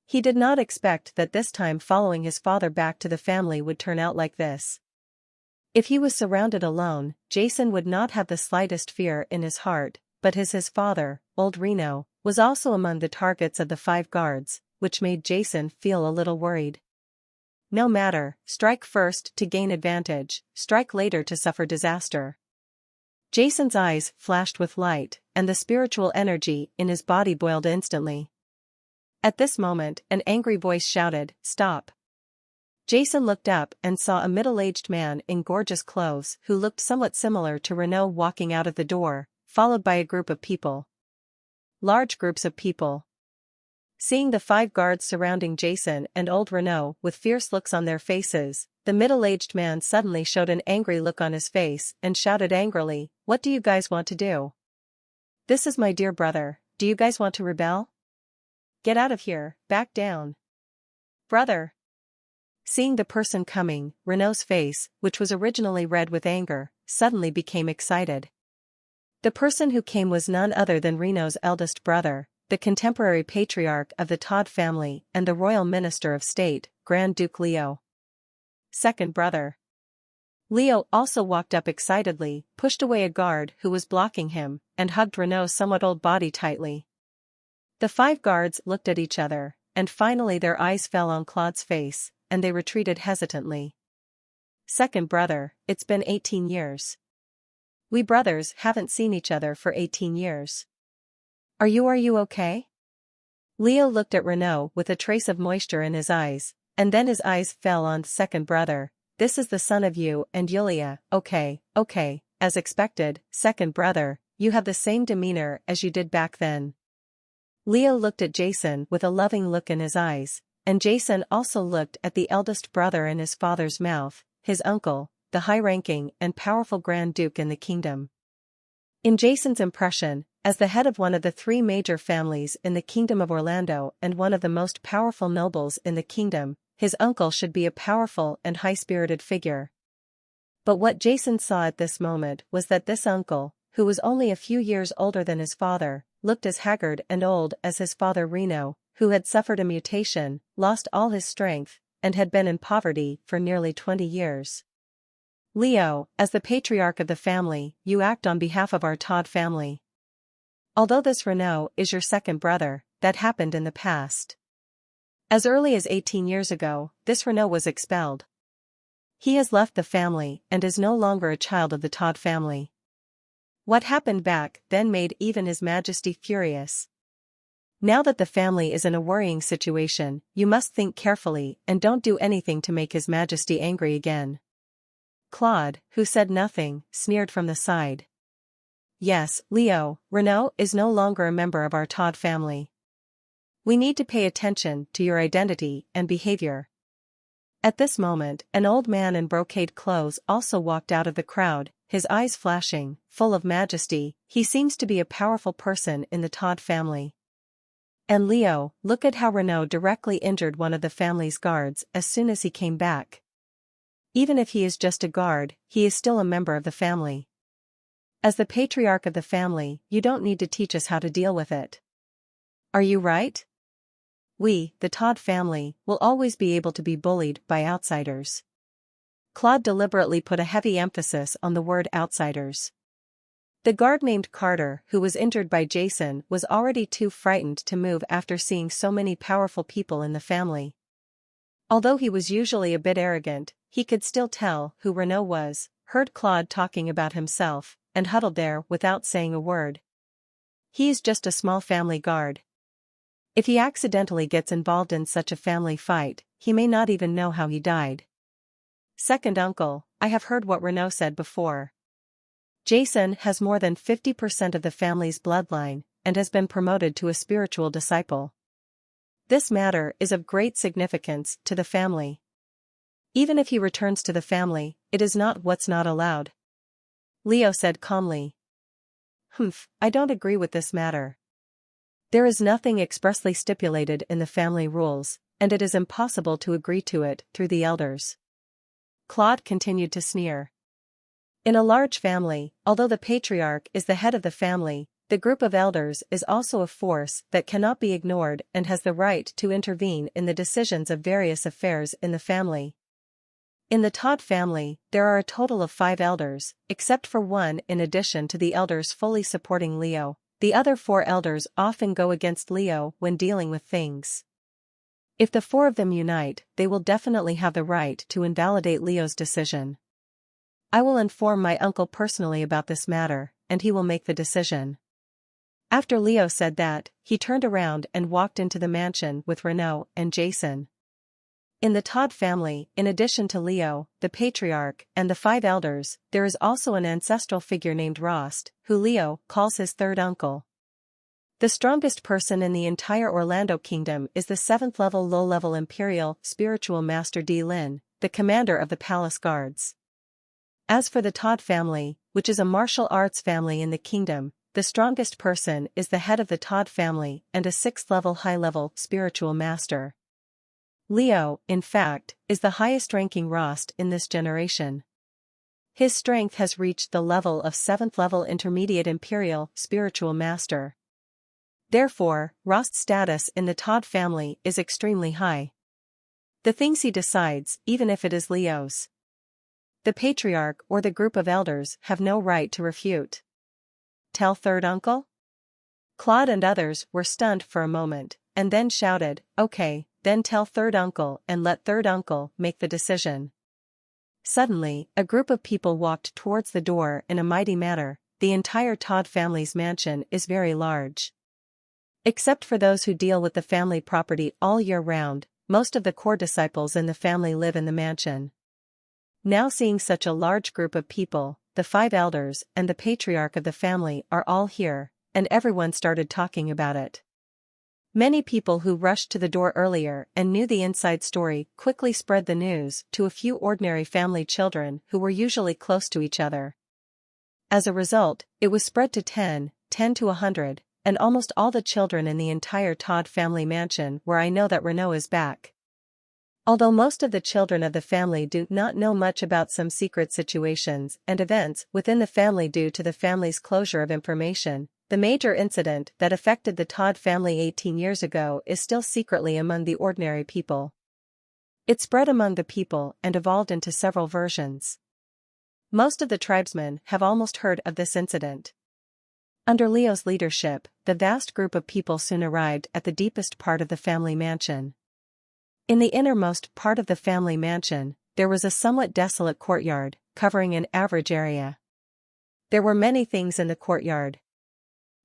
He did not expect that this time following his father back to the family would turn out like this. If he was surrounded alone, Jason would not have the slightest fear in his heart, but his father, old Reno, was also among the targets of the 5 guards, which made Jason feel a little worried. No matter, strike first to gain advantage, strike later to suffer disaster. Jason's eyes flashed with light, and the spiritual energy in his body boiled instantly. At this moment, an angry voice shouted, "Stop!" Jason looked up and saw a middle-aged man in gorgeous clothes who looked somewhat similar to Renault walking out of the door, followed by a group of people. Large groups of people. Seeing the 5 guards surrounding Jason and old Renault with fierce looks on their faces, the middle-aged man suddenly showed an angry look on his face and shouted angrily, "What do you guys want to do? This is my dear brother, do you guys want to rebel? Get out of here, back down. Brother!" Seeing the person coming, Renault's face, which was originally red with anger, suddenly became excited. The person who came was none other than Renault's eldest brother, the contemporary patriarch of the Todd family and the royal minister of state, Grand Duke Leo. Second brother. Leo also walked up excitedly, pushed away a guard who was blocking him, and hugged Renault's somewhat old body tightly. The 5 guards looked at each other, and finally their eyes fell on Claude's face, and they retreated hesitantly. Second brother, it's been 18 years. We brothers haven't seen each other for 18 years. Are you okay? Leo looked at Renault with a trace of moisture in his eyes, and then his eyes fell on second brother. This is the son of you and Yulia. Okay, as expected, second brother, you have the same demeanor as you did back then. Leo looked at Jason with a loving look in his eyes, and Jason also looked at the eldest brother in his father's mouth, his uncle, the high-ranking and powerful Grand Duke in the kingdom. In Jason's impression, as the head of one of the 3 major families in the Kingdom of Orlando and one of the most powerful nobles in the kingdom, his uncle should be a powerful and high-spirited figure. But what Jason saw at this moment was that this uncle, who was only a few years older than his father, looked as haggard and old as his father Renault, who had suffered a mutation, lost all his strength, and had been in poverty for nearly 20 years. Leo, as the patriarch of the family, you act on behalf of our Todd family. Although this Renault is your second brother, that happened in the past. As early as 18 years ago, this Renault was expelled. He has left the family and is no longer a child of the Todd family. What happened back then made even His Majesty furious. Now that the family is in a worrying situation, you must think carefully and don't do anything to make His Majesty angry again. Claude, who said nothing, sneered from the side. Yes, Leo, Renault is no longer a member of our Todd family. We need to pay attention to your identity and behavior. At this moment, an old man in brocade clothes also walked out of the crowd, his eyes flashing, full of majesty. He seems to be a powerful person in the Todd family. And Leo, look at how Renault directly injured one of the family's guards as soon as he came back. Even if he is just a guard, he is still a member of the family. As the patriarch of the family, you don't need to teach us how to deal with it. Are you right? We, the Todd family, will always be able to be bullied by outsiders. Claude deliberately put a heavy emphasis on the word outsiders. The guard named Carter, who was injured by Jason, was already too frightened to move after seeing so many powerful people in the family. Although he was usually a bit arrogant, he could still tell who Renault was, heard Claude talking about himself, and huddled there without saying a word. He is just a small family guard. If he accidentally gets involved in such a family fight, he may not even know how he died. Second uncle, I have heard what Renault said before. Jason has more than 50% of the family's bloodline, and has been promoted to a spiritual disciple. This matter is of great significance to the family. Even if he returns to the family, it is not what's not allowed. Leo said calmly. I don't agree with this matter. There is nothing expressly stipulated in the family rules, and it is impossible to agree to it through the elders. Claude continued to sneer. In a large family, although the patriarch is the head of the family, the group of elders is also a force that cannot be ignored and has the right to intervene in the decisions of various affairs in the family. In the Todd family, there are a total of 5 elders, except for one in addition to the elders fully supporting Leo. The other 4 elders often go against Leo when dealing with things. If the 4 of them unite, they will definitely have the right to invalidate Leo's decision. I will inform my uncle personally about this matter, and he will make the decision. After Leo said that, he turned around and walked into the mansion with Renaud and Jason. In the Todd family, in addition to Leo, the patriarch, and the 5 elders, there is also an ancestral figure named Rost, who Leo calls his third uncle. The strongest person in the entire Orlando kingdom is the 7th level low-level Imperial Spiritual Master D. Lin, the commander of the palace guards. As for the Todd family, which is a martial arts family in the kingdom, the strongest person is the head of the Todd family and a 6th level high-level spiritual master. Leo, in fact, is the highest-ranking Rost in this generation. His strength has reached the level of 7th level intermediate Imperial spiritual master. Therefore, Rost's status in the Todd family is extremely high. The things he decides, even if it is Leo's, the patriarch or the group of elders have no right to refute. Tell third uncle? Claude and others were stunned for a moment, and then shouted, "Okay, then tell third uncle and let third uncle make the decision." Suddenly, a group of people walked towards the door in a mighty manner. The entire Todd family's mansion is very large. Except for those who deal with the family property all year round, most of the core disciples in the family live in the mansion. Now seeing such a large group of people, the 5 elders and the patriarch of the family are all here, and everyone started talking about it. Many people who rushed to the door earlier and knew the inside story quickly spread the news to a few ordinary family children who were usually close to each other. As a result, it was spread to 10 to 100, and almost all the children in the entire Todd family mansion where I know that Renaud is back. Although most of the children of the family do not know much about some secret situations and events within the family due to the family's closure of information, the major incident that affected the Todd family 18 years ago is still secretly among the ordinary people. It spread among the people and evolved into several versions. Most of the tribesmen have almost heard of this incident. Under Leo's leadership, the vast group of people soon arrived at the deepest part of the family mansion. In the innermost part of the family mansion, there was a somewhat desolate courtyard, covering an average area. There were many things in the courtyard.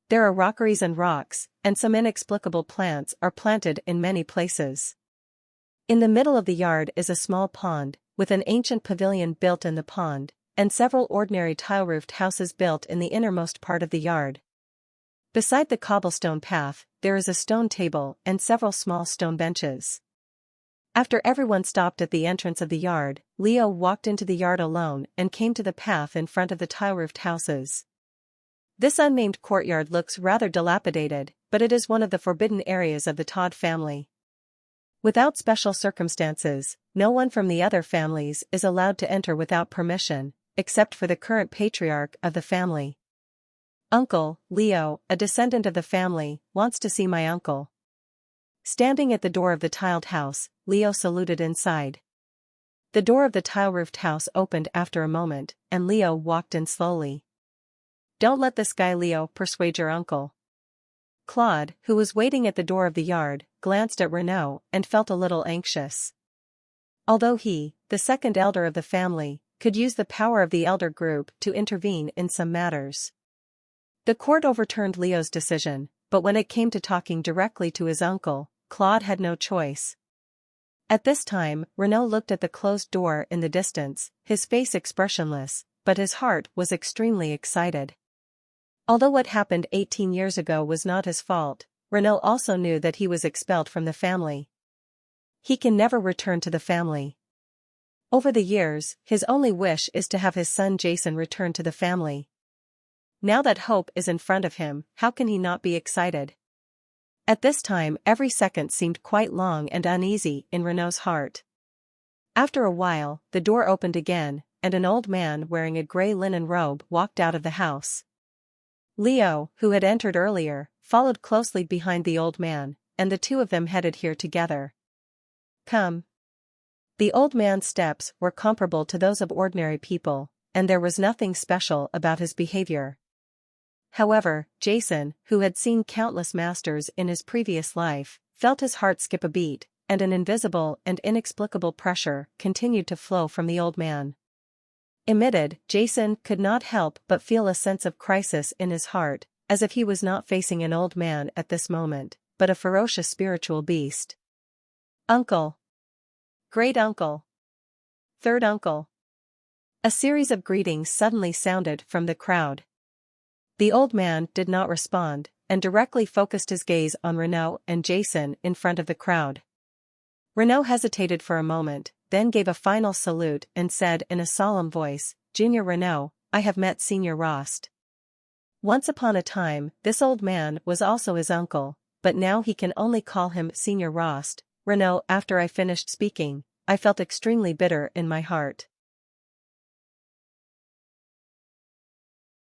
There are rockeries and rocks, and some inexplicable plants are planted in many places. In the middle of the yard is a small pond, with an ancient pavilion built in the pond, and several ordinary tile-roofed houses built in the innermost part of the yard. Beside the cobblestone path, there is a stone table and several small stone benches. After everyone stopped at the entrance of the yard, Leo walked into the yard alone and came to the path in front of the tile-roofed houses. This unnamed courtyard looks rather dilapidated, but it is one of the forbidden areas of the Todd family. Without special circumstances, no one from the other families is allowed to enter without permission, except for the current patriarch of the family. Uncle, Leo, a descendant of the family, wants to see my uncle. Standing at the door of the tiled house, Leo saluted inside. The door of the tile-roofed house opened after a moment, and Leo walked in slowly. "Don't let this guy Leo persuade your uncle." Claude, who was waiting at the door of the yard, glanced at Renaud and felt a little anxious. Although he, the second elder of the family, could use the power of the elder group to intervene in some matters. The court overturned Leo's decision, but when it came to talking directly to his uncle, Claude had no choice. At this time, Renaud looked at the closed door in the distance, his face expressionless, but his heart was extremely excited. Although what happened 18 years ago was not his fault, Renaud also knew that he was expelled from the family. He can never return to the family. Over the years, his only wish is to have his son Jason return to the family. Now that hope is in front of him, how can he not be excited? At this time every second seemed quite long and uneasy in Renaud's heart. After a while, the door opened again, and an old man wearing a grey linen robe walked out of the house. Leo, who had entered earlier, followed closely behind the old man, and the two of them headed here together. "Come." The old man's steps were comparable to those of ordinary people, and there was nothing special about his behavior. However, Jason, who had seen countless masters in his previous life, felt his heart skip a beat, and an invisible and inexplicable pressure continued to flow from the old man. emitted, Jason could not help but feel a sense of crisis in his heart, as if he was not facing an old man at this moment, but a ferocious spiritual beast. Uncle. Great uncle. Third uncle. A series of greetings suddenly sounded from the crowd. The old man did not respond, and directly focused his gaze on Renaud and Jason in front of the crowd. Renaud hesitated for a moment, then gave a final salute and said in a solemn voice, "Junior Renaud, I have met Senior Rost. Once upon a time, this old man was also his uncle, but now he can only call him Senior Rost." Renaud, after I finished speaking, I felt extremely bitter in my heart.